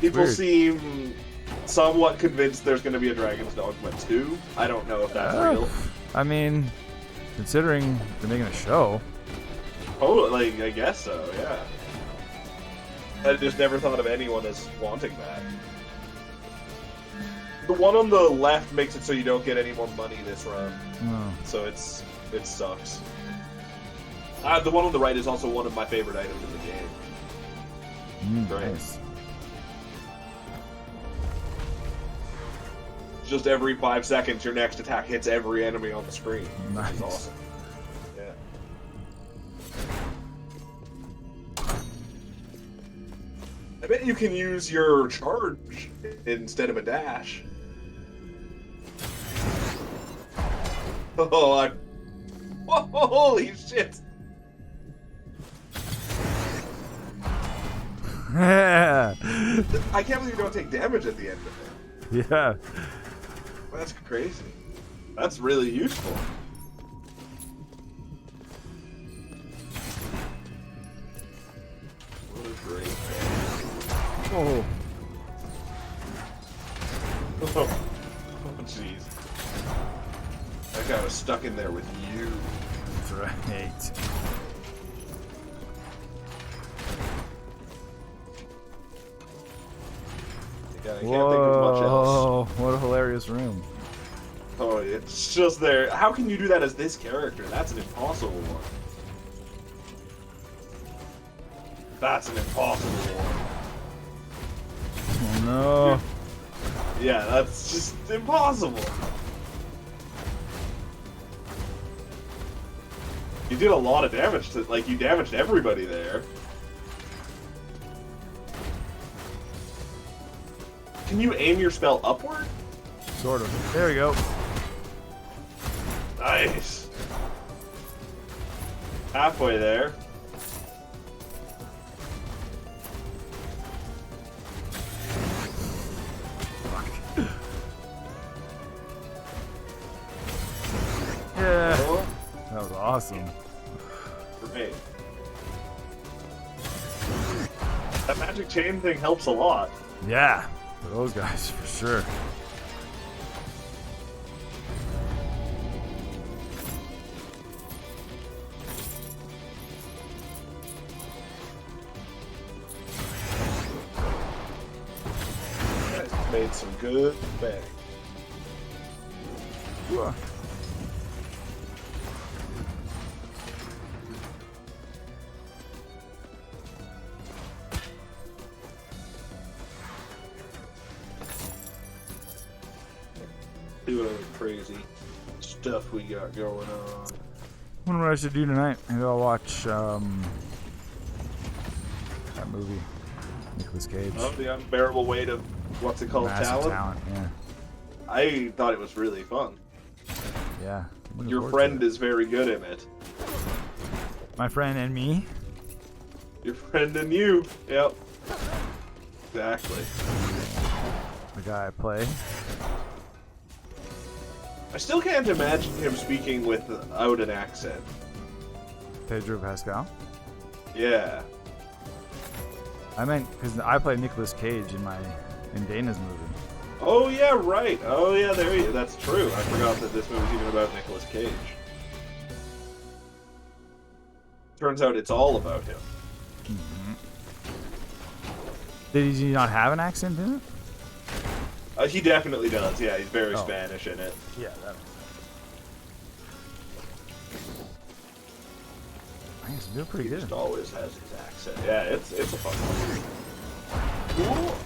People weird. seem somewhat convinced there's going to be a Dragon's Dogma 2. I don't know if that's real. I mean, considering they're making a show. Oh, like, I guess so, yeah. I just never thought of anyone as wanting that. The one on the left makes it so you don't get any more money this run. Oh. So it sucks. The one on the right is also one of my favorite items in the game. Nice. Just every 5 seconds, your next attack hits every enemy on the screen. Nice. Which is awesome. Yeah. I bet you can use your charge instead of a dash. Oh, whoa, holy shit! Yeah. I can't believe you don't take damage at the end of it. Yeah. That's crazy. That's really useful. What a great Oh. Oh, jeez. That guy was stuck in there with you. That's right. Yeah, I can't think of much else. Whoa, what a hilarious room. Oh, it's just there. How can you do that as this character? That's an impossible one. That's an impossible one. Oh no. Yeah, that's just impossible. You did a lot of damage to, like, you damaged everybody there. Can you aim your spell upward? Sort of. There we go. Nice. Halfway there. Yeah. Oh, That was awesome. great. That magic chain thing helps a lot. Yeah. For those guys, for sure. You guys made some good bang. Whoa. See what other crazy stuff we got going on. Wonder what I should do tonight. Maybe I'll watch that movie. Nicolas Cage. Oh, the unbearable weight of what's it called? Massive Talent? Yeah. I thought it was really fun. Yeah. Looking Your forward friend to it. is very good in it. My friend and me. Your friend and you. Yep. Exactly. The guy I play. I still can't imagine him speaking without an accent. Pedro Pascal. Yeah. I meant because I play Nicolas Cage in Dana's movie. Oh yeah, right. Oh yeah, that's true. I forgot that this movie's even about Nicolas Cage. Turns out it's all about him. Did he not have an accent in it? He definitely does. Yeah, he's very Spanish in it. Yeah, that makes sense. Nice, doing pretty He good. just always has his accent. Yeah, it's a fun one. Cool.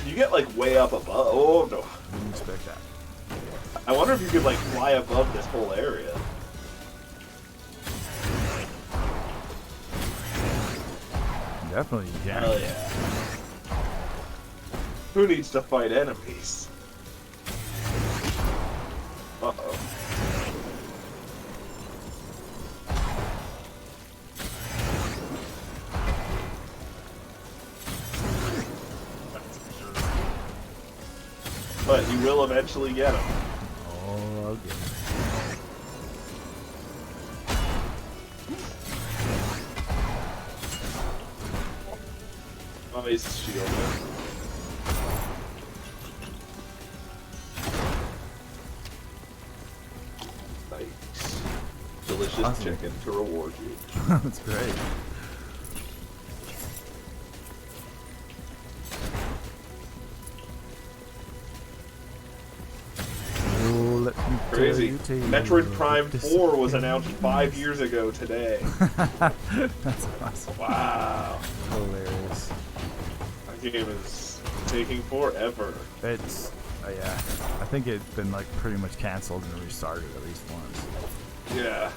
You get like way up above. Oh no! Didn't expect that. I wonder if you could like fly above this whole area. Definitely, you can. Hell yeah! Who needs to fight enemies? Uh-oh. But you will eventually get him. Oh, okay. Oh, he's shielded. Nice. Delicious Awesome. chicken to reward you. That's great. Oh, let me crazy. Metroid Prime 4 was announced 5 years ago today. That's awesome. Wow. Hilarious. That game is taking forever. It's, yeah. I think it's been like pretty much canceled and restarted at least once. Yeah.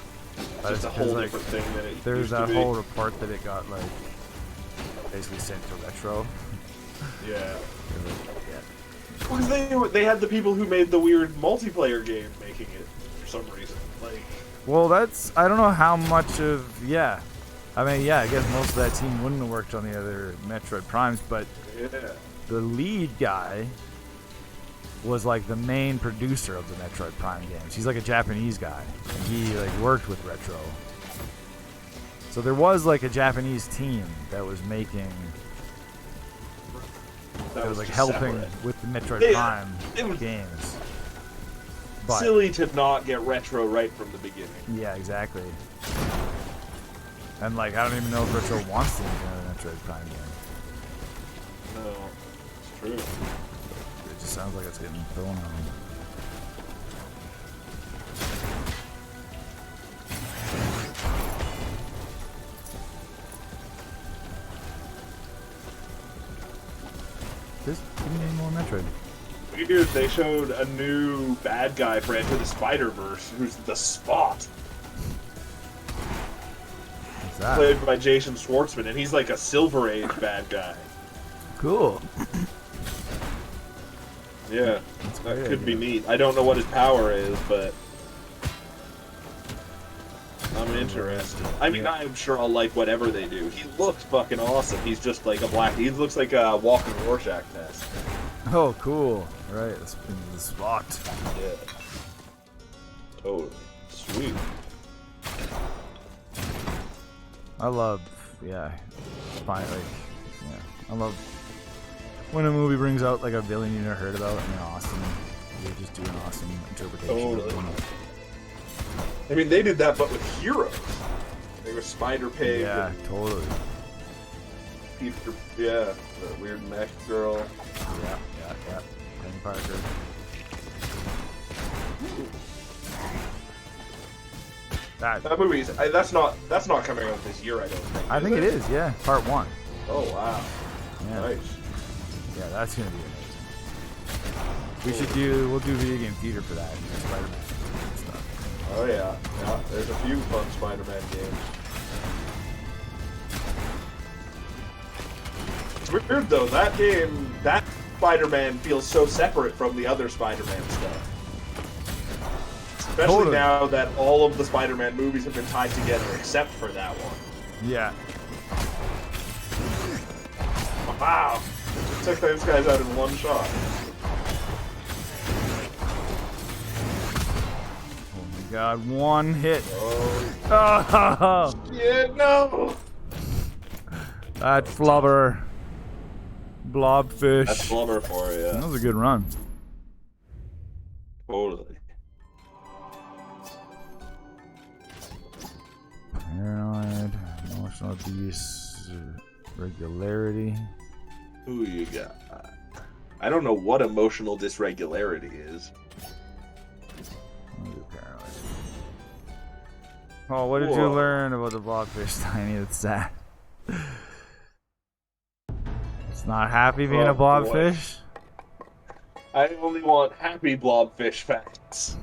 Just a whole different thing than it There's used to that be. whole report that it got like basically sent to retro. Yeah. Because they had the people who made the weird multiplayer game making it for some reason. Like, well, that's, I don't know how much of, yeah. I mean, yeah, I guess most of that team wouldn't have worked on the other Metroid Primes, but yeah. the lead guy was like the main producer of the Metroid Prime games. He's like a Japanese guy, and he like worked with Retro. So there was like a Japanese team that was making, that was like helping separate. with the Metroid Prime games. But, silly to not get Retro right from the beginning. yeah, exactly. And like, I don't even know if Retro wants to make another Metroid Prime game. No, it's true. It just sounds like it's getting thrown on him. Just give me more Metroid. Weird, they showed a new bad guy for Enter the Spider-Verse, who's the Spot. What's that? Played by Jason Schwartzman, and he's like a Silver Age bad guy. Cool. Yeah, that could be neat. I don't know what his power is, but I'm interested. I mean, I'm sure I'll like whatever they do. He looks fucking awesome. He's just like a black. He looks like a walking Rorschach test. Oh, cool. Right, that's the Spot. Yeah. Totally. Sweet. I love, yeah, finally, yeah, I love when a movie brings out like a villain you never heard about and awesome. They just do an awesome interpretation of them. I mean, they did that, but with heroes. They were Spider Pig. Yeah, totally. Peter, yeah, the weird mech girl. Yeah. Penny Parker. That movie's that's not coming out this year. I don't think. I think it is. Yeah, part 1. Oh wow. Yeah. Nice. Yeah, that's gonna be amazing. We'll do video game theater for that. Spider-Man stuff. Oh yeah. There's a few fun Spider-Man games. It's weird though. That game, that Spider-Man feels so separate from the other Spider-Man stuff. Especially Totally. now that all of the Spider-Man movies have been tied together except for that one. Yeah. Wow. Took those guys out in one shot. Oh my god, one hit. Oh. Yeah, no. That flubber. Blobfish. That's blubber for you. That was a good run. Totally. Paranoid, emotional abuse, regularity. Who you got? I don't know what emotional dysregularity is. I'll do paranoid. Oh, what did you learn about the blobfish, Tiny? That's sad. It's not happy being a blobfish. I only want happy blobfish facts.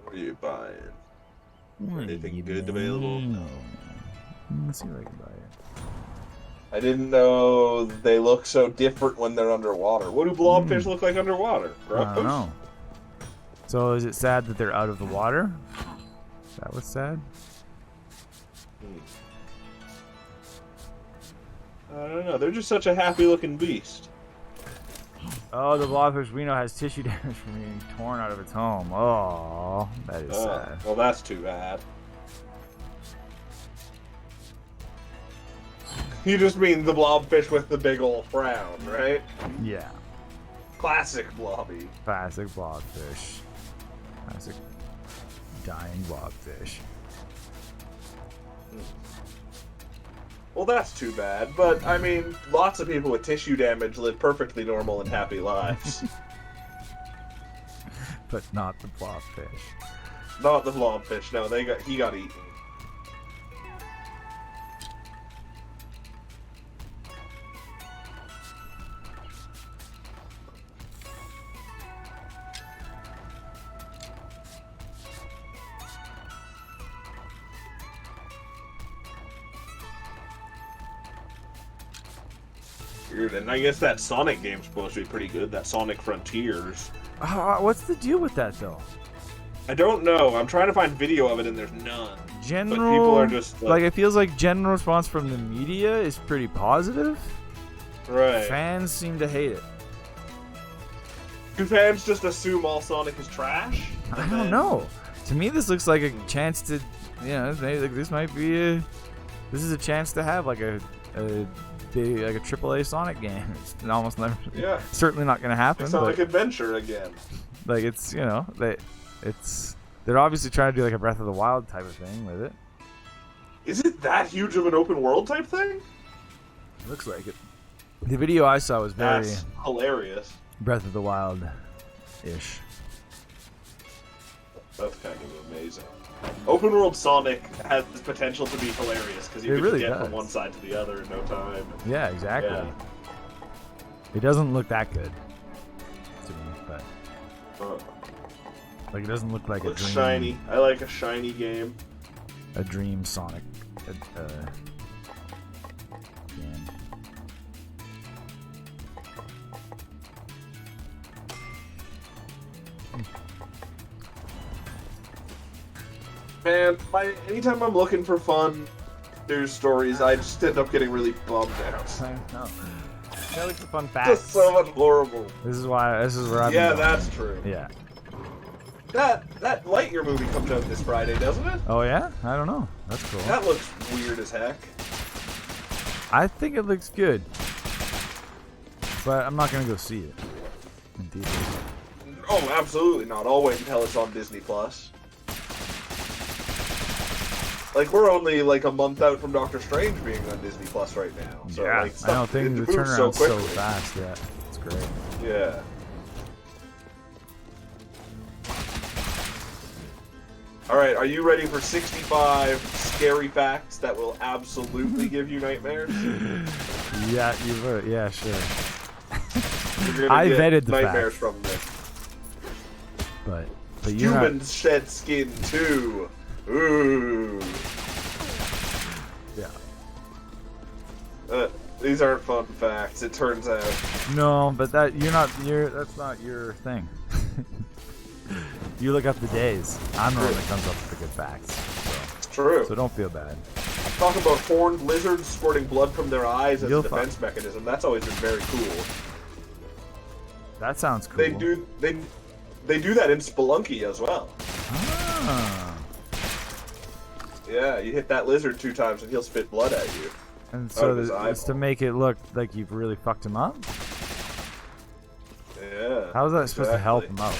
What are you buying? Anything good available? No. Let's see if I can buy it. I didn't know they look so different when they're underwater. What do blobfish look like underwater, bro? I don't know. So is it sad that they're out of the water? Is that what's sad? I don't know. They're just such a happy-looking beast. Oh, the blobfish we know has tissue damage from being torn out of its home. Oh, that is sad. Well, that's too bad. You just mean the blobfish with the big old frown, right? Yeah. Classic blobby. Classic blobfish. Classic Dying blobfish. Well, that's too bad, but, I mean, lots of people with tissue damage live perfectly normal and happy lives. But not the blobfish. Not the blobfish, no, he got eaten. Weird, and I guess that Sonic game's supposed to be pretty good, that Sonic Frontiers. What's the deal with that, though? I don't know. I'm trying to find video of it, and there's none. But people are just like it feels like general response from the media is pretty positive. Right. Fans seem to hate it. Do fans just assume all Sonic is trash? I don't know. To me, this looks like a chance to, this might be this is a chance to have like a big, like a AAA Sonic game. It's almost never. Yeah. Certainly not gonna happen. Sonic but, Adventure again. Like it's they're obviously trying to do like a Breath of the Wild type of thing with it. Is it that huge of an open world type thing? Looks like it. The video I saw was very That's hilarious. Breath of the Wild-ish. That's kind of amazing. Open world Sonic has the potential to be hilarious because you can really get does. from one side to the other in no time. Yeah, exactly. Yeah. It doesn't look that good to me, but like it doesn't look like Looks a dream. shiny. I like a shiny game. A dream Sonic game. Man, anytime I'm looking for fun news stories, I just end up getting really bummed out. I know. That looks a fun fact. Just so much horrible. This is where I'm. Yeah, that's true. Yeah. That Lightyear movie comes out this Friday, doesn't it? Oh yeah? I don't know. That's cool. That looks weird as heck. I think it looks good, but I'm not gonna go see it in theaters. Oh, absolutely not. I'll wait until it's on Disney Plus. Like, we're only like a month out from Doctor Strange being on Disney Plus right now. So, Yeah, like, I know things it the moves turnaround so quickly. fast. Yeah, it's great. Yeah. Alright, are you ready for 65 scary facts that will absolutely give you nightmares? Yeah, yeah, sure. You're gonna I get vetted the nightmares facts. from this. But you're not. Humans shed skin too. Ooh. Yeah. These aren't fun facts, it turns out. No, but that's not your thing. You look up the days. I'm the one that comes up with the good facts. True. So don't feel bad. Talk about horned lizards squirting blood from their eyes as You'll a defense mechanism. That's always been very cool. That sounds cool. They do that in Spelunky as well. Ah. Yeah, you hit that lizard 2 times and he'll spit blood at you. And so his it's to make it look like you've really fucked him up? Yeah. How is that supposed to help him out?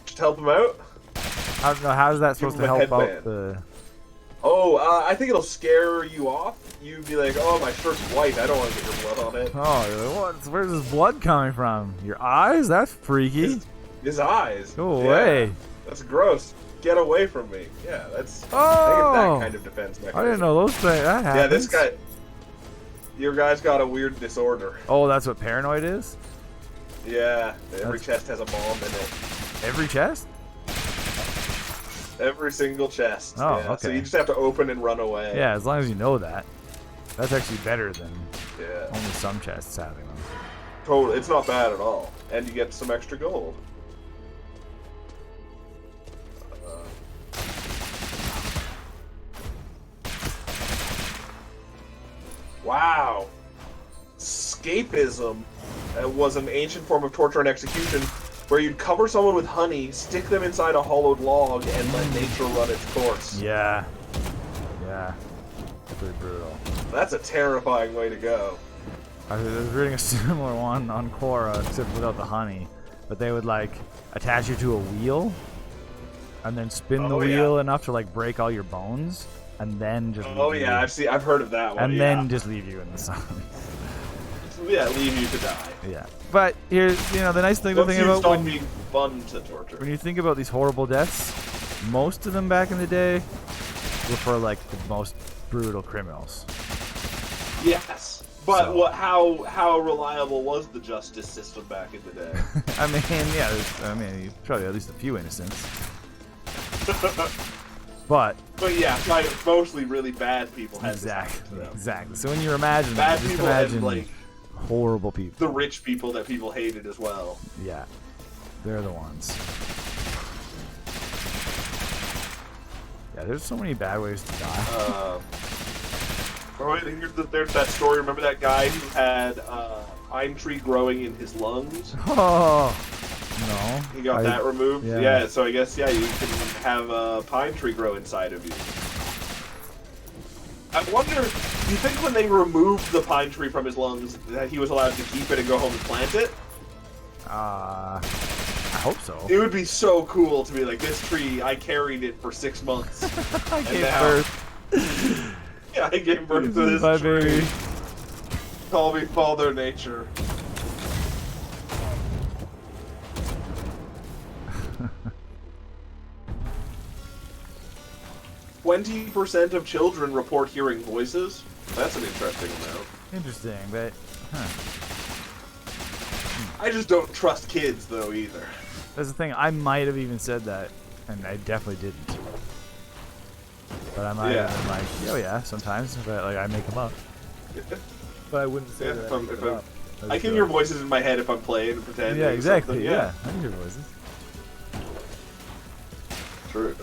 Just help him out? How is that supposed Give to him a help out headband. the... Oh, I think it'll scare you off. You'd be like, oh, my shirt's white. I don't want to get your blood on it. Oh, you're like, where's this blood coming from? Your eyes? That's freaky. His eyes. Go Yeah. away. That's gross. Get away from me. Yeah, that's Oh! that kind of defense mechanism. I didn't know those things. That happens. Yeah, this guy. Your guy's got a weird disorder. Oh, that's what paranoid is? Yeah, every chest has a bomb in it. Every chest? Every single chest. Oh, yeah. So okay. you just have to open and run away. Yeah, as long as you know that. That's actually better than Yeah. only some chests having them. Totally. It's not bad at all. And you get some extra gold. Wow. Escapism was an ancient form of torture and execution where you'd cover someone with honey, stick them inside a hollowed log, and let nature run its course. Yeah. Yeah. That's pretty brutal. That's a terrifying way to go. I was reading a similar one on Quora, except without the honey. but they would like attach you to a wheel and then spin the yeah. wheel enough to like break all your bones and then just I've heard of that one. and then just leave you in the sun. Yeah, leave you to die. Yeah, but here's the nice thing to think about when being fun to torture. When you think about these horrible deaths, most of them back in the day were for like the most brutal criminals. Yes, but how reliable was the justice system back in the day? I mean, probably at least a few innocents. But yeah, mostly really bad people had exactly. So when you imagine bad people imagine and like horrible people, the rich people that people hated as well. Yeah, they're the ones. Yeah, there's so many bad ways to die. There's that story. Remember that guy who had a pine tree growing in his lungs? Oh, no. He got that removed? Yeah, so I guess, you can have a pine tree grow inside of you. I wonder, do you think when they removed the pine tree from his lungs that he was allowed to keep it and go home and plant it? I hope so. It would be so cool to be like, this tree, I carried it for 6 months. I gave birth. Yeah, I gave birth to this tree. Baby. Call me Father Nature. %20 of children report hearing voices. That's an interesting amount. Interesting, but I just don't trust kids though either. That's the thing. I might have even said that, and I definitely didn't. But I might have been like, oh yeah, sometimes, but like I make them up. But I wouldn't say that. I can hear voices in my head if I'm playing and pretending. Yeah, exactly. Yeah, I can hear voices. True.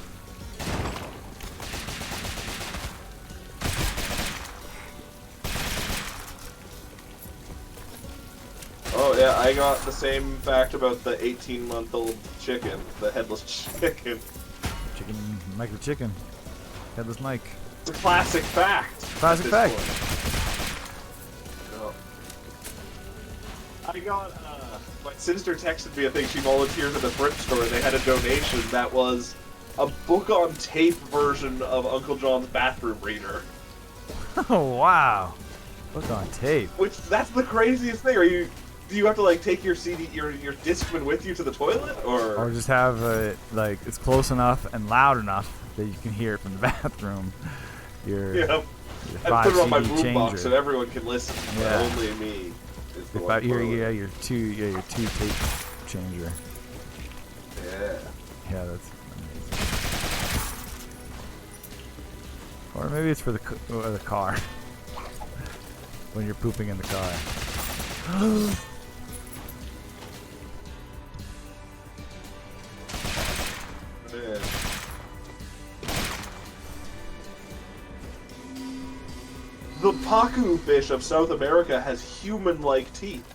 Oh yeah, I got the same fact about the 18-month-old chicken, the headless chicken. Mike the chicken. Headless Mike. It's a classic fact. Classic fact. Oh. I got, my sister texted me, I think she volunteers at the thrift store, and they had a donation that was a book on tape version of Uncle John's bathroom reader. Oh wow. Book on tape. Which, that's the craziest thing. Do you have to like take your CD, your Discman with you to the toilet, or just have like it's close enough and loud enough that you can hear it from the bathroom? Your I put it on my boombox so everyone can listen. Yeah. Only me is the one. Your two tape changer. Yeah. Yeah, that's amazing. Or maybe it's for the car. When you're pooping in the car. Yeah. The pacu fish of South America has human-like teeth.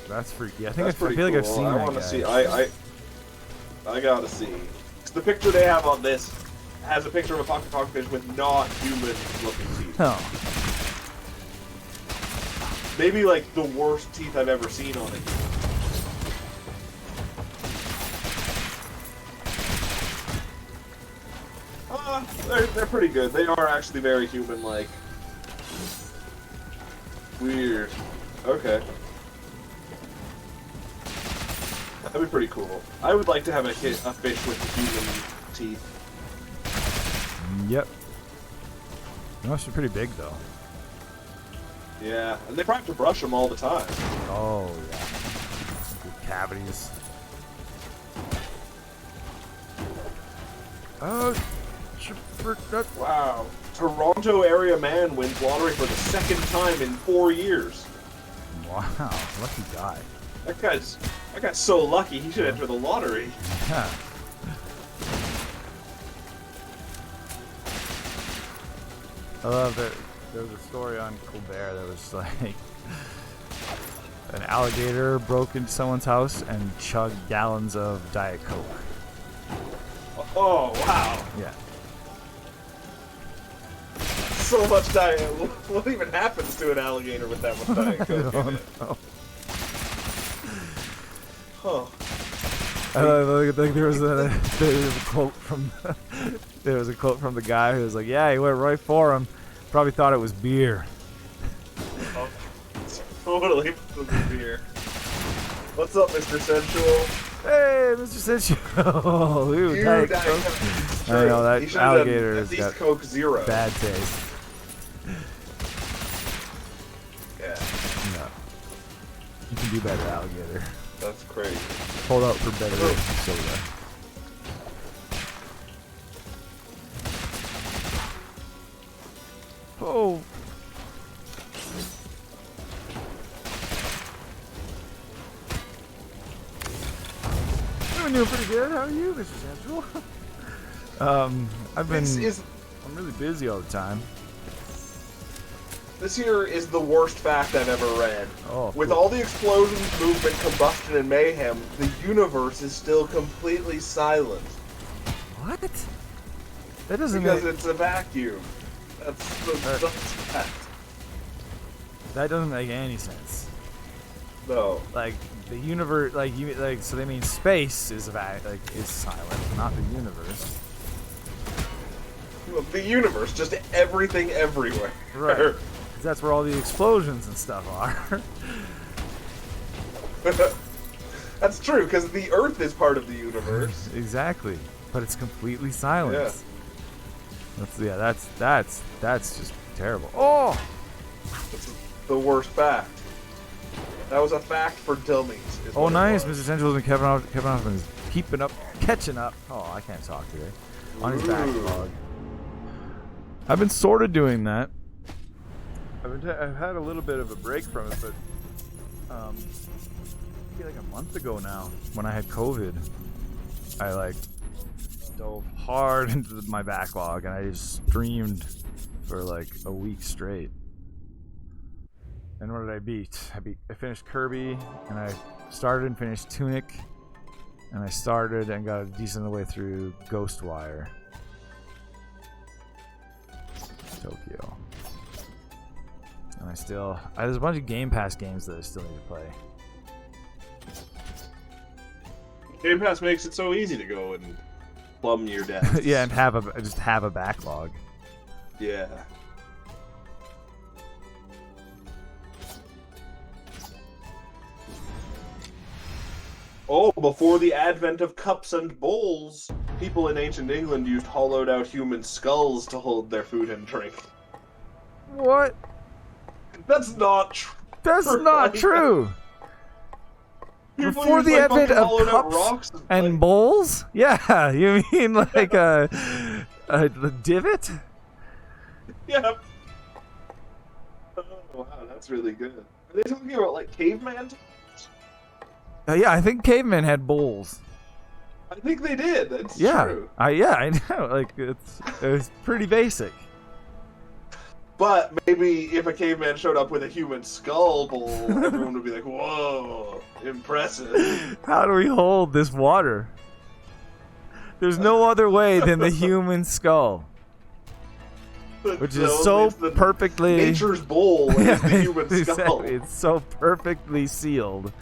That's freaky. I feel cool. like I've seen that. I want to see. I gotta see. The picture they have on this has a picture of a pacu fish with not human-looking teeth. Oh. Maybe like the worst teeth I've ever seen on it. They're pretty good. They are actually very human-like. Weird. Okay. That'd be pretty cool. I would like to have a fish with human teeth. Yep. They must be pretty big, though. Yeah, and they probably have to brush them all the time. Oh, yeah. Good cavities. Oh, wow. Toronto area man wins lottery for the second time in 4 years. Wow, lucky guy. That guy's so lucky he should enter the lottery. Yeah. I love that there was a story on Colbert that was like an alligator broke into someone's house and chugged gallons of Diet Coke. Oh, wow. Yeah. So much Diet. What even happens to an alligator with that much Diet Coke? I don't know. Huh. There was a quote from the guy who was like, "Yeah, he went right for him. Probably thought it was beer." Oh, totally beer. What's up, Mr. Sensual? Hey, Mr. Sensual. Ooh, Diet Coke. I know that alligator has got Coke Zero. Bad taste. Yeah. No. You can do better, alligator. That's crazy. Hold out for better soda. Oh. I'm doing pretty good. How are you, Mr. Central? I'm really busy all the time. This here is the worst fact I've ever read. Oh, With cool. all the explosions, movement, combustion, and mayhem, the universe is still completely silent. What? That doesn't Because make... it's a vacuum. That's the fact. That doesn't make any sense. No. Like the universe, so they mean space is is silent, not the universe. Well, the universe, just everything everywhere. Right. 'Cause that's where all the explosions and stuff are. That's true, because the Earth is part of the universe. Exactly, but it's completely silent. Yeah. That's just terrible. Oh. That's the worst fact. That was a fact for dummies. Oh, nice, Mr. Sensual and Kevin Hoffman is catching up. Oh, I can't talk today. On his backlog. I've been sort of doing that. I've had a little bit of a break from it, but maybe like a month ago now, when I had COVID, I dove hard into my backlog and I just streamed for like a week straight. And what did I beat? I finished Kirby, and I started and finished Tunic, and I started and got a decent way through Ghostwire. Tokyo. And there's a bunch of Game Pass games that I still need to play. Game Pass makes it so easy to go and plumb your deaths. Yeah, and just have a backlog. Yeah. Oh, before the advent of cups and bowls, people in ancient England used hollowed out human skulls to hold their food and drink. What? That's not true. That's not true. Before the advent of cups and bowls? Yeah, you mean like the divot? Yeah. Oh, wow, that's really good. Are they talking about like caveman? Yeah, I think cavemen had bowls. I think they did. That's yeah. True. Yeah, I know. Like it's pretty basic. But maybe if a caveman showed up with a human skull bowl, everyone would be like, "Whoa, impressive!" How do we hold this water? There's no other way than the human skull, which is so perfectly nature's bowl is the human skull. Exactly. It's so perfectly sealed.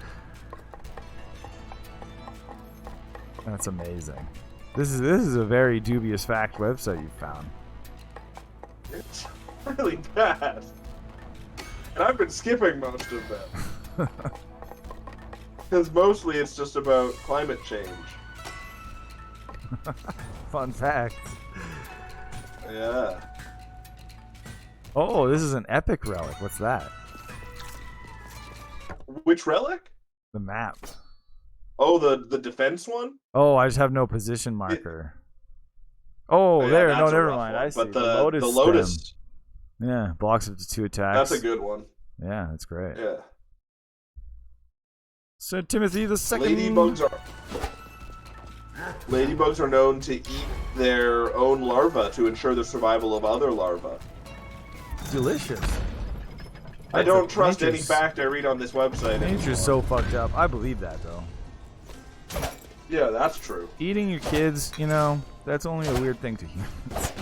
That's amazing. This is a very dubious fact website you found. It's really bad. And I've been skipping most of them. Because mostly it's just about climate change. Fun fact. Yeah. Oh, this is an epic relic. What's that? Which relic? The map. Oh, the defense one? Oh, I just have no position marker. Oh, yeah, there. No, never one. mind. I see. But the Lotus. Stem. Yeah, blocks up to 2 attacks. That's a good one. Yeah, that's great. Yeah. Sir Timothy the Second. Ladybugs are known to eat their own larvae to ensure the survival of other larvae. Delicious. I don't trust any fact I read on this website. Nature's so fucked up. I believe that though. Yeah, that's true. Eating your kids, that's only a weird thing to humans.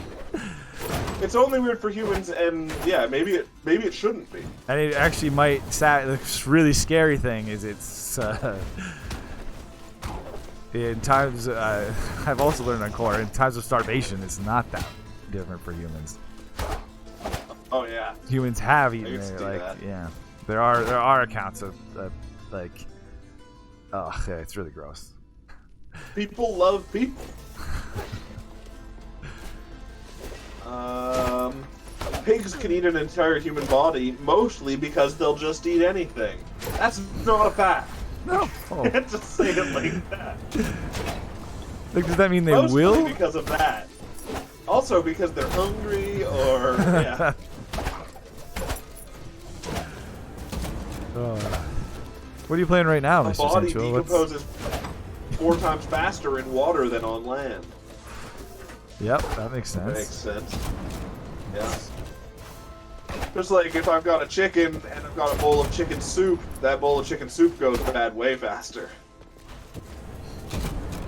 It's only weird for humans, and yeah, maybe it shouldn't be. And it actually might. The really scary thing is it's in times, I've also learned on core, in times of starvation, it's not that different for humans. Oh yeah. Humans have eaten it, like that. yeah. There are accounts of like, oh, yeah, it's really gross. People love people. Pigs can eat an entire human body, mostly because they'll just eat anything. That's not a fact. No. You can't just say it like that. Like, does that mean they Mostly will? because of that. Also because they're hungry, or yeah. What are you playing right now, A Mr. body Sensual? decomposes 4 times faster in water than on land. Yep, that makes sense. Makes sense. Yeah. Just like if I've got a chicken and I've got a bowl of chicken soup, that bowl of chicken soup goes bad way faster.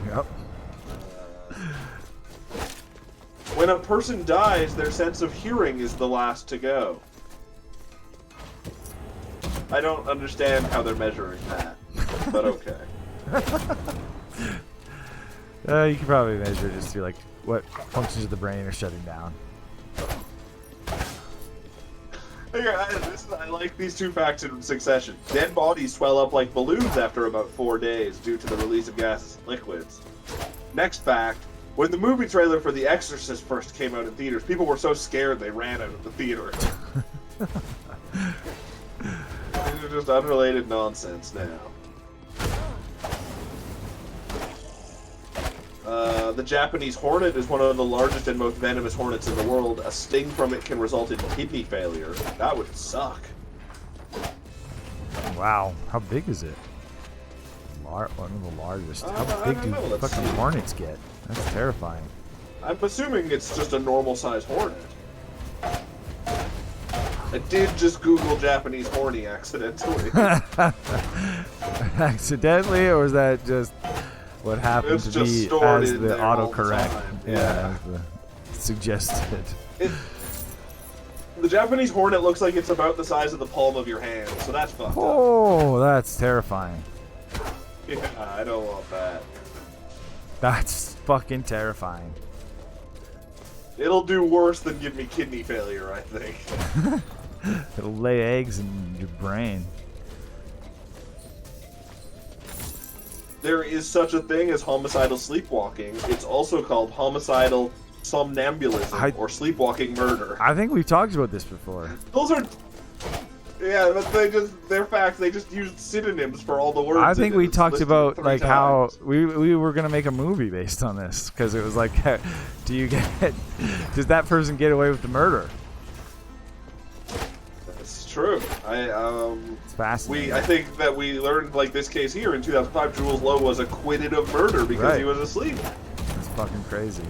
Yep. When a person dies, their sense of hearing is the last to go. I don't understand how they're measuring that, but okay. You can probably measure just through like what functions of the brain are shutting down. I like these 2 facts in succession. Dead bodies swell up like balloons after about 4 days due to the release of gases and liquids. Next fact, when the movie trailer for The Exorcist first came out in theaters, people were so scared they ran out of the theater. These are just unrelated nonsense now. The Japanese hornet is one of the largest and most venomous hornets in the world. A sting from it can result in kidney failure. That would suck. Wow, how big is it? One of the largest. How I big don't do know. Let's fucking see. hornets get? That's terrifying. I'm assuming it's just a normal-sized hornet. I did just Google Japanese horny accidentally. Accidentally, or was that just what happened It's to just be stored as in the there all the autocorrect? time. Yeah, as the suggested. The Japanese hornet looks like it's about the size of the palm of your hand, so that's fucked up. Oh, that's terrifying. Yeah, I don't want that. That's fucking terrifying. It'll do worse than give me kidney failure, I think. It'll lay eggs in your brain. There is such a thing as homicidal sleepwalking. It's also called homicidal somnambulism or sleepwalking murder. I think we've talked about this before. Those are... Yeah, but they're facts. They just used synonyms for all the words. I think we talked about like times. how we were gonna make a movie based on this because it was like, does that person get away with the murder? That's true. It's fascinating. I think that we learned like this case here in 2005. Jules Lowe was acquitted of murder because he was asleep. That's fucking crazy.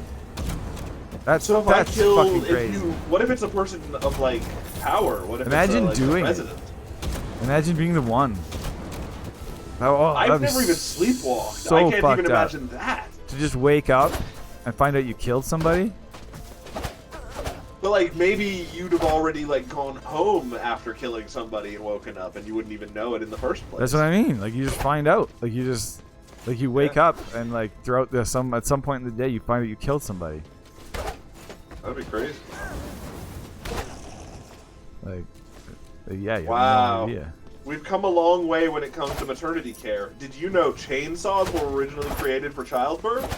That's So if that's I kill, fucking crazy. what if it's a person of like power? What if Imagine it's, like, doing the it. president? Imagine being the one. I've never even sleepwalked. So I can't fucked even up. imagine that. To just wake up and find out you killed somebody. But like maybe you'd have already like gone home after killing somebody and woken up, and you wouldn't even know it in the first place. That's what I mean. Like you just find out. Like you wake up and like throughout at some point in the day you find out you killed somebody. That'd be crazy. Like, yeah. You Wow. have no idea. We've come a long way when it comes to maternity care. Did you know chainsaws were originally created for childbirth?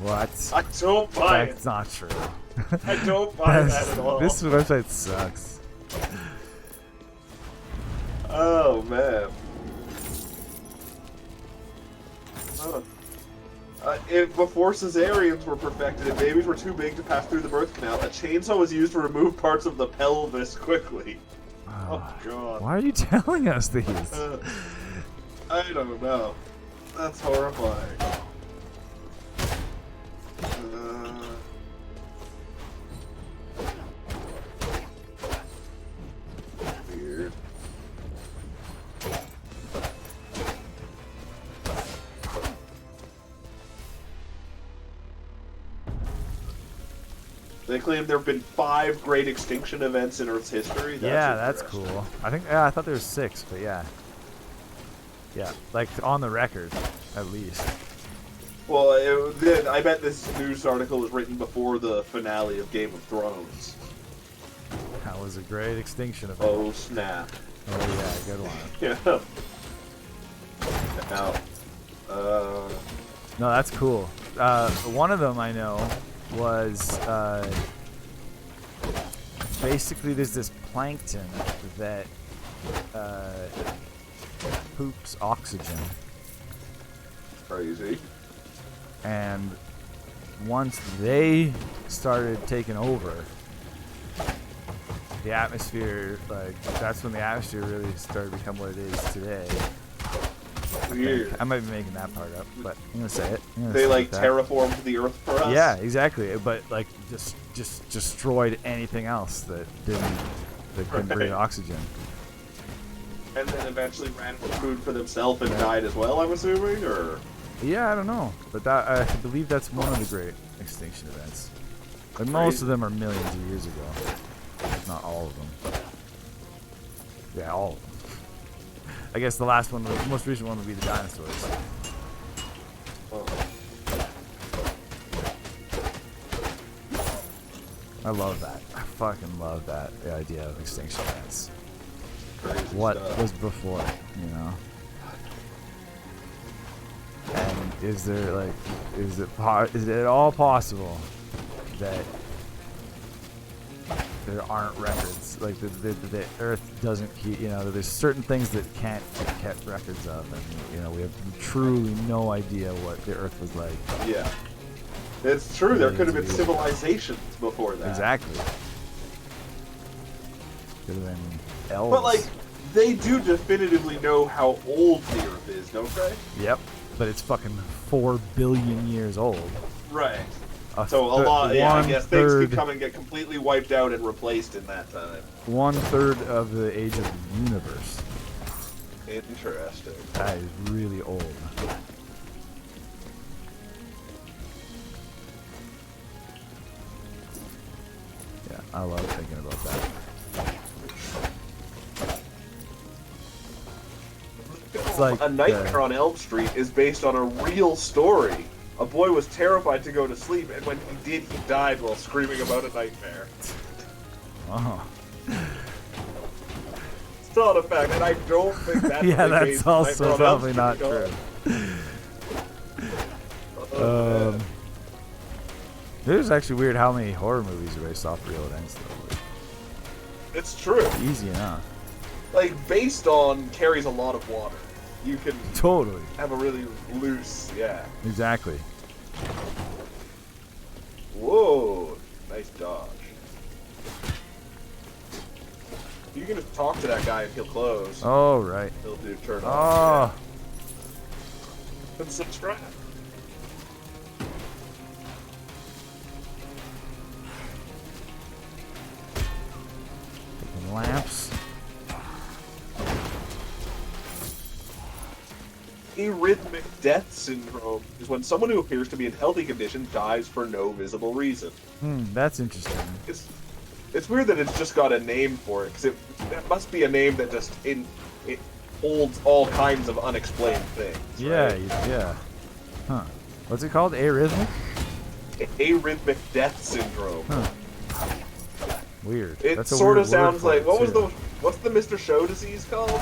What? I don't buy That's it. not true. I don't buy that at all. This website sucks. Oh man. Before cesareans were perfected and babies were too big to pass through the birth canal, a chainsaw was used to remove parts of the pelvis quickly. Oh god. Why are you telling us these? I don't know. That's horrifying. Weird. They claim there have been 5 great extinction events in Earth's history. That's cool. I thought there was 6, but yeah. Yeah, like on the record, at least. Well, I bet this news article was written before the finale of Game of Thrones. That was a great extinction event. Oh, snap. Oh, yeah, good one. Yeah. Now, no, that's cool. One of them I know was basically there's this plankton that poops oxygen. Crazy. And once they started taking over, the atmosphere, like, that's when the atmosphere really started to become what it is today. Weird. I might be making that part up, but I'm gonna say it. They like terraformed the Earth for us. Yeah, exactly. But like, just destroyed anything else that couldn't breathe oxygen. And then eventually ran out of food for themselves and died as well. I'm assuming, or yeah, I don't know, but that I believe that's one of the great extinction events. Like most of them are millions of years ago, not all of them. Yeah, all of them. I guess the last one, the most recent one, would be the dinosaurs. Oh. I love that. I fucking love that, the idea of extinction events. Crazy What stuff. was before, you know? And is there like, is it at all possible that there aren't records, like the Earth doesn't keep, you know, there's certain things that can't be kept records of, and you know, we have truly no idea what the Earth was like. Yeah, it's true. There could have been civilizations before that. Exactly. Could have been elves. But like, they do definitively know how old the Earth is, don't they? Yep. But it's fucking 4 billion years old. Right. So a lot, yeah, I guess things could come and get completely wiped out and replaced in that time. 1/3 of the age of the universe. Interesting. That is really old. Yeah, I love thinking about that. It's like A Nightmare on Elm Street is based on a real story. A boy was terrified to go to sleep, and when he did, he died while screaming about a nightmare. Oh. It's not a fact, and I don't think that's yeah, the case. that's also probably not true. It is actually weird how many horror movies are based off real events, though. Like, it's true. Easy enough. Like, based on carries a lot of water. You can totally have a really loose, yeah. Exactly. Whoa, nice dodge. You can just talk to that guy and he'll close. Oh, right. He'll do turn off. Oh. Yeah. And subscribe. Taking lamps. Arrhythmic death syndrome is when someone who appears to be in healthy condition dies for no visible reason. That's interesting. It's weird that it's just got a name for it, because it must be a name that just it holds all kinds of unexplained things. Yeah, right? yeah. Huh. What's it called? Arrhythmic? Arrhythmic death syndrome. Huh. Weird. It That's a sort weird of sounds word like for it, what's the Mr. Show disease called?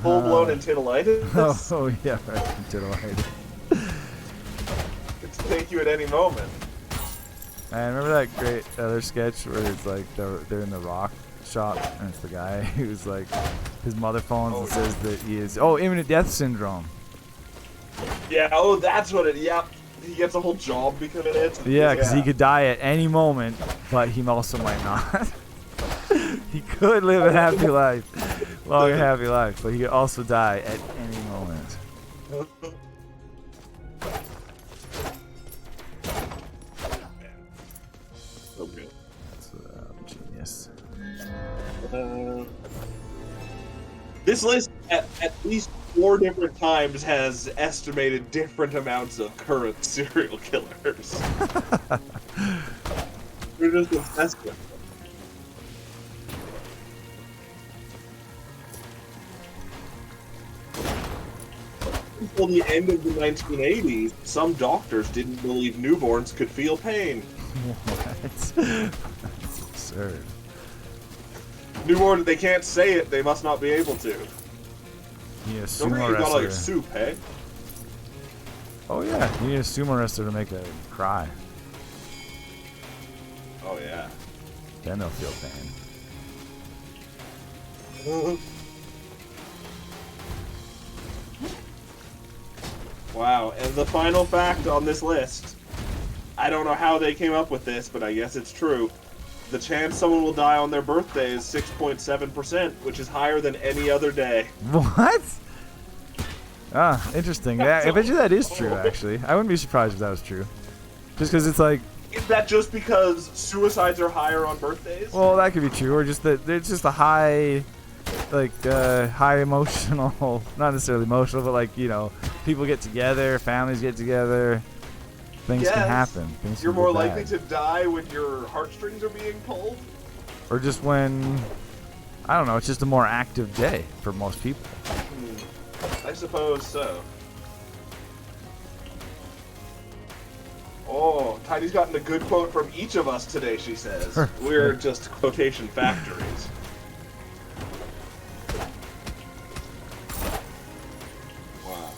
Full blown entinnitis. Oh yeah, right. Entinnitis. It could take you at any moment. I remember that great other sketch where it's like they're in the rock shop and it's the guy who's like his mother phones and says that he is imminent death syndrome. Yeah. That's what it. Yeah. He gets a whole job because of it. Yeah, because he could die at any moment, but he also might not. He could live a happy life, long and happy life, but he could also die at any moment. Okay. That's genius. This list at least 4 different times has estimated different amounts of current serial killers. We're just obsessed with them. until the end of the 1980s, some doctors didn't believe newborns could feel pain. What? That's absurd. Newborn, they can't say it. They must not be able to. You need a Don't sumo forget you got wrestler. like soup, hey? Oh yeah, you need a sumo wrestler to make a cry. Oh yeah. Then they'll feel pain. Wow, and the final fact on this list, I don't know how they came up with this, but I guess it's true. The chance someone will die on their birthday is 6.7%, which is higher than any other day. What? Ah, interesting. Yeah, I bet you that is true, actually. I wouldn't be surprised if that was true. Just because it's like... Is that just because suicides are higher on birthdays? Well, that could be true, or just that it's just a high... Like, high emotional... Not necessarily emotional, but like, you know, people get together, families get together... Things can happen. Things You're can more go likely bad. to die when your heartstrings are being pulled? Or just when... I don't know, it's just a more active day for most people. I suppose so. Oh, Tiny's gotten a good quote from each of us today, she says. We're just quotation factories. Wow.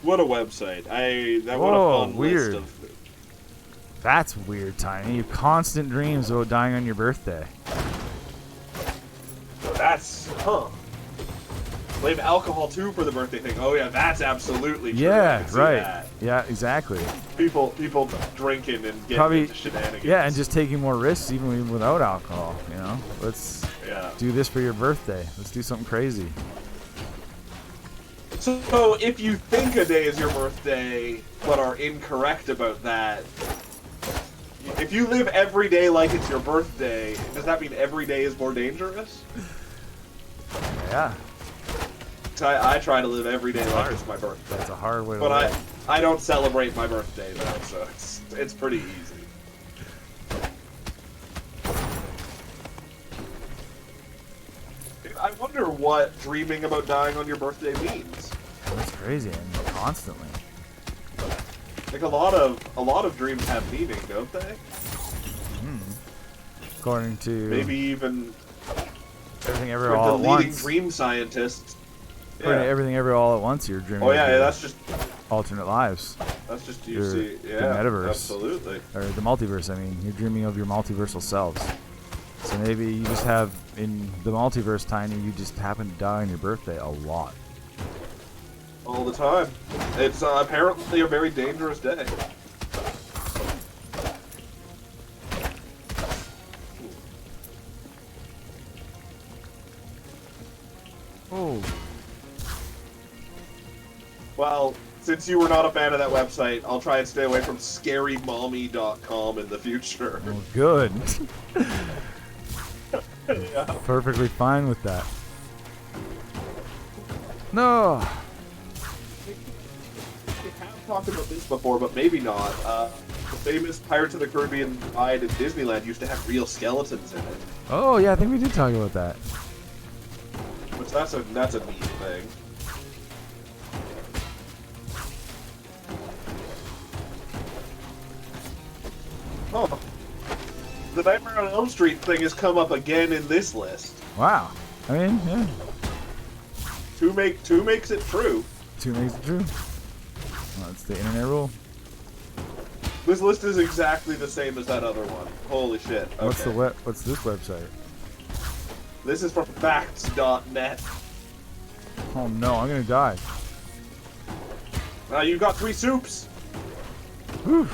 What a website. What a fun weird. list of... That's weird, Tiny. You have constant dreams about dying on your birthday. That's... Huh. Blame alcohol too for the birthday thing. Oh yeah, that's absolutely true. Yeah, right. That. Yeah, exactly. People drinking and getting into shenanigans. Yeah, and just taking more risks even without alcohol, you know? Let's do this for your birthday. Let's do something crazy. So if you think a day is your birthday but are incorrect about that, if you live every day like it's your birthday, does that mean every day is more dangerous? Yeah. I try to live every day like it's my birthday. That's a hard way to But live. I don't celebrate my birthday though, so it's pretty easy. I wonder what dreaming about dying on your birthday means. That's crazy, and constantly. Like a lot of dreams have meaning, don't they? According to maybe even everything ever all at once. The leading dream scientists. According to everything ever all at once, you're dreaming. Oh yeah, that's just alternate lives. That's just Your the metaverse. Absolutely. Or the multiverse. I mean, you're dreaming of your multiversal selves. So maybe you just have in the multiverse, Tiny. You just happen to die on your birthday a lot. All the time. It's apparently a very dangerous day. Oh. Well, since you were not a fan of that website, I'll try and stay away from scarymommy.com in the future. Oh, good. Yeah. Perfectly fine with that. No. We have talked about this before, but maybe not. The famous Pirates of the Caribbean ride at Disneyland used to have real skeletons in it. Oh yeah, I think we did talk about that. Which that's a neat thing. Oh. The Nightmare on Elm Street thing has come up again in this list. Wow. I mean, yeah. Two makes it true. 2 makes it true. Well, that's the internet rule. This list is exactly the same as that other one. Holy shit. Okay. What's this website? This is from facts.net. Oh no, I'm gonna die. You got 3 soups. Whew.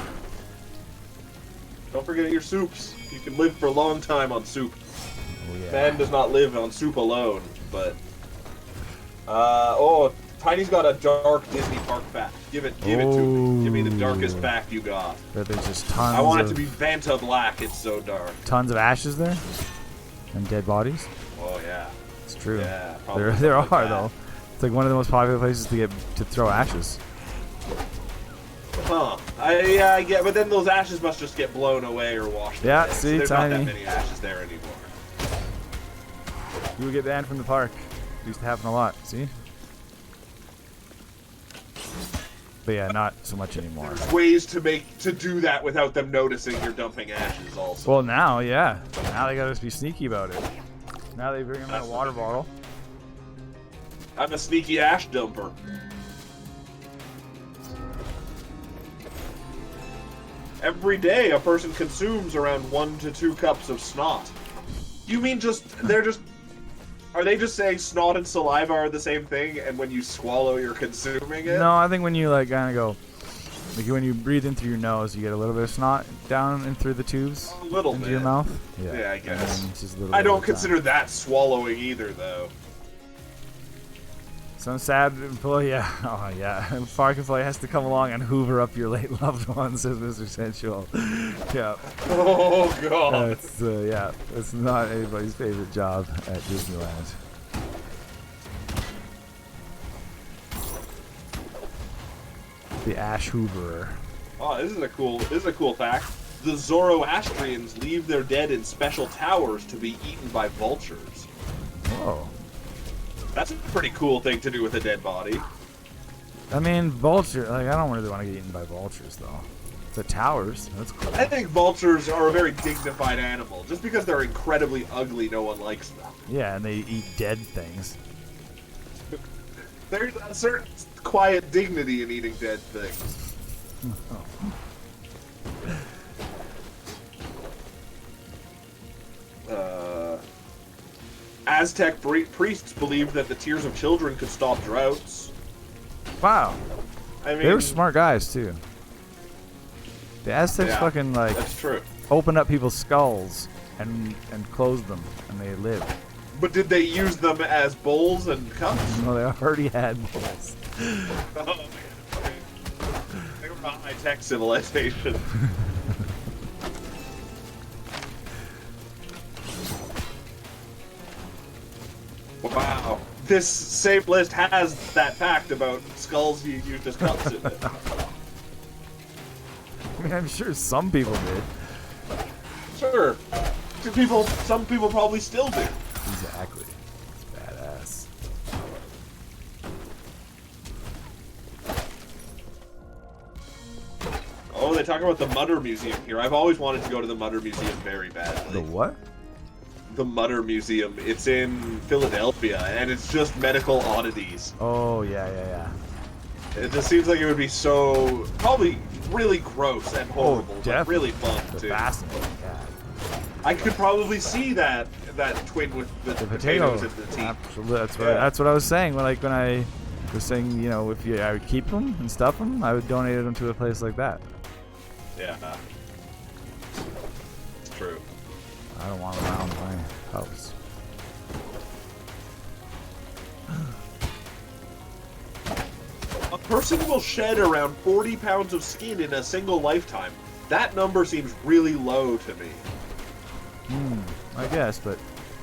Don't forget your soups. You can live for a long time on soup. Oh, yeah. Man does not live on soup alone, but... Tiny's got a dark Disney park fact. Give it to me. Give me the darkest fact you got. But there's just tons I want it to be Vanta Black, it's so dark. Tons of ashes there? And dead bodies? Oh, yeah. It's true. Yeah, there are, though. It's like one of the most popular places to throw ashes. Huh. I get, but then those ashes must just get blown away or washed away. See, so there's Tiny. not that many ashes there anymore. You would get banned from the park. It used to happen a lot, see? But yeah, not so much anymore. There's ways to do that without them noticing you're dumping ashes also. Well, now, yeah. Now they gotta be sneaky about it. Now they bring them in a water bottle. I'm a sneaky ash dumper. Every day, a person consumes around 1 to 2 cups of snot. You mean are they just saying snot and saliva are the same thing, and when you swallow, you're consuming it? No, I think when you like kind of go, like when you breathe in through your nose, you get a little bit of snot down and through the tubes a little into bit. your mouth. Yeah, I guess. Just a little I bit don't consider that swallowing either, though. Some sad employee, yeah, oh yeah, park employee has to come along and hoover up your late loved ones, says Mr. Sensual. Yeah. Oh god. Yeah, it's not anybody's favorite job at Disneyland. The Ash Hooverer. Oh, this is a cool fact. The Zoroastrians leave their dead in special towers to be eaten by vultures. Whoa. That's a pretty cool thing to do with a dead body. I mean, vulture. Like, I don't really want to get eaten by vultures, though. The towers. That's cool. I think vultures are a very dignified animal. Just because they're incredibly ugly, no one likes them. Yeah, and they eat dead things. There's a certain quiet dignity in eating dead things. Aztec priests believed that the tears of children could stop droughts. Wow. I mean, they were smart guys, too. The Aztecs fucking, like, that's true. Opened up people's skulls and closed them, and they lived. But did they use them as bowls and cups? No, they already had bowls. Oh, they were a high-tech civilization. Wow. This same list has that fact about skulls you used as cups in it. I mean, I'm sure some people did. Sure. Some people probably still do. Exactly. It's badass. Oh, they talk about the Mutter Museum here. I've always wanted to go to the Mutter Museum very badly. The what? The Mutter Museum. It's in Philadelphia, and it's just medical oddities. Oh, yeah. It just seems like it would be so... probably really gross and horrible, but really fun, too. Fascinating, yeah. I could probably see that twin with the potatoes in the teeth. Absolutely, that's what I was saying. When I was saying, you know, I would keep them and stuff them, I would donate them to a place like that. Yeah. It's true. I don't want them around my house. A person will shed around 40 pounds of skin in a single lifetime. That number seems really low to me. I guess, but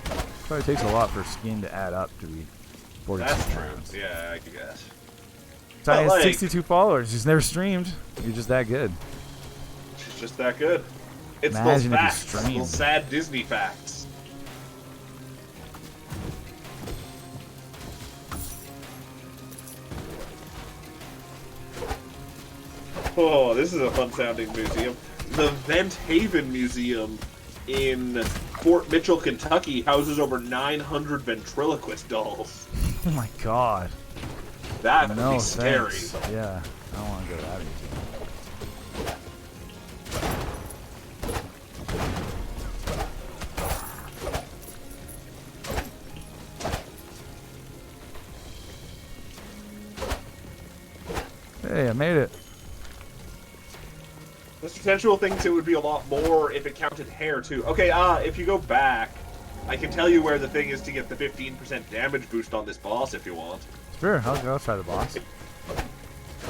it probably takes a lot for skin to add up to be 42 That's pounds. true. Yeah, I guess. Tiny has 62 followers. He's never streamed. You're just that good. She's just that good. It's Imagine those if you facts. streamed. Those sad Disney facts. Oh, this is a fun-sounding museum. The Vent Haven Museum in Fort Mitchell, Kentucky houses over 900 ventriloquist dolls. Oh my god. That would be scary. Thanks. Yeah, I don't want to go to that museum. Hey, I made it. Mr. Sensual thinks it would be a lot more if it counted hair, too. Okay, if you go back, I can tell you where the thing is to get the 15% damage boost on this boss if you want. Sure, I'll try the boss.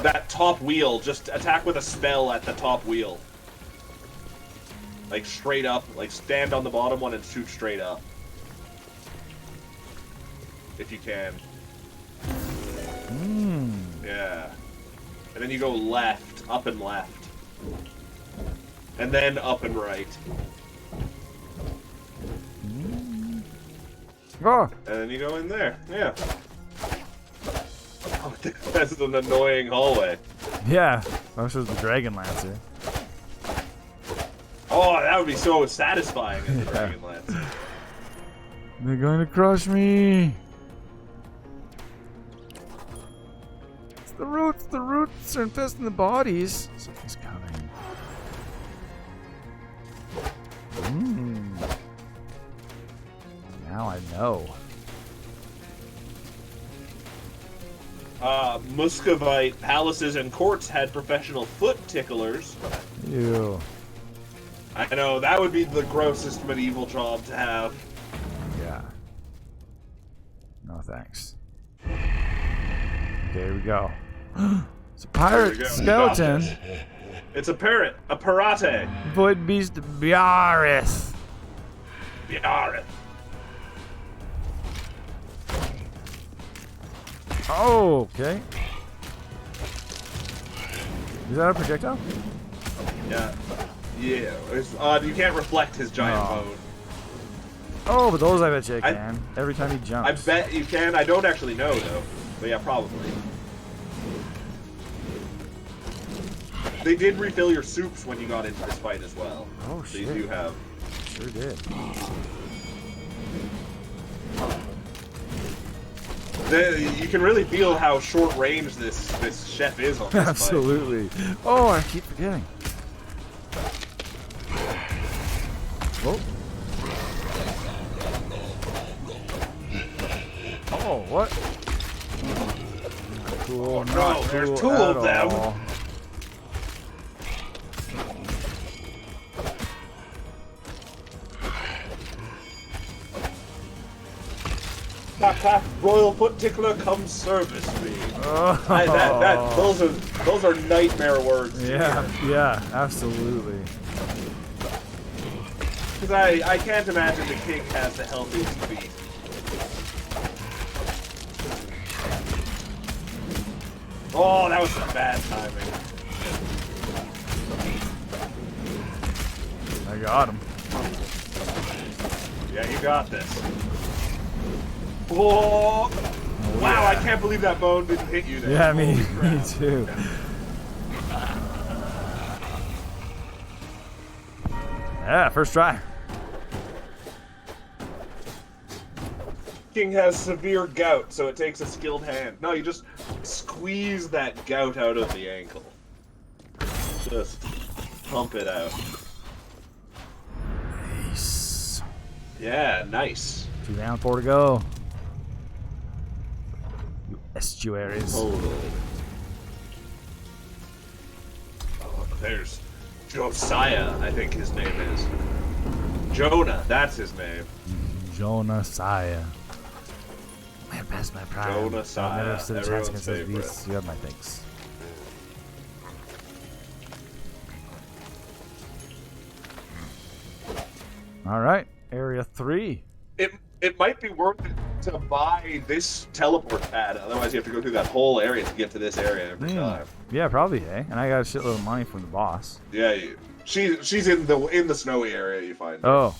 That top wheel, just attack with a spell at the top wheel. Like, straight up. Like, stand on the bottom one and shoot straight up. If you can. Yeah. And then you go left, up and left. And then up and right. Oh. And then you go in there. Yeah. Oh, that's an annoying hallway. Yeah, that was the Dragon Lancer. Oh, that would be so satisfying as the Dragon Lancer. They're going to crush me. It's the roots. The roots are infesting the bodies. Something's coming. Now I know. Muscovite palaces and courts had professional foot ticklers. Ew. I know, that would be the grossest medieval job to have. Yeah. No thanks. Okay, here we go. It's a pirate skeleton. It's a parrot. A pirate. Void beast Biarrith. Biarrith. Oh, okay. Is that a projectile? Yeah. Yeah. It's, you can't reflect his giant bone. Oh, but those I bet you can. Every time he jumps. I bet you can. I don't actually know, though. But yeah, probably. They did refill your soups when you got into this fight as well. Oh, so shit. you do have. Sure did. You can really feel how short range this chef is on this Absolutely. Fight. Oh, I keep forgetting. Oh. Oh, what? Not cool. Oh, not no, cool there's two of them. All. Royal foot tickler, come service me. Oh. Those are nightmare words. Yeah, absolutely. Because I can't imagine the king has the healthiest feet. Oh, that was some bad timing. I got him. Yeah, you got this. Oh, wow, I can't believe that bone didn't hit you there. Yeah, me too. Yeah, first try. King has severe gout, so it takes a skilled hand. No, you just squeeze that gout out of the ankle. Just pump it out. Nice. Yeah, nice. 2 down, 4 to go. You estuaries. Totally. Oh, there's Josiah, I think his name is. Jonah, that's his name. Jonasiah. Man, past my prime. Jonasiah, I've never stood a chance everyone's against those favorite. beasts. You have my thanks. All right, area 3. It might be worth it to buy this teleport pad. Otherwise, you have to go through that whole area to get to this area every time. Yeah, probably. And I got a shitload of money from the boss. Yeah, she's in the snowy area. You find her. Oh,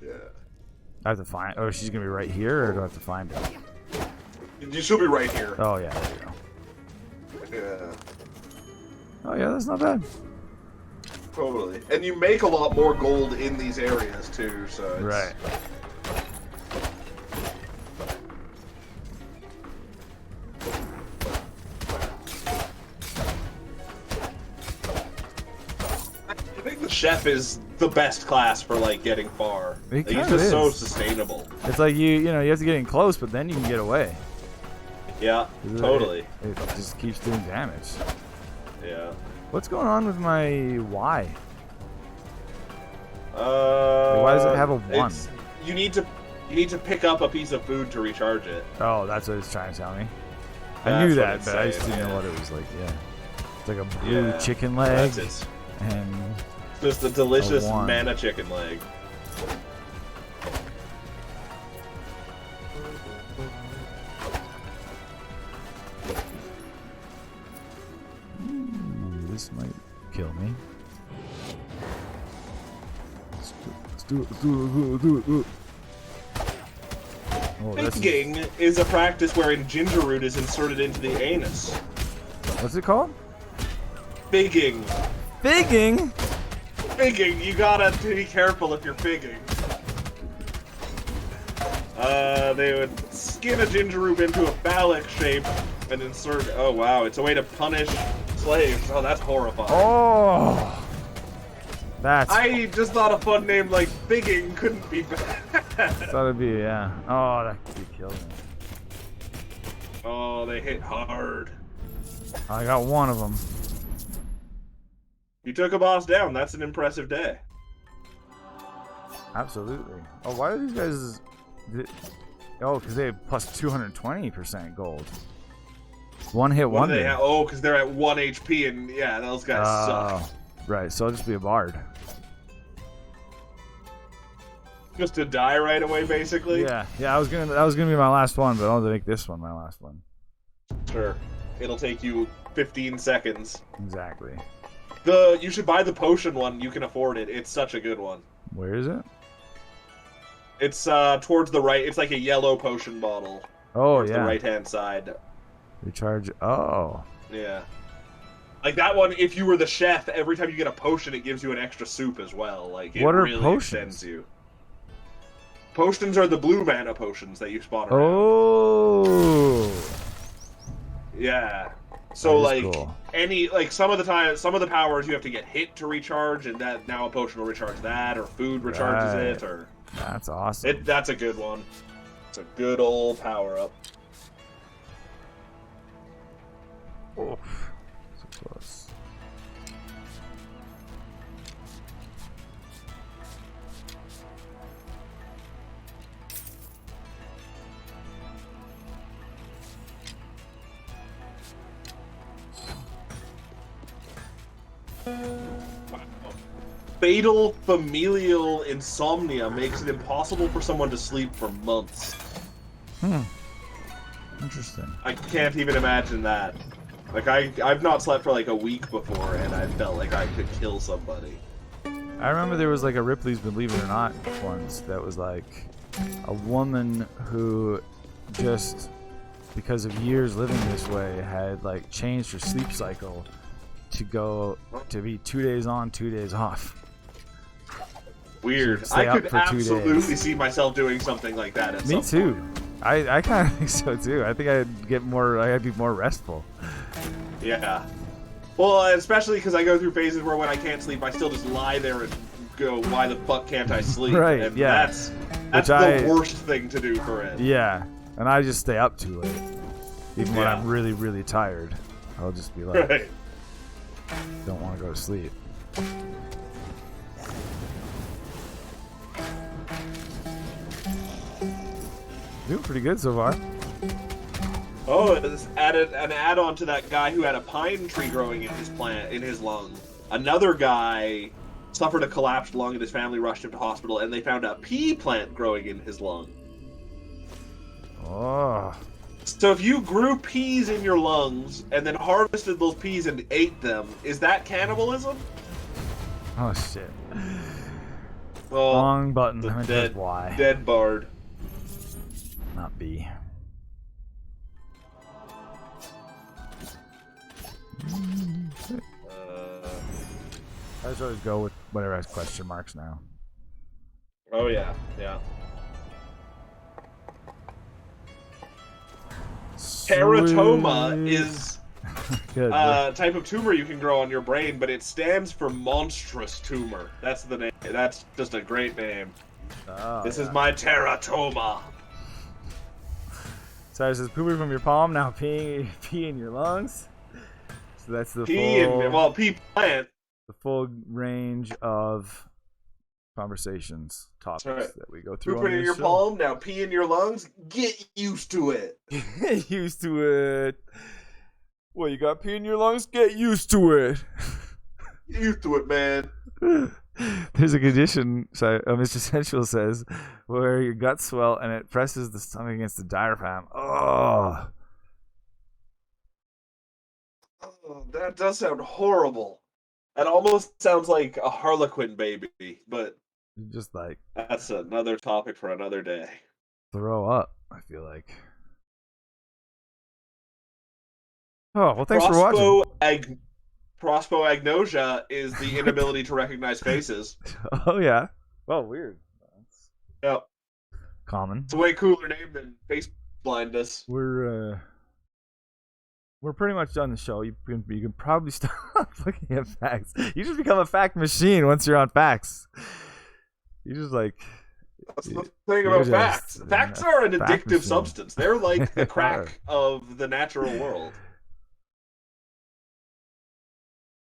Yeah. I have to find. Oh, she's gonna be right here, or do I have to find her? You should be right here. Oh yeah, there you go. Yeah. Oh yeah, that's not bad. Totally. And you make a lot more gold in these areas too, so it's... Right. I think the chef is the best class for like getting far. It He's kinda just is. so sustainable. It's like you know, you have to get in close, but then you can get away. Yeah, totally. It just keeps doing damage. Yeah. What's going on with my Y? Why does it have a 1? You need to pick up a piece of food to recharge it. Oh, that's what it's trying to tell me. I That's knew what that, it's but I just saying, didn't know yeah. what it was like. Yeah, it's like a blue Yeah, chicken leg, That's it. and Just a delicious A 1. mana chicken leg. this might kill me. Let's do it. Oh, that's Picking is a practice wherein ginger root is inserted into the anus. What's it called? Figging. Figging? Figging. You gotta be careful if you're figging. They would skin a ginger root into a phallic shape and insert. Oh wow, it's a way to punish slaves. Oh, that's horrifying. Oh. I just thought a fun name like Figging couldn't be bad. Thought it'd be, yeah. Oh, that could be killing. Oh, they hit hard. I got one of them. You took a boss down. That's an impressive day. Absolutely. Oh, why are these guys... Oh, because they have plus 220% gold. One hit wonder. Oh, because they're at 1 HP, and yeah, those guys suck. Right, so I'll just be a bard. Just to die right away, basically. Yeah, that was gonna be my last one, but I'll make this one my last one. Sure, it'll take you 15 seconds. Exactly. You should buy the potion one. You can afford it. It's such a good one. Where is it? It's towards the right. It's like a yellow potion bottle. Oh towards yeah. the right-hand side. Recharge. Oh. Yeah. Like that one, if you were the chef, every time you get a potion, it gives you an extra soup as well. Like it what are really potions? Extends you. Potions are the blue mana potions that you spawn around. Oh. Yeah. So like cool. some of the powers you have to get hit to recharge, and that now a potion will recharge that, or food recharges it, or. That's awesome. That's a good one. It's a good old power up. Oh. So close. Fatal familial insomnia makes it impossible for someone to sleep for months. Interesting. I can't even imagine that. Like, I've not slept for like a week before, and I felt like I could kill somebody. I remember there was like a Ripley's Believe It or Not once that was like a woman who just, because of years living this way, had like changed her sleep cycle to be 2 days on, 2 days off. Weird. I could absolutely see myself doing something like that at some point. Me too. I kind of think so too. I think I'd be more restful. Yeah. Well, especially because I go through phases where when I can't sleep, I still just lie there and go, why the fuck can't I sleep? Right, and yeah. That's the worst thing to do for it. Yeah. And I just stay up too late. Even when I'm really, really tired. I'll just be like, right. Don't want to go to sleep. Doing pretty good so far. Oh, it's added an add-on to that guy who had a pine tree growing in his lung. Another guy suffered a collapsed lung and his family rushed him to hospital, and they found a pea plant growing in his lung. Oh. So if you grew peas in your lungs and then harvested those peas and ate them, is that cannibalism? Oh shit. Well, wrong button. I meant dead, Y. Dead bard. Not B. I just always go with whatever has question marks now. Oh yeah, yeah. Teratoma is a type of tumor you can grow on your brain, but it stands for monstrous tumor. That's the name. That's just a great name. This is my teratoma. So it says pooping from your palm, now pee in your lungs. So that's the pea plant. The full range of conversations, topics that we go through. Pooping in your palm, now pee in your lungs. Get used to it. Get used to it. Well, you got pee in your lungs? Get used to it. Get used to it, man. There's a condition, Mr. Sensual says, where your guts swell and it presses the stomach against the diaphragm. Oh, that does sound horrible. That almost sounds like a Harlequin baby, but just like that's another topic for another day. Throw up, I feel like. Oh, well, thanks for watching. Prospoagnosia is the inability to recognize faces. Oh, yeah. Well, weird. Yep. Common. It's a way cooler name than face blindness. We're pretty much done the show. You can probably stop looking at facts. You just become a fact machine once you're on facts. You just like... That's the thing about facts. Facts are an addictive substance. They're like the crack of the natural world.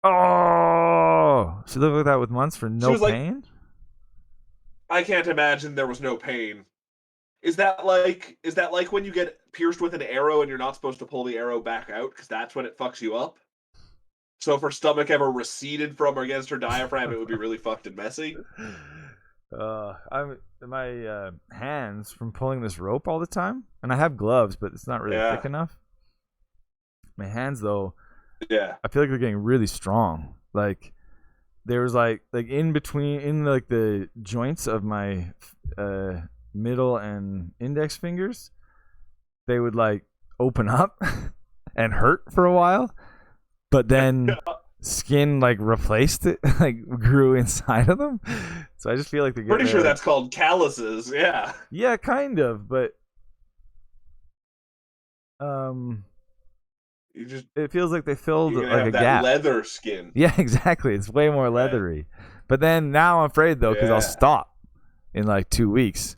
Oh! She lived like that with months for no pain? I can't imagine there was no pain. Is that like when you get pierced with an arrow and you're not supposed to pull the arrow back out because that's when it fucks you up? So if her stomach ever receded from or against her diaphragm, it would be really fucked and messy. My hands from pulling this rope all the time, and I have gloves, but it's not really thick enough. My hands, though, I feel like they're getting really strong. Like there was like in between like the joints of my middle and index fingers, they would like open up and hurt for a while, but then skin like replaced it, like grew inside of them. So I just feel like they're pretty sure that's called calluses. Yeah, kind of, but it feels like they filled like a gap. Leather skin. Yeah, exactly. It's way more leathery. But then now I'm afraid though, because I'll stop in like 2 weeks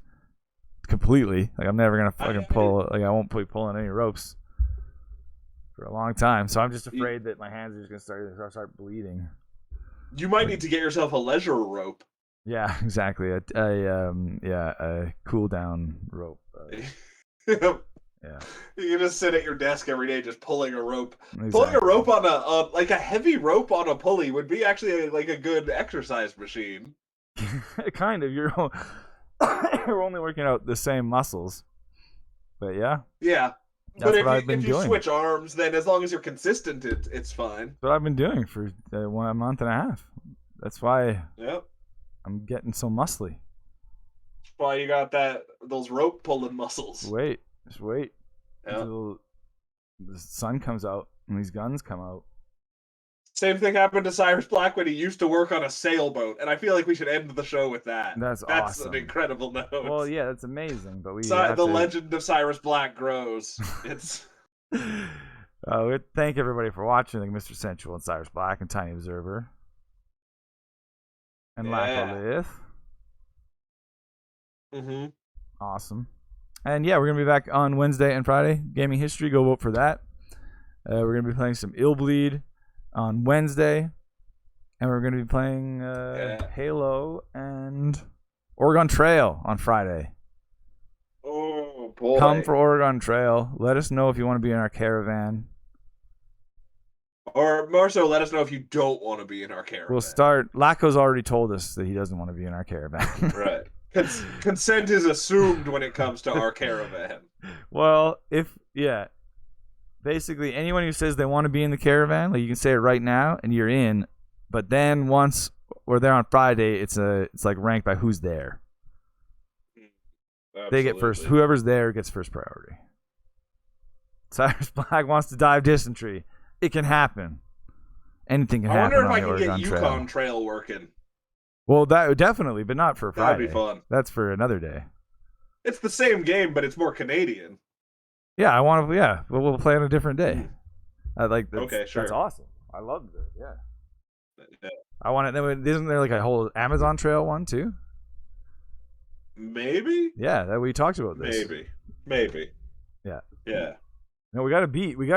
completely. Like I'm never gonna fucking pull. Like I won't be pulling any ropes for a long time. So I'm just afraid that my hands are just gonna start bleeding. You might need to get yourself a leisure rope. Yeah, exactly. A cool down rope. Yeah. You can just sit at your desk every day just pulling a rope. Exactly. Pulling a rope on a heavy rope on a pulley would be actually a good exercise machine. Kind of. You're only working out the same muscles. But yeah. Yeah. But if you switch arms, then as long as you're consistent, it's fine. That's what I've been doing for 1 month and a half. That's why I'm getting so muscly. That's why you got those rope pulling muscles. Just wait until the sun comes out and these guns come out. Same thing happened to Cyrus Black when he used to work on a sailboat, and I feel like we should end the show with that. That's awesome. An incredible note. Well, yeah, that's amazing. But legend of Cyrus Black grows. It's. Thank everybody for watching. Like Mr. Sensual and Cyrus Black and Tiny Observer and Lacholith. Mm-hmm. Awesome. And yeah, we're gonna be back on Wednesday and Friday. Gaming History, go vote for that. We're gonna be playing some Illbleed on Wednesday, and we're gonna be playing Halo and Oregon Trail on Friday. Oh boy! Come for Oregon Trail. Let us know if you want to be in our caravan, or more so, let us know if you don't want to be in our caravan. We'll start. Laco's already told us that he doesn't want to be in our caravan. Right. Consent is assumed when it comes to our caravan. Well, basically anyone who says they want to be in the caravan, like you can say it right now and you're in, but then once we're there on Friday, it's like ranked by who's there. Absolutely. They get first. Whoever's there gets first priority. Cyrus Black wants to die of dysentery. It can happen. Anything can happen. I wonder if I can get Yukon Trail working. Well, that definitely, but not for Friday. That'd be fun. That's for another day. It's the same game, but it's more Canadian. Yeah, I want to. Yeah, but we'll play on a different day. Okay, sure. That's awesome. I loved it. Yeah. I want it. Isn't there like a whole Amazon Trail one too? Maybe. Yeah, that we talked about this. Maybe. Yeah. No, we gotta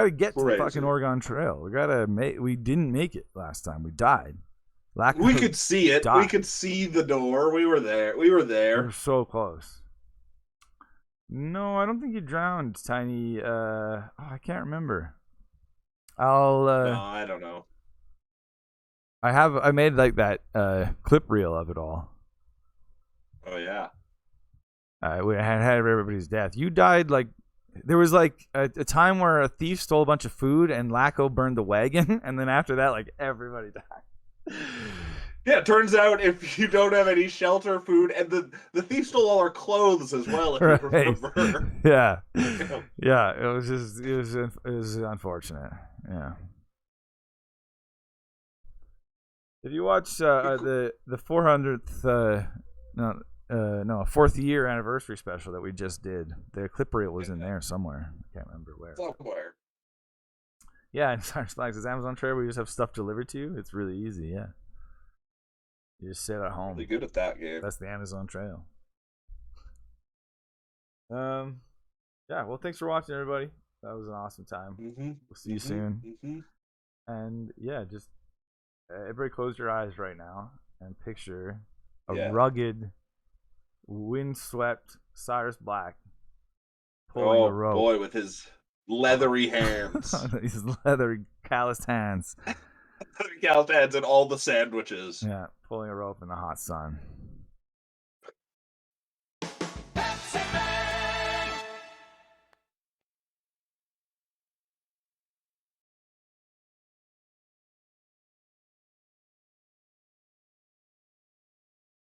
get to the fucking Oregon Trail. We didn't make it last time. We died. We could see it. We could see the door. We were there. We were so close. No, I don't think you drowned, Tiny. I can't remember. No, I don't know. I made like that clip reel of it all. Oh yeah. We had everybody's death. You died like there was like a time where a thief stole a bunch of food and Laco burned the wagon, and then after that, like everybody died. Yeah, it turns out if you don't have any shelter, food, and the thief stole all our clothes as well, if you remember. Yeah. Yeah, it was unfortunate. Yeah. Did you watch the 400th fourth year anniversary special that we just did? The clip reel was in there somewhere. I can't remember where. Somewhere. Yeah, and Science Flags is Amazon Trail where you just have stuff delivered to you. It's really easy, yeah. You just sit at home. Really good at that game. That's the Amazon Trail. Yeah, well, thanks for watching, everybody. That was an awesome time. We'll see you soon. And yeah, just everybody close your eyes right now and picture a rugged, windswept Cyrus Black pulling a rope. Oh boy, with his leathery hands. His leathery, calloused hands. Calloused hands and all the sandwiches. Yeah, pulling a rope in the hot sun.